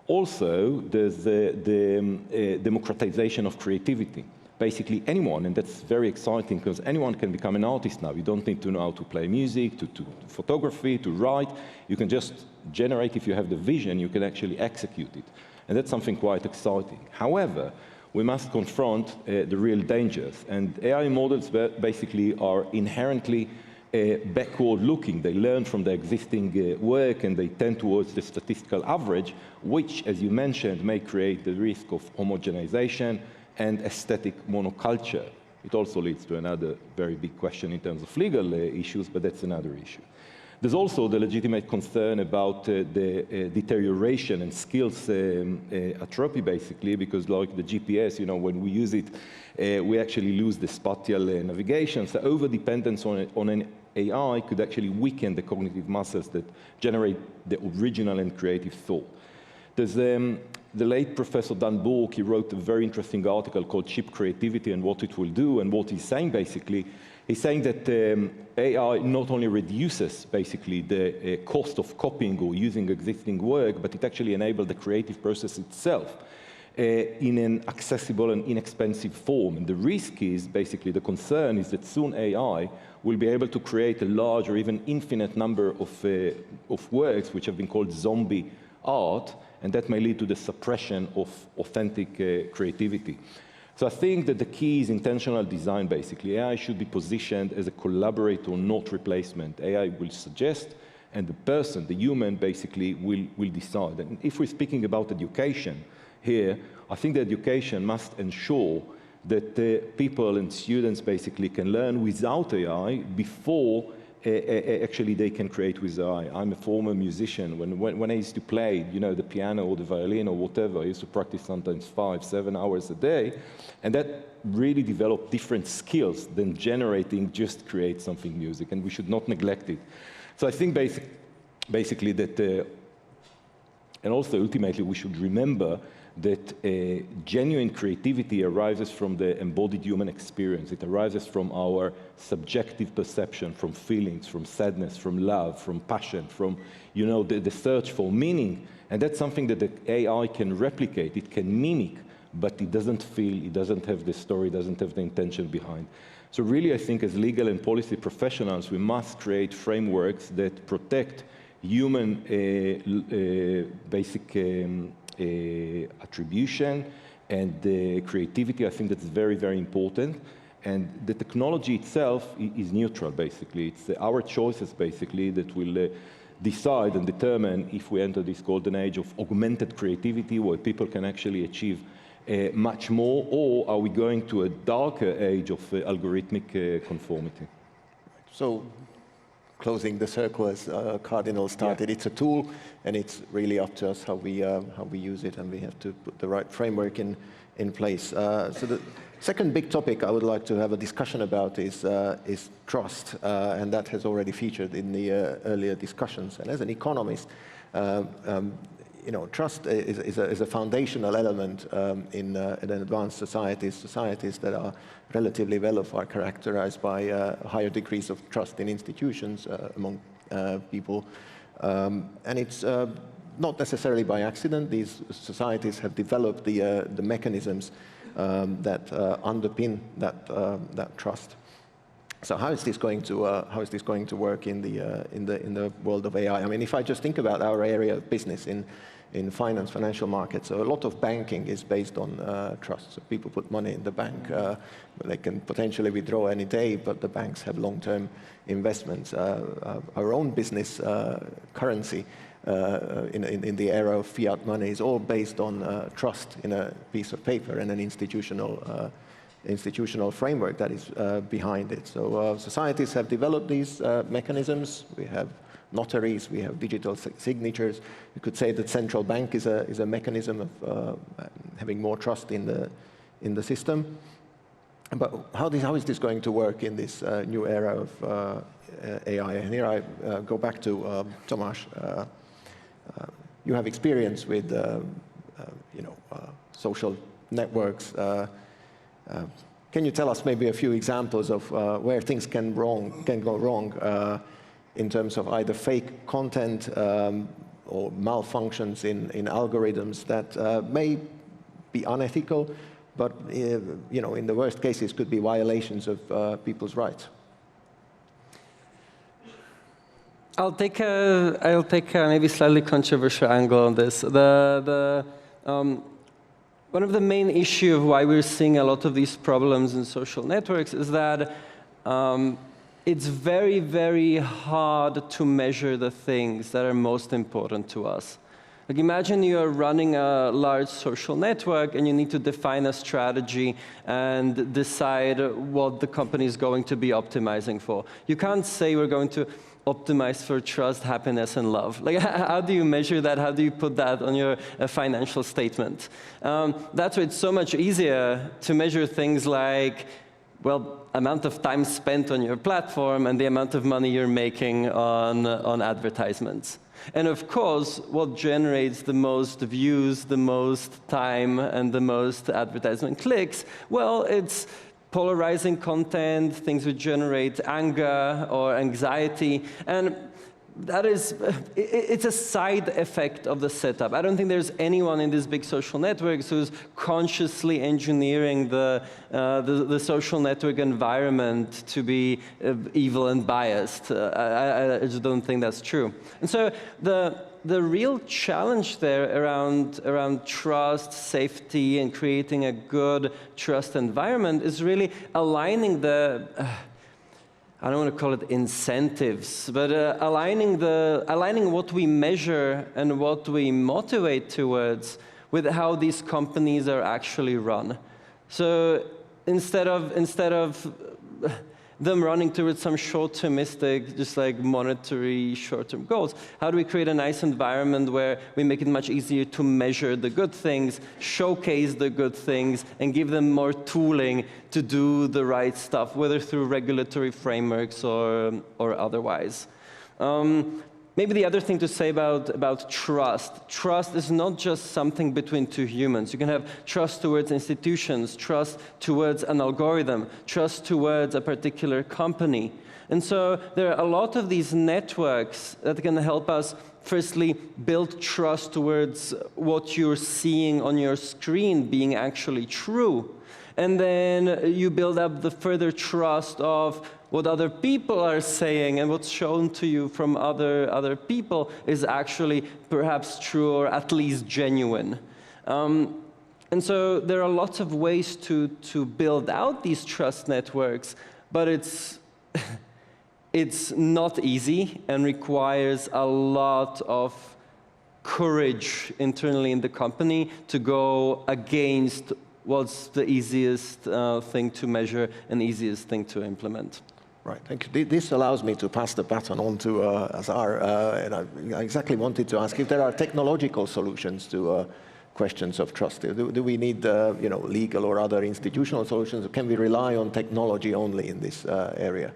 Also, there's the democratization of creativity. Basically, anyone, and that's very exciting because anyone can become an artist now. You don't need to know how to play music, to photography, to write. You can just generate. If you have the vision, you can actually execute it. And that's something quite exciting. However, we must confront the real dangers. And AI models basically are inherently backward-looking. They learn from the existing work, and they tend towards the statistical average, which, as you mentioned, may create the risk of homogenization and aesthetic monoculture. It also leads to another very big question in terms of legal issues, but that's another issue. There's also the legitimate concern about the deterioration and skills atrophy, basically, because like the GPS, when we use it, we actually lose the spatial navigation. So over-dependence on an AI could actually weaken the cognitive muscles that generate the original and creative thought. There's the late Professor Dan Bork. He wrote a very interesting article called Cheap Creativity and What It Will Do, and what he's saying basically, he's saying that AI not only reduces basically the cost of copying or using existing work, but it actually enables the creative process itself in an accessible and inexpensive form. And the risk is, basically the concern is that soon AI will be able to create a large or even infinite number of works which have been called zombie art, and that may lead to the suppression of authentic creativity. So I think that the key is intentional design, basically. AI should be positioned as a collaborator, not replacement. AI will suggest, and the person, the human, basically will decide. And if we're speaking about education here, I think that education must ensure that people and students basically can learn without AI before actually they can create with AI. I'm a former musician. When I used to play, the piano or the violin or whatever, I used to practice sometimes 5-7 hours a day, and that really developed different skills than generating just create something music, and we should not neglect it. So I think basically that, and also ultimately we should remember that genuine creativity arises from the embodied human experience. It arises from our subjective perception, from feelings, from sadness, from love, from passion, from the search for meaning. And that's something that the AI can replicate. It can mimic, but it doesn't feel, it doesn't have the story, it doesn't have the intention behind. So really, I think as legal and policy professionals, we must create frameworks that protect human basic attribution and creativity. I think that's very, very important. And the technology itself is neutral, basically. It's our choices, basically, that will decide and determine if we enter this golden age of augmented creativity, where people can actually achieve much more, or are we going to a darker age of algorithmic conformity? So, closing the circle, as Cardinal started, it's a tool, and it's really up to us how we use it, and we have to put the right framework in place. So the second big topic I would like to have a discussion about is trust, and that has already featured in the earlier discussions. And as an economist, trust is a foundational element in advanced societies that are relatively well off are characterized by higher degrees of trust in institutions among people. And it's not necessarily by accident. These societies have developed the mechanisms that underpin that trust. So how is this going to work in the world of AI? I mean, if I just think about our area of business in finance, financial markets, so a lot of banking is based on trust. So people put money in the bank. They can potentially withdraw any day, but the banks have long-term investments. Our own business currency in the era of fiat money is all based on trust in a piece of paper and an institutional framework that is behind it. So societies have developed these mechanisms. We have notaries, we have digital signatures. You could say that central bank is a mechanism of having more trust in the system. But how is this going to work in this new era of AI? And here I go back to Tomáš. You have experience with social networks. Can you tell us maybe a few examples of where things can go wrong in terms of either fake content or malfunctions in algorithms that may be unethical, but in the worst cases could be violations of people's rights? I'll take a maybe slightly controversial angle on this. One of the main issues of why we're seeing a lot of these problems in social networks is that it's very, very hard to measure the things that are most important to us. Like imagine you're running a large social network and you need to define a strategy and decide what the company is going to be optimizing for. You can't say we're going to optimize for trust, happiness, and love. Like, how do you measure that? How do you put that on your financial statement? That's why it's so much easier to measure things like, well, amount of time spent on your platform and the amount of money you're making on advertisements. And of course, what generates the most views, the most time, and the most advertisement clicks, well, it's polarizing content, things which generate anger or anxiety, and it's a side effect of the setup. I don't think there's anyone in these big social networks who's consciously engineering the social network environment to be evil and biased. I just don't think that's true. And so the real challenge there around trust, safety, and creating a good trust environment is really aligning I don't want to call it incentives, but aligning what we measure and what we motivate towards with how these companies are actually run. So instead of them running towards some short-termistic, just like monetary short-term goals, how do we create a nice environment where we make it much easier to measure the good things, showcase the good things, and give them more tooling to do the right stuff, whether through regulatory frameworks or otherwise? Maybe the other thing to say about trust. Trust is not just something between two humans. You can have trust towards institutions, trust towards an algorithm, trust towards a particular company. And so there are a lot of these networks that can help us, firstly, build trust towards what you're seeing on your screen being actually true. And then you build up the further trust of what other people are saying, and what's shown to you from other people is actually perhaps true or at least genuine. And so there are lots of ways to build out these trust networks, but it's not easy and requires a lot of courage internally in the company to go against what's the easiest thing to measure and easiest thing to implement. Right, thank you. This allows me to pass the baton on to Azar, and I exactly wanted to ask if there are technological solutions to questions of trust. Do we need legal or other institutional solutions, or can we rely on technology only in this area?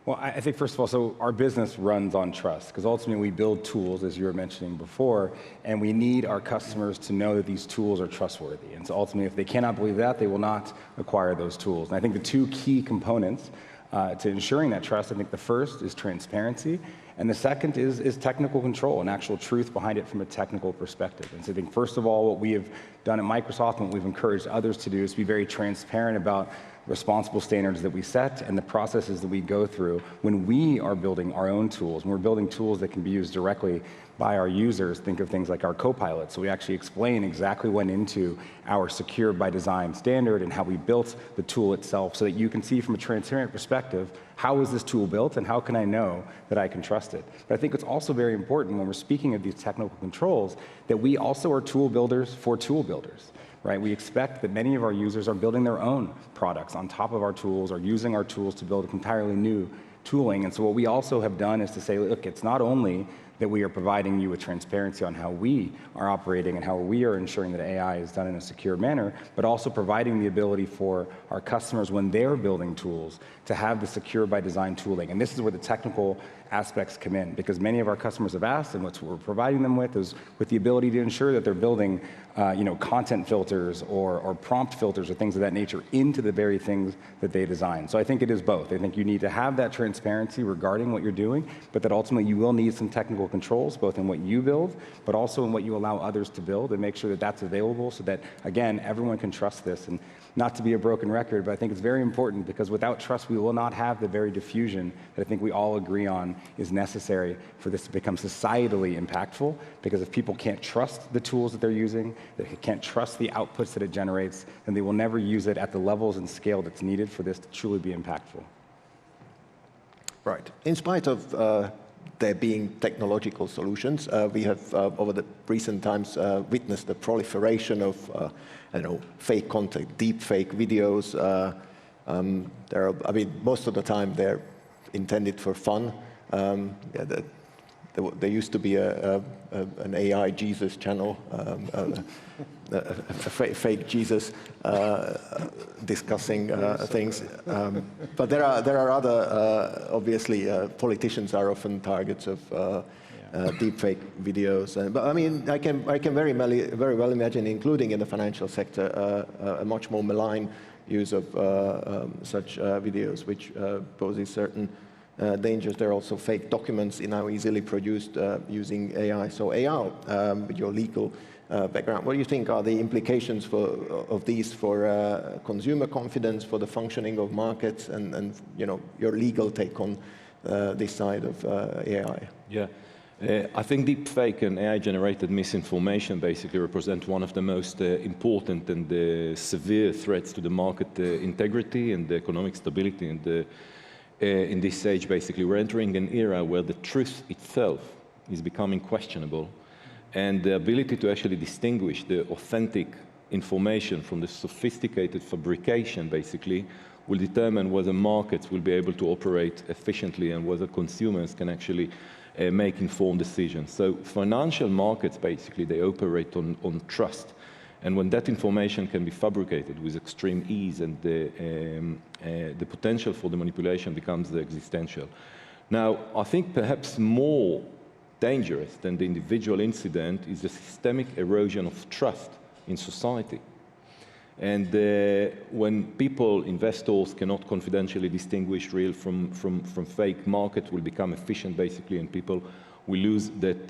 Well, I think first of all, so our business runs on trust, because ultimately we build tools, as you were mentioning before, and we need our customers to know that these tools are trustworthy. And so ultimately, if they cannot believe that, they will not acquire those tools. And I think the two key components to ensuring that trust, I think the first is transparency, and the second is technical control and actual truth behind it from a technical perspective. And so I think first of all, what we have done at Microsoft and what we've encouraged others to do is be very transparent about responsible standards that we set and the processes that we go through when we are building our own tools. When we're building tools that can be used directly by our users, think of things like our Copilot. So we actually explain exactly what went into our secure by design standard and how we built the tool itself so that you can see from a transparent perspective, how was this tool built and how can I know that I can trust it? But I think it's also very important when we're speaking of these technical controls that we also are tool builders for tool builders. Right? We expect that many of our users are building their own products on top of our tools or using our tools to build entirely new tooling. And so what we also have done is to say, look, it's not only that we are providing you with transparency on how we are operating and how we are ensuring that AI is done in a secure manner, but also providing the ability for our customers when they're building tools to have the secure by design tooling. And this is where the technical aspects come in, because many of our customers have asked, and what we're providing them with is with the ability to ensure that they're building content filters or prompt filters or things of that nature into the very things that they design. So I think it is both. I think you need to have that transparency regarding what you're doing, but that ultimately you will need some technical controls, both in what you build, but also in what you allow others to build, and make sure that that's available so that, again, everyone can trust this. And not to be a broken record, but I think it's very important because without trust, we will not have the very diffusion that I think we all agree on is necessary for this to become societally impactful. Because if people can't trust the tools that they're using, they can't trust the outputs that it generates, then they will never use it at the levels and scale that's needed for this to truly be impactful. Right. In spite of there being technological solutions, we have over the recent times witnessed the proliferation of fake content, deep fake videos. Most of the time they're intended for fun. There used to be an AI Jesus channel, a fake Jesus discussing things. But there are other, obviously, politicians are often targets of deepfake videos. But I mean, I can very well imagine, including in the financial sector, a much more malign use of such videos, which poses certain dangers. There are also fake documents now easily produced using AI. So AI, with your legal background, what do you think are the implications of these for consumer confidence, for the functioning of markets, and your legal take on this side of AI? Yeah. I think deepfake and AI-generated misinformation basically represent one of the most important and severe threats to the market integrity and the economic stability. And in this age, basically, we're entering an era where the truth itself is becoming questionable, and the ability to actually distinguish the authentic information from the sophisticated fabrication, basically, will determine whether markets will be able to operate efficiently and whether consumers can actually make informed decisions. So financial markets, basically, they operate on trust. And when that information can be fabricated with extreme ease, and the potential for the manipulation becomes existential. Now, I think perhaps more dangerous than the individual incident is the systemic erosion of trust in society. And when people, investors, cannot confidentially distinguish real from fake, market will become efficient, basically, and people will lose that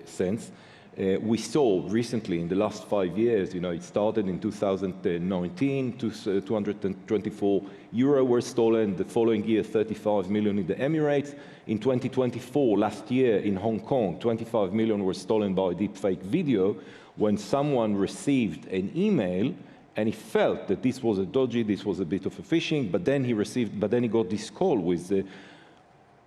sense. We saw recently, in the last 5 years, it started in 2019, 224 euro were stolen. The following year, 35 million in the Emirates. In 2024, last year in Hong Kong, 25 million were stolen by deepfake video when someone received an email and he felt that this was a dodgy, this was a bit of a phishing, but then he got this call with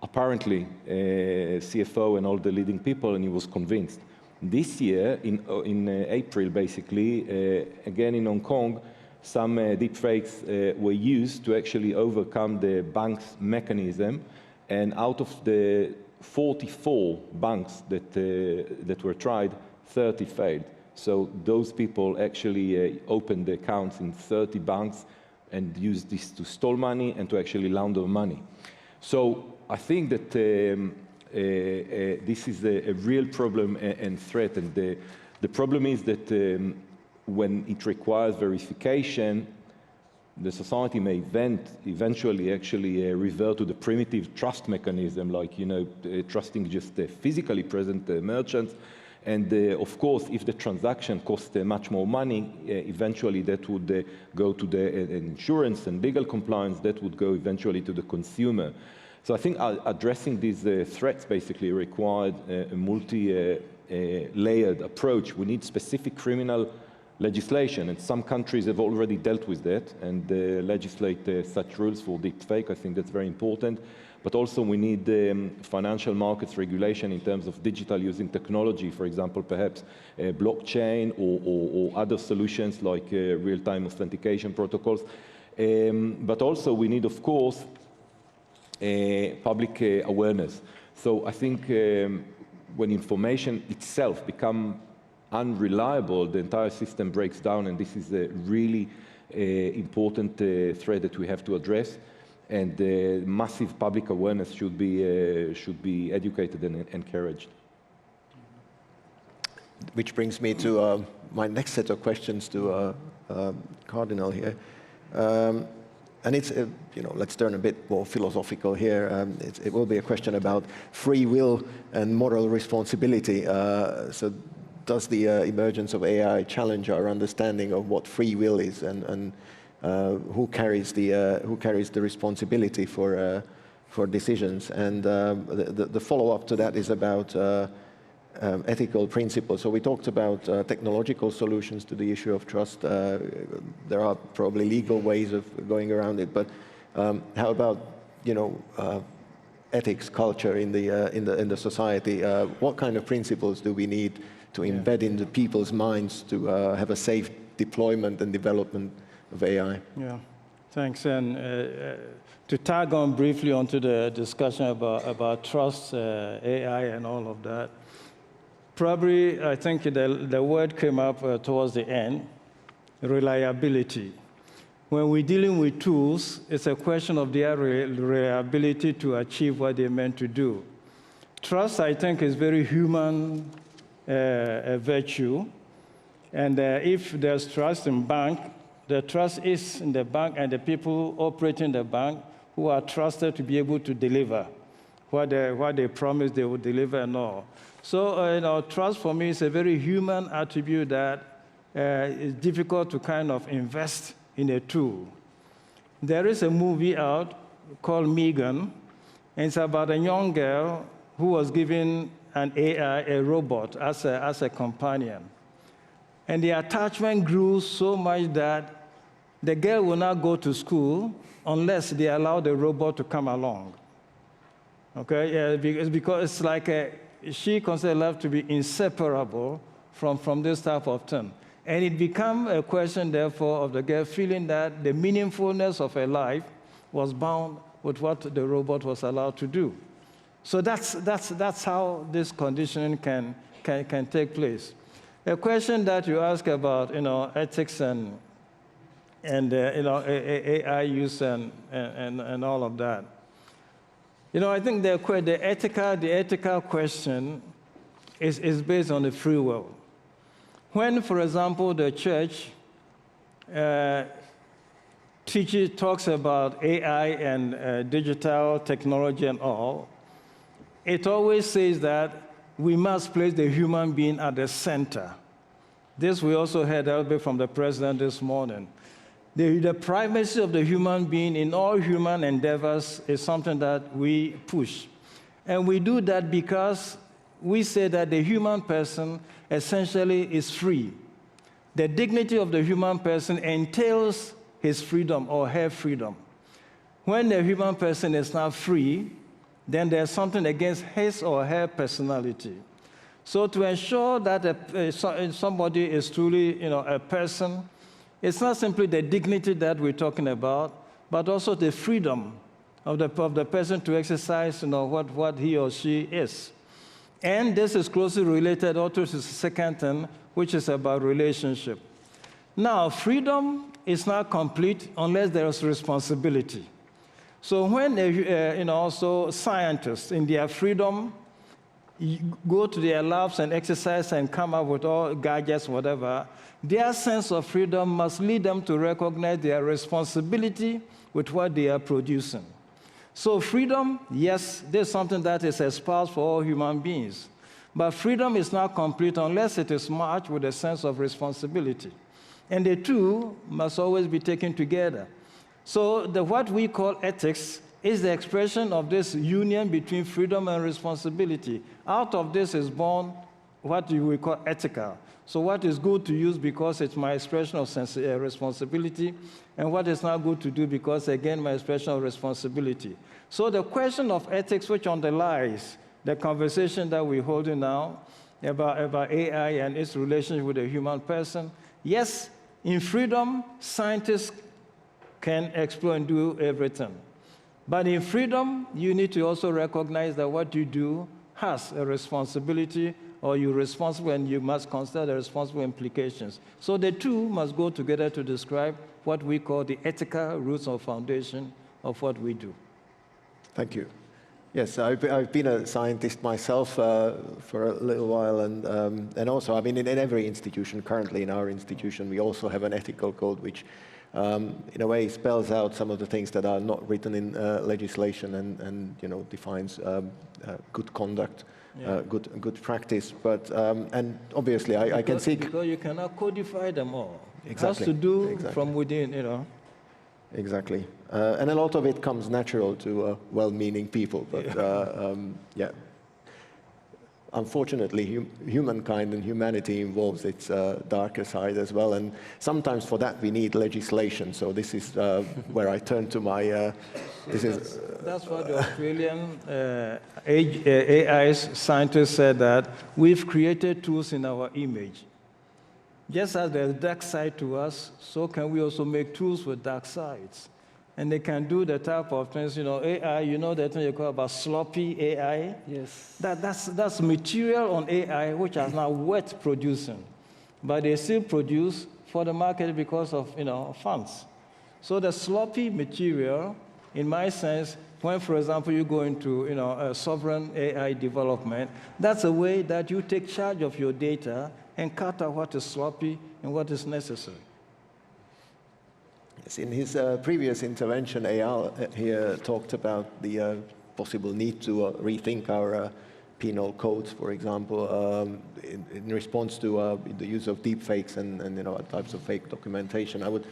apparently CFO and all the leading people, and he was convinced. This year, in April, basically, again in Hong Kong, some deepfakes were used to actually overcome the bank's mechanism, and out of the 44 banks that were tried, 30 failed. So those people actually opened the accounts in 30 banks and used this to steal money and to actually launder money. So I think that this is a real problem and threat. And the problem is that when it requires verification, the society may eventually actually revert to the primitive trust mechanism, like, trusting just physically present merchants. And of course, if the transaction costs much more money, eventually that would go to the insurance and legal compliance, that would go eventually to the consumer. So I think addressing these threats basically required a multi-layered approach. We need specific criminal legislation, and some countries have already dealt with that and legislate such rules for deepfake. I think that's very important. But also we need financial markets regulation in terms of digital using technology, for example, perhaps blockchain or other solutions like real-time authentication protocols. But also we need, of course, public awareness. So I think when information itself becomes unreliable, the entire system breaks down, and this is a really important threat that we have to address. And massive public awareness should be educated and encouraged. Which brings me to my next set of questions to Cardinal here. And it's, let's turn a bit more philosophical here. It will be a question about free will and moral responsibility. So does the emergence of AI challenge our understanding of what free will is, and who carries the responsibility for decisions? And the follow-up to that is about ethical principles. So we talked about technological solutions to the issue of trust. There are probably legal ways of going around it, but how about ethics, culture in the society? What kind of principles do we need to embed in the people's minds to have a safe deployment and development of AI? Yeah, thanks. And to tag on briefly onto the discussion about trust, AI, and all of that, probably I think the word came up towards the end, reliability. When we're dealing with tools, it's a question of their reliability to achieve what they're meant to do. Trust, I think, is very human virtue. And if there's trust in bank, the trust is in the bank and the people operating the bank who are trusted to be able to deliver what they promise they will deliver and all. So trust for me is a very human attribute that is difficult to kind of invest in a tool. There is a movie out called Megan, and it's about a young girl who was given an AI, a robot, as a companion. And the attachment grew so much that the girl will not go to school unless they allow the robot to come along. Okay, yeah, because it's like she considers life to be inseparable from this type of thing. And it became a question, therefore, of the girl feeling that the meaningfulness of her life was bound with what the robot was allowed to do. So that's how this conditioning can take place. A question that you ask about, ethics and AI use and all of that. I think the ethical question is based on the free will. When, for example, the church talks about AI and digital technology and all, it always says that we must place the human being at the center. This we also heard a little bit from the president this morning. The primacy of the human being in all human endeavors is something that we push. And we do that because we say that the human person essentially is free. The dignity of the human person entails his freedom or her freedom. When the human person is not free, then there's something against his or her personality. So to ensure that somebody is truly a person, it's not simply the dignity that we're talking about, but also the freedom of the person to exercise what he or she is. And this is closely related also to the second thing, which is about relationship. Now, freedom is not complete unless there is responsibility. So when also scientists in their freedom go to their labs and exercise and come up with all gadgets, whatever, their sense of freedom must lead them to recognize their responsibility with what they are producing. So freedom, yes, there's something that is espoused for all human beings. But freedom is not complete unless it is matched with a sense of responsibility. And the two must always be taken together. So what we call ethics is the expression of this union between freedom and responsibility. Out of this is born what we call ethical. So what is good to use because it's my expression of responsibility, and what is not good to do because, again, my expression of responsibility. So the question of ethics, which underlies the conversation that we're holding now about AI and its relationship with the human person, yes, in freedom, scientists can explore and do everything. But in freedom, you need to also recognize that what you do has a responsibility, or you're responsible, and you must consider the responsible implications. So the two must go together to describe what we call the ethical roots or foundation of what we do. Thank you. Yes, I've been a scientist myself for a little while, and also, I mean, in every institution, currently in our institution, we also have an ethical code which in a way spells out some of the things that are not written in legislation and defines good conduct, good practice. But and obviously, I can see because you cannot codify them all. Exactly. It has to do from within, Exactly, and a lot of it comes natural to well-meaning people. But yeah. Unfortunately, humankind and humanity involves its darker side as well, and sometimes for that we need legislation. So this is where I turn to my. That's what the Australian AI scientists said, that we've created tools in our image. Just as there's dark side to us, so can we also make tools with dark sides. And they can do the type of things, AI, that thing you call about sloppy AI? Yes. That's material on AI which is now worth producing. But they still produce for the market because of, funds. So the sloppy material, in my sense, when, for example, you go into, a sovereign AI development, that's a way that you take charge of your data and cut out what is sloppy and what is necessary. In his previous intervention, Eyal here talked about the possible need to rethink our penal codes, for example, in response to the use of deepfakes and types of fake documentation. I would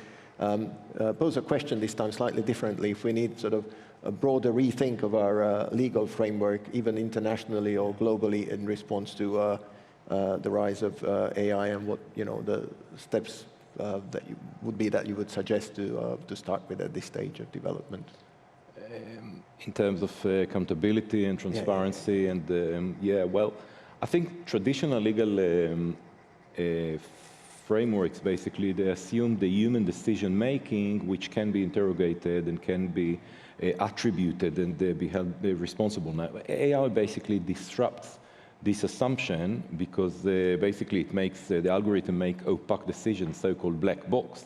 pose a question this time slightly differently. If we need sort of a broader rethink of our legal framework, even internationally or globally, in response to the rise of AI, and what the steps that you would suggest to start with at this stage of development? In terms of accountability and transparency, and well, I think traditional legal frameworks, basically, they assume the human decision-making, which can be interrogated and can be attributed and be held responsible. Now, AI basically disrupts this assumption because basically it makes the algorithm make opaque decisions, so-called black box,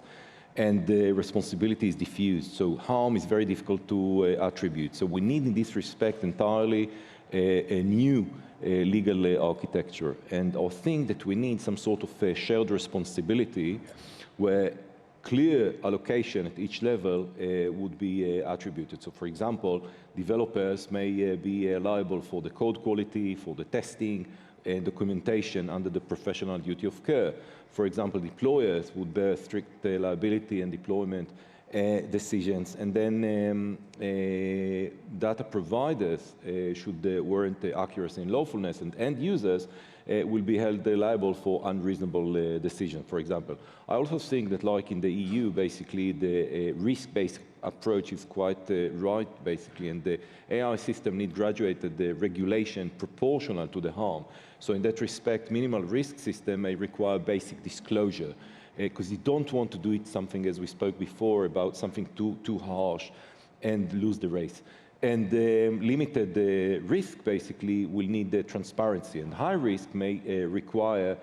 and the responsibility is diffused. So harm is very difficult to attribute. So we need, in this respect, entirely a new legal architecture. And I think that we need some sort of shared responsibility where clear allocation at each level would be attributed. So, for example, developers may be liable for the code quality, for the testing and documentation under the professional duty of care. For example, deployers would bear strict liability and deployment decisions, and then data providers should warrant the accuracy and lawfulness, and end users will be held liable for unreasonable decisions, for example. I also think that, like in the EU, basically, the risk-based approach is quite right, basically, and the AI system needs graduated regulation proportional to the harm. So in that respect, minimal risk system may require basic disclosure, because you don't want to do it something, as we spoke before, about something too harsh and lose the race. And limited risk, basically, will need the transparency. And high risk may require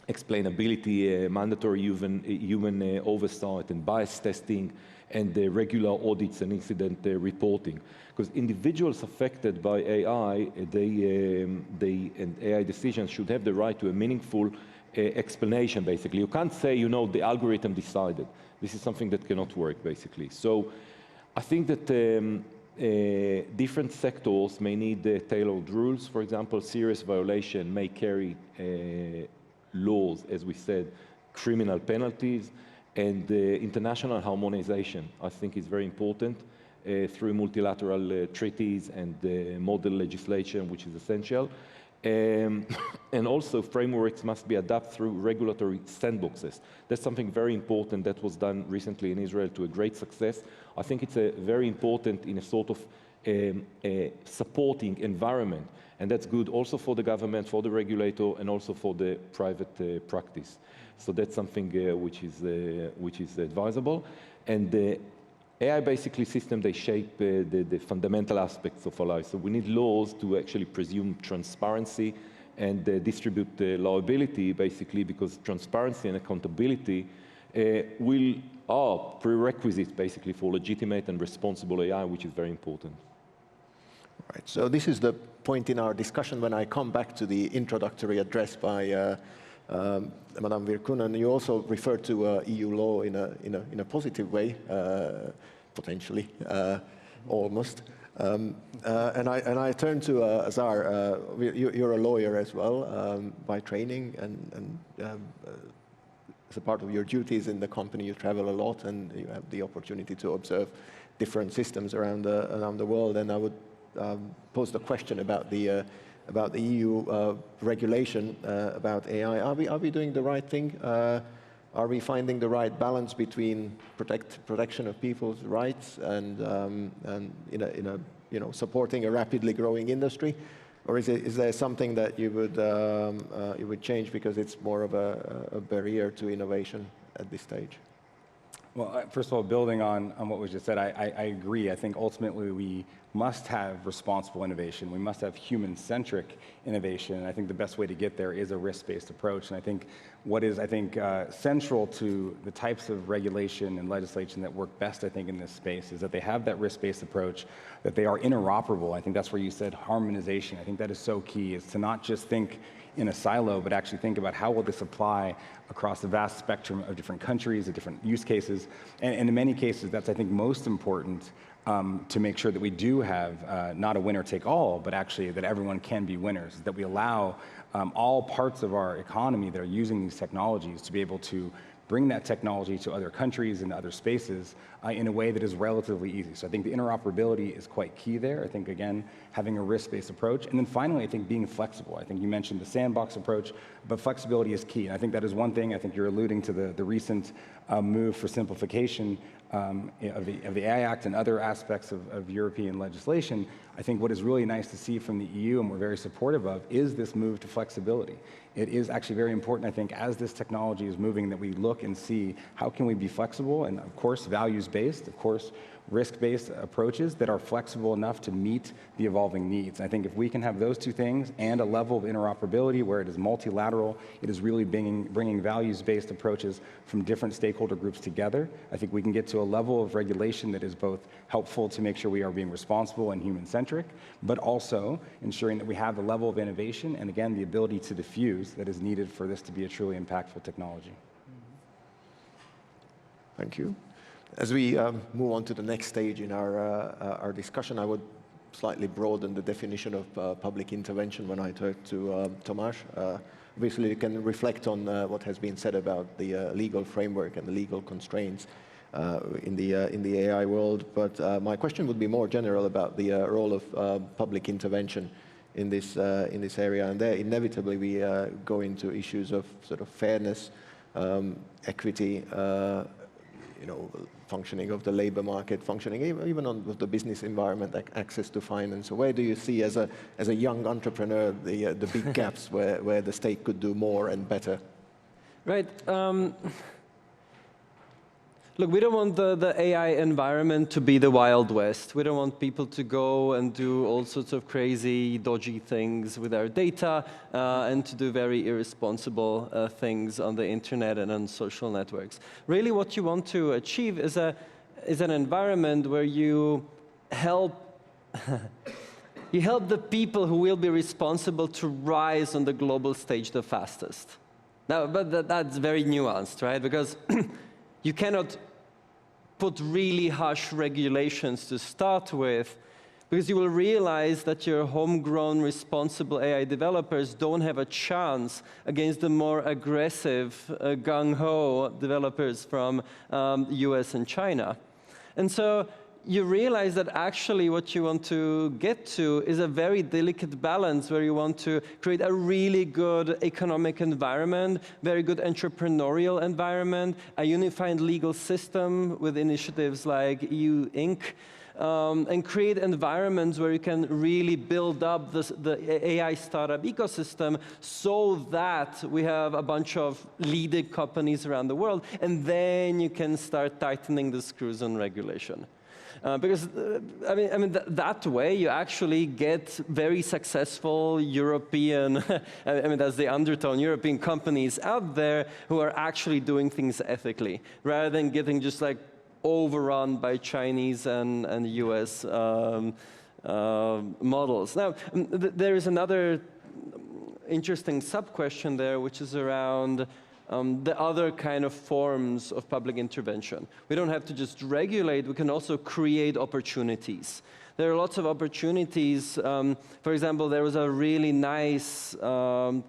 explainability, mandatory human oversight, and bias testing, and the regular audits and incident reporting. Because individuals affected by AI, and AI decisions should have the right to a meaningful explanation, basically. You can't say, you know, the algorithm decided. This is something that cannot work, basically. So I think that different sectors may need tailored rules. For example, serious violation may carry laws, as we said, criminal penalties, and international harmonization, I think, is very important through multilateral treaties and model legislation, which is essential. And also frameworks must be adapted through regulatory sandboxes. That's something very important that was done recently in Israel to a great success. I think it's very important in a sort of supporting environment, and that's good also for the government, for the regulator, and also for the private practice. So that's something which is advisable. And the AI basically system, they shape the fundamental aspects of our life. So we need laws to actually presume transparency and distribute liability, basically, because transparency and accountability are prerequisites, basically, for legitimate and responsible AI, which is very important. Right. So this is the point in our discussion when I come back to the introductory address by Madame Virkkunen. You also referred to EU law in a positive way, potentially, almost. And I turn to Azar. You're a lawyer as well by training, and as a part of your duties in the company, you travel a lot, and you have the opportunity to observe different systems around the world. And I would pose the question about the EU regulation about AI. Are we doing the right thing? Are we finding the right balance between protection of people's rights and supporting a rapidly growing industry, or is there something that you would change because it's more of a barrier to innovation at this stage? Well, first of all, building on what was just said, I agree. I think ultimately we must have responsible innovation. We must have human-centric innovation. And I think the best way to get there is a risk-based approach. And I think what is, central to the types of regulation and legislation that work best, I think, in this space is that they have that risk-based approach, that they are interoperable. I think that's where you said harmonization. I think that is so key, is to not just think in a silo, but actually think about how will this apply across the vast spectrum of different countries, of different use cases. And in many cases, that's, I think, most important to make sure that we do have not a winner-take-all, but actually that everyone can be winners, that we allow all parts of our economy that are using these technologies to be able to bring that technology to other countries and other spaces in a way that is relatively easy. So I think the interoperability is quite key there. I think, again, having a risk-based approach. And then finally, I think being flexible. I think you mentioned the sandbox approach, but flexibility is key. And I think that is one thing. I think you're alluding to the recent move for simplification of the AI Act and other aspects of European legislation. I think what is really nice to see from the EU, and we're very supportive of, is this move to flexibility. It is actually very important, I think, as this technology is moving, that we look and see how can we be flexible, and of course values-based, of course risk-based approaches that are flexible enough to meet the evolving needs. And I think if we can have those two things and a level of interoperability where it is multilateral, it is really bringing values-based approaches from different stakeholder groups together, I think we can get to a level of regulation that is both helpful to make sure we are being responsible and human-centric, but also ensuring that we have the level of innovation and, again, the ability to diffuse that is needed for this to be a truly impactful technology. Thank you. As we move on to the next stage in our discussion, I would slightly broaden the definition of public intervention when I turn to Tomáš. Obviously, you can reflect on what has been said about the legal framework and the legal constraints in the AI world. But my question would be more general about the role of public intervention in this area. And there, inevitably, we go into issues of sort of fairness, equity, functioning of the labor market, functioning even on the business environment, access to finance. So where do you see, as a young entrepreneur, the big gaps where the state could do more and better? Right. Look, we don't want the AI environment to be the Wild West. We don't want people to go and do all sorts of crazy, dodgy things with our data and to do very irresponsible things on the internet and on social networks. Really what you want to achieve is a is an environment where you help you help the people who will be responsible to rise on the global stage the fastest. Now, but that's very nuanced, right? Because you cannot put really harsh regulations to start with, because you will realize that your homegrown responsible AI developers don't have a chance against the more aggressive, gung-ho developers from US and China. And so you realize that actually what you want to get to is a very delicate balance where you want to create a really good economic environment, very good entrepreneurial environment, a unified legal system with initiatives like EU Inc., and create environments where you can really build up the AI startup ecosystem so that we have a bunch of leading companies around the world, and then you can start tightening the screws on regulation. Because that way you actually get very successful European, that's the undertone, European companies out there who are actually doing things ethically, rather than getting just like overrun by Chinese and US models. Now, there is another interesting sub-question there, which is around the other kind of forms of public intervention. We don't have to just regulate, we can also create opportunities. There are lots of opportunities. For example, there was a really nice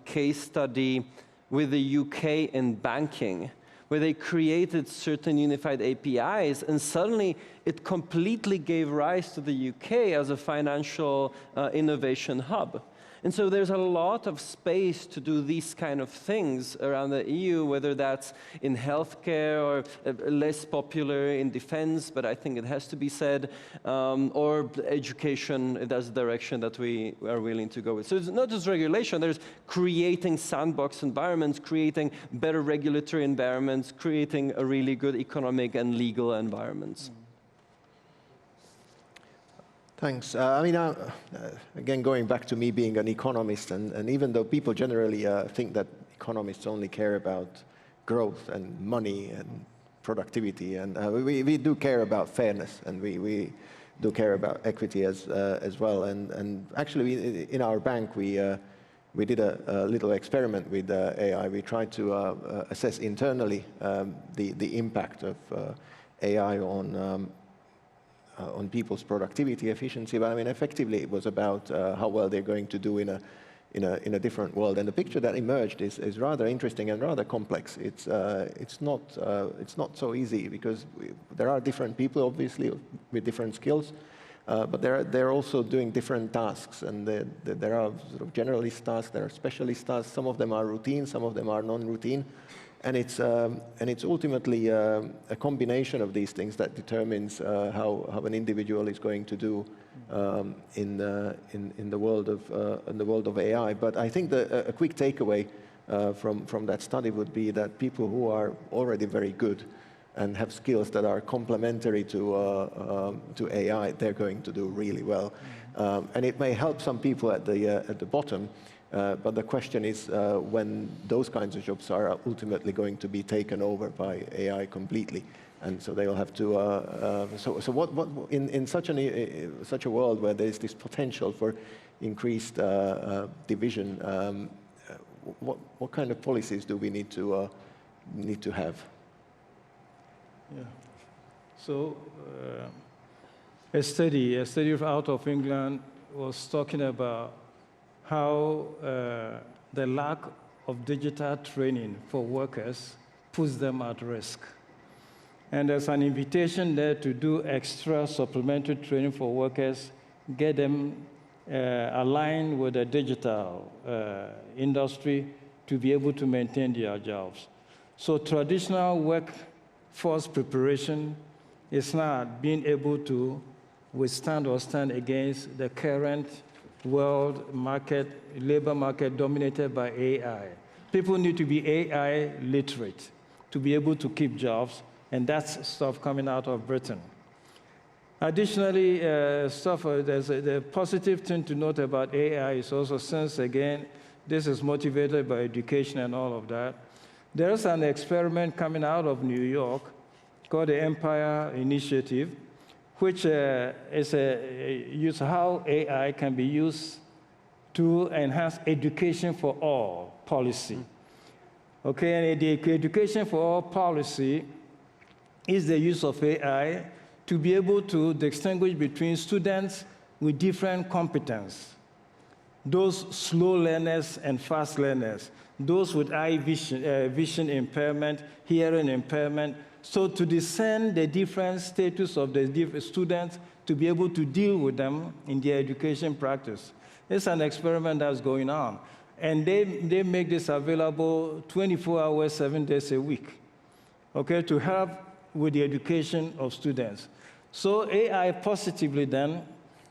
case study with the UK in banking, where they created certain unified APIs, and suddenly it completely gave rise to the UK as a financial innovation hub. And so there's a lot of space to do these kind of things around the EU, whether that's in healthcare or less popular in defense, but I think it has to be said, or education, that's the direction that we are willing to go with. So it's not just regulation, there's creating sandbox environments, creating better regulatory environments, creating a really good economic and legal environments. Thanks. Again, going back to me being an economist, and even though people generally think that economists only care about growth and money and productivity, and we do care about fairness, and we do care about equity as well. And actually, in our bank, we did a little experiment with AI. We tried to assess internally the impact of AI on people's productivity, efficiency, but effectively it was about how well they're going to do in a different world. And the picture that emerged is rather interesting and rather complex. It's not so easy, because there are different people, obviously, with different skills, but they're also doing different tasks, and there are sort of generalist tasks, there are specialist tasks. Some of them are routine, some of them are non-routine. And it's ultimately a combination of these things that determines how an individual is going to do in the world of AI. But I think a quick takeaway from that study would be that people who are already very good and have skills that are complementary to AI, they're going to do really well. And it may help some people at the bottom. But the question is when those kinds of jobs are ultimately going to be taken over by AI completely, and so they will have to. So what in such a world where there is this potential for increased division, what kind of policies do we need to have? Yeah. So a study out of England was talking about how the lack of digital training for workers puts them at risk. And there's an invitation there to do extra supplementary training for workers, get them aligned with the digital industry to be able to maintain their jobs. So traditional workforce preparation is not being able to withstand or stand against the current world market, labor market dominated by AI. People need to be AI literate to be able to keep jobs, and that's stuff coming out of Britain. Additionally, there's the positive thing to note about AI is also, since again, this is motivated by education and all of that, there's an experiment coming out of New York called the Empire Initiative, which is use how AI can be used to enhance education for all policy. Okay, and the education for all policy is the use of AI to be able to distinguish between students with different competence, those slow learners and fast learners, those with eye vision impairment, hearing impairment, so to discern the different status of the different students to be able to deal with them in their education practice. It's an experiment that's going on. And they make this available 24 hours, 7 days a week, okay, to help with the education of students. So AI positively then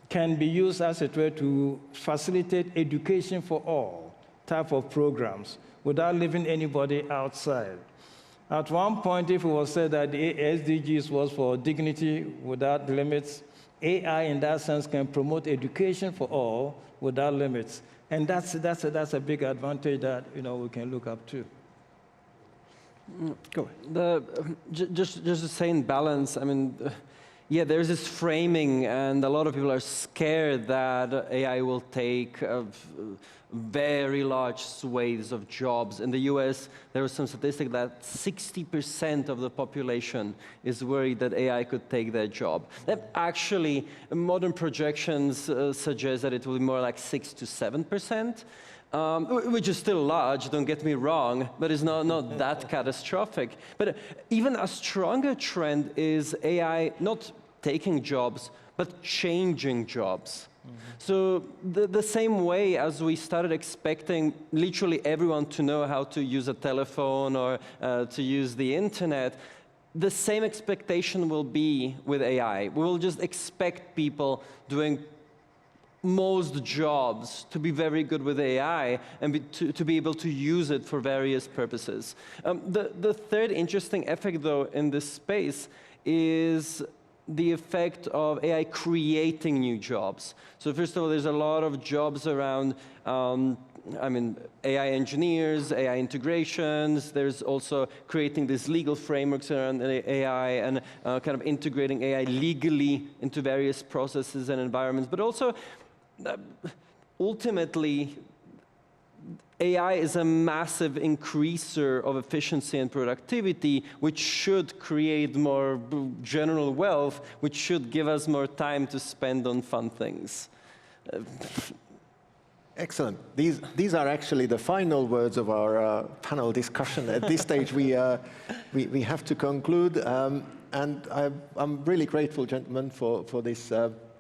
can be used as it were to facilitate education for all type of programs without leaving anybody outside. At one point, if it was said that the SDGs was for dignity without limits, AI in that sense can promote education for all without limits. And that's a big advantage that we can look up to. Go ahead. Just to say in balance, I mean, yeah, there's this framing, and a lot of people are scared that AI will take very large swathes of jobs. In the US, there was some statistic that 60% of the population is worried that AI could take their job. That actually, modern projections suggest that it will be more like 6 to 7%. Which is still large, don't get me wrong, but it's not that catastrophic. But even a stronger trend is AI not taking jobs, but changing jobs. So the same way as we started expecting literally everyone to know how to use a telephone or to use the internet, the same expectation will be with AI. We will just expect people doing most jobs to be very good with AI and to be able to use it for various purposes. The third interesting effect, though, in this space is the effect of AI creating new jobs. So first of all, there's a lot of jobs around AI engineers, AI integrations. There's also creating these legal frameworks around AI and kind of integrating AI legally into various processes and environments. But also, ultimately, AI is a massive increaser of efficiency and productivity, which should create more general wealth, which should give us more time to spend on fun things. Excellent. These are actually the final words of our panel discussion. At this stage, we have to conclude. And I'm really grateful, gentlemen, for this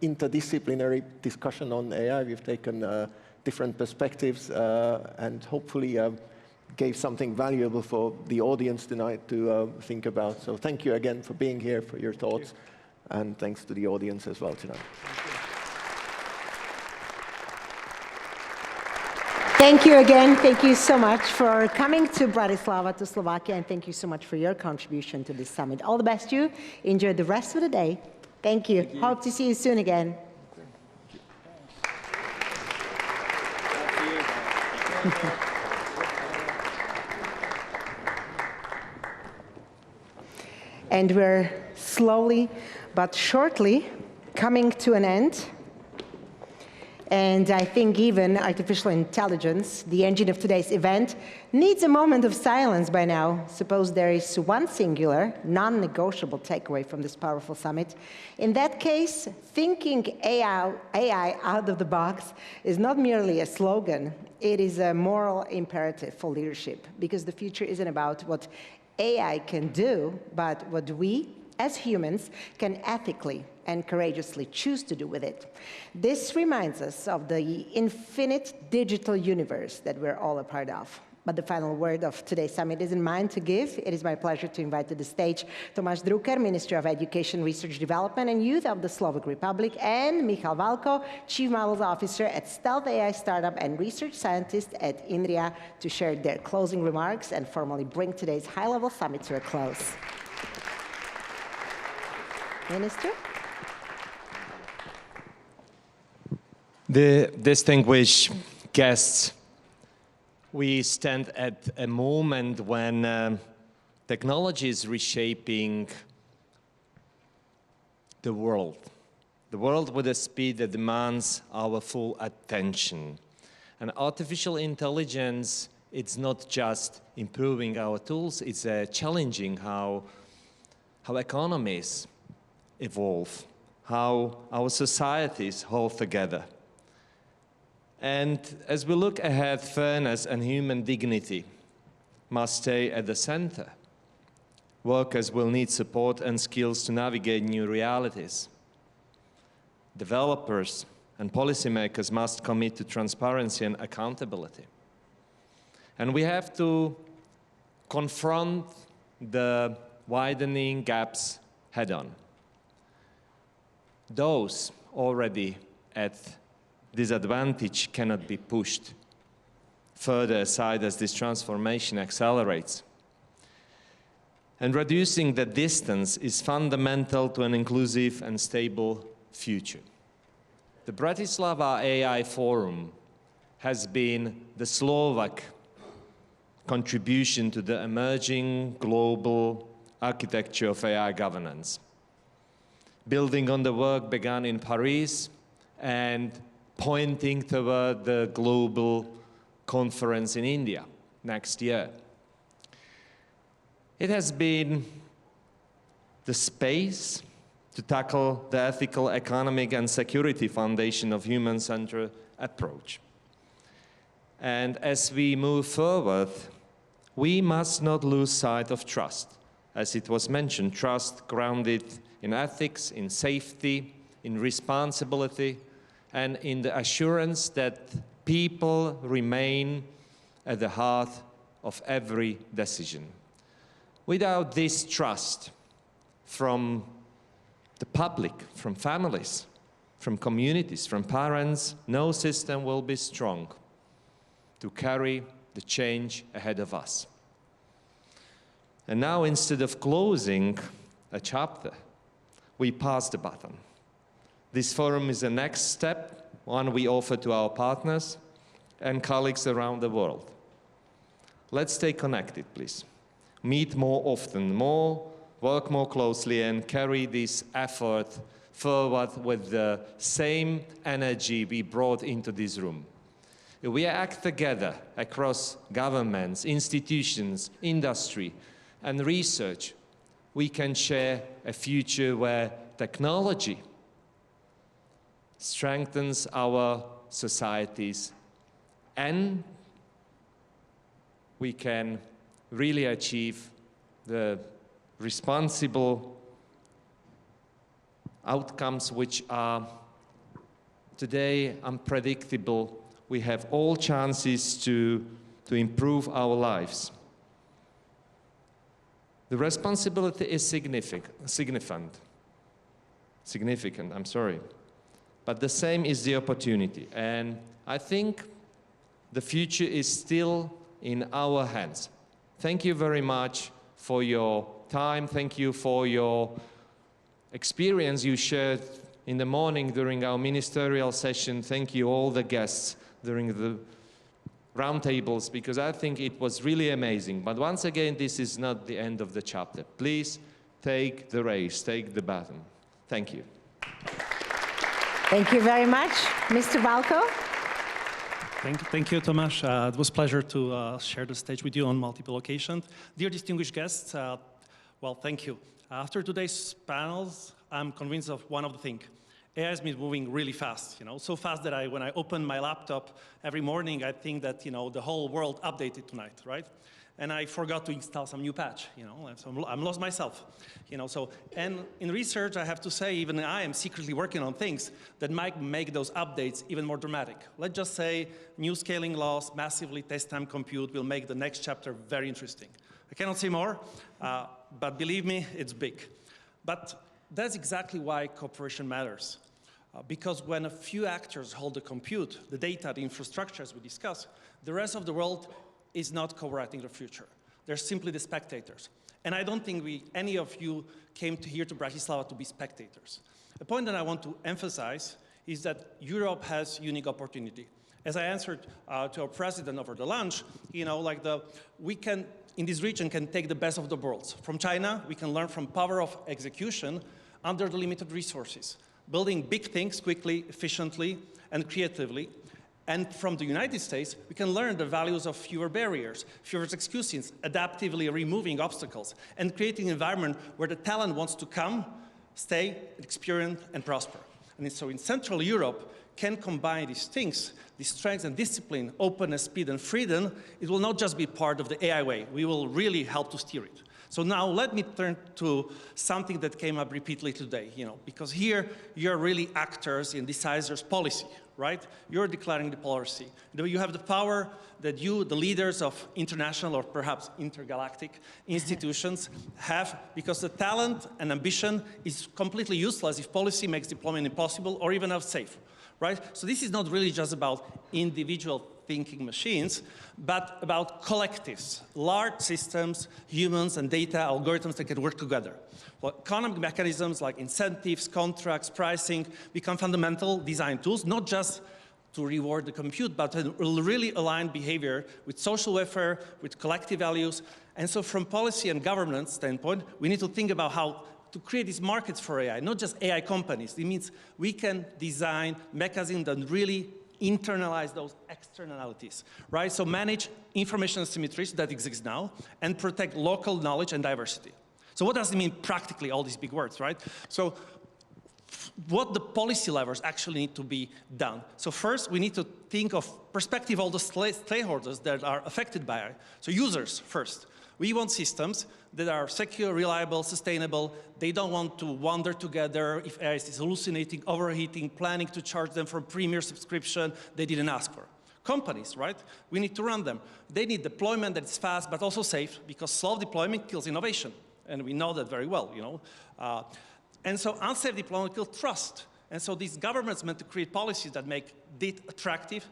interdisciplinary discussion on AI. We've taken different perspectives and hopefully gave something valuable for the audience tonight to think about. So thank you again for being here, for your thoughts, and thanks to the audience as well tonight. Thank you again. Thank you so much for coming to Bratislava, to Slovakia, and thank you so much for your contribution to this summit. All the best to you. Enjoy the rest of the day. Thank you. Hope to see you soon again. And we're slowly but shortly coming to an end. And I think even artificial intelligence, the engine of today's event, needs a moment of silence by now. Suppose there is one singular, non-negotiable takeaway from this powerful summit. In that case, thinking AI out of the box is not merely a slogan. It is a moral imperative for leadership, because the future isn't about what AI can do, but what we, as humans, can ethically and courageously choose to do with it. This reminds us of the infinite digital universe that we're all a part of. But the final word of today's summit isn't mine to give. It is my pleasure to invite to the stage Tomáš Drucker, Minister of Education, Research, Development and Youth of the Slovak Republic, and Michal Valko, Chief Models Officer at Stealth AI Startup and Research Scientist at INRIA, to share their closing remarks and formally bring today's high-level summit to a close. Minister? The distinguished guests, we stand at a moment when technology is reshaping the world with a speed that demands our full attention. And artificial intelligence, it's not just improving our tools, it's challenging how economies evolve, how our societies hold together. And as we look ahead, fairness and human dignity must stay at the center. Workers will need support and skills to navigate new realities. Developers and policymakers must commit to transparency and accountability. And we have to confront the widening gaps head-on. Those already at disadvantage cannot be pushed further aside as this transformation accelerates. And reducing the distance is fundamental to an inclusive and stable future. The BratislavAI Forum has been the Slovak contribution to the emerging global architecture of AI governance, building on the work begun in Paris and pointing toward the global conference in India next year. It has been the space to tackle the ethical, economic, and security foundation of human-centered approach. And as we move forward, we must not lose sight of trust. As it was mentioned, trust grounded in ethics, in safety, in responsibility, and in the assurance that people remain at the heart of every decision. Without this trust from the public, from families, from communities, from parents, no system will be strong to carry the change ahead of us. And now, instead of closing a chapter, we pass the baton. This forum is the next step, one we offer to our partners and colleagues around the world. Let's stay connected, please. Meet more often, work more closely, and carry this effort forward with the same energy we brought into this room. If we act together across governments, institutions, industry, and research, we can share a future where technology strengthens our societies and we can really achieve the responsible outcomes which are today unpredictable. We have all chances to improve our lives. The responsibility is significant, but the same is the opportunity. And I think the future is still in our hands. Thank you very much for your time. Thank you for your experience you shared in the morning during our ministerial session. Thank you all the guests during the roundtables, because I think it was really amazing. But once again, this is not the end of the chapter. Please take the race, take the baton. Thank you. Thank you very much. Mr. Balko? Thank you, Tomasz. It was a pleasure to share the stage with you on multiple occasions. Dear distinguished guests, well, thank you. After today's panels, I'm convinced of one of the things. AI is moving really fast, so fast that when I open my laptop every morning, I think that, the whole world updated tonight, right? And I forgot to install some new patch, so I'm lost myself, and in research, I have to say, even I am secretly working on things that might make those updates even more dramatic. Let's just say new scaling laws, massively test-time compute will make the next chapter very interesting. I cannot say more, but believe me, it's big. But that's exactly why cooperation matters. Because when a few actors hold the compute, the data, the infrastructure, as we discussed, the rest of the world is not co-writing the future. They're simply the spectators. And I don't think any of you came here to Bratislava to be spectators. The point that I want to emphasize is that Europe has unique opportunity. As I answered to our president over the lunch, we can, in this region, can take the best of the worlds. From China, we can learn from power of execution under the limited resources, building big things quickly, efficiently, and creatively. And from the United States, we can learn the values of fewer barriers, fewer excuses, adaptively removing obstacles, and creating an environment where the talent wants to come, stay, experience, and prosper. And so in Central Europe, can combine these things, these strengths and discipline, openness, speed, and freedom. It will not just be part of the AI way. We will really help to steer it. So now let me turn to something that came up repeatedly today, because here you're really actors in decisors' policy, right? You're declaring the policy. You have the power that you, the leaders of international or perhaps intergalactic institutions, have, because the talent and ambition is completely useless if policy makes deployment impossible or even unsafe. Right? So this is not really just about individual thinking machines, but about collectives, large systems, humans and data, algorithms that can work together. Well, economic mechanisms like incentives, contracts, pricing become fundamental design tools, not just to reward the compute, but to really align behavior with social welfare, with collective values. And so from policy and governance standpoint, we need to think about how to create these markets for AI, not just AI companies. It means we can design mechanisms that really internalize those externalities, right? So manage information asymmetries that exist now and protect local knowledge and diversity. So what does it mean practically, all these big words, right? So what the policy levers actually need to be done. So first, we need to think of perspective all the stakeholders that are affected by AI. So users first. We want systems that are secure, reliable, sustainable. They don't want to wander together if AI is hallucinating, overheating, planning to charge them for a premier subscription they didn't ask for. Companies, right? We need to run them. They need deployment that is fast but also safe, because slow deployment kills innovation. And we know that very well, And so unsafe deployment kills trust. And so these governments meant to create policies that make it attractive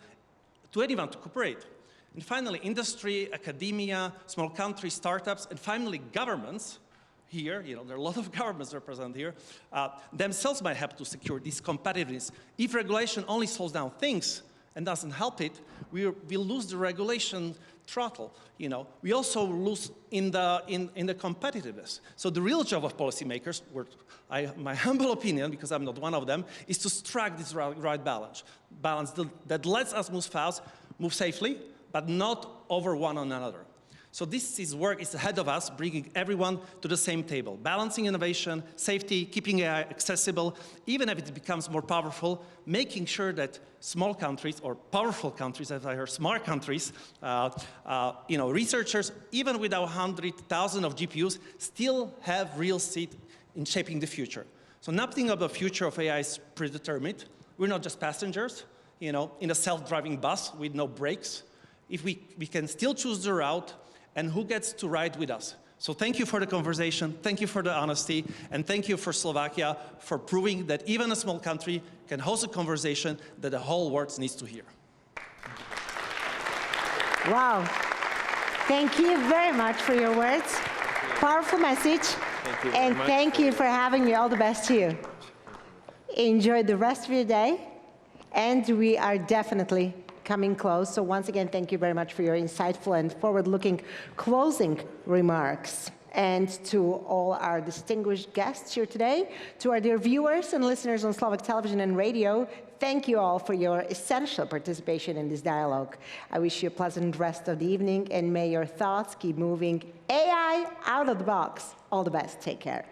to anyone to cooperate. And finally, industry, academia, small countries, startups, and finally governments here, there are a lot of governments represented here, themselves might have to secure this competitiveness. If regulation only slows down things and doesn't help it, we lose the regulation throttle. We also lose in the competitiveness. So the real job of policymakers, my humble opinion, because I'm not one of them, is to strike this right balance that lets us move fast, move safely, but not over one another. So this work is ahead of us, bringing everyone to the same table, balancing innovation, safety, keeping AI accessible, even if it becomes more powerful, making sure that small countries or powerful countries, as I heard, smart countries, researchers, even without 100,000 of GPUs, still have real seat in shaping the future. So nothing of the future of AI is predetermined. We're not just passengers, in a self-driving bus with no brakes. If we can still choose the route, and who gets to ride with us. So thank you for the conversation, thank you for the honesty, and thank you for Slovakia for proving that even a small country can host a conversation that the whole world needs to hear. Wow. Thank you very much for your words. Powerful message. Thank you and thank you for having me. All the best to you. Enjoy the rest of your day. And we are definitely coming close. So once again, thank you very much for your insightful and forward-looking closing remarks. And to all our distinguished guests here today, to our dear viewers and listeners on Slovak television and radio, thank you all for your essential participation in this dialogue. I wish you a pleasant rest of the evening, and may your thoughts keep moving AI out of the box. All the best. Take care.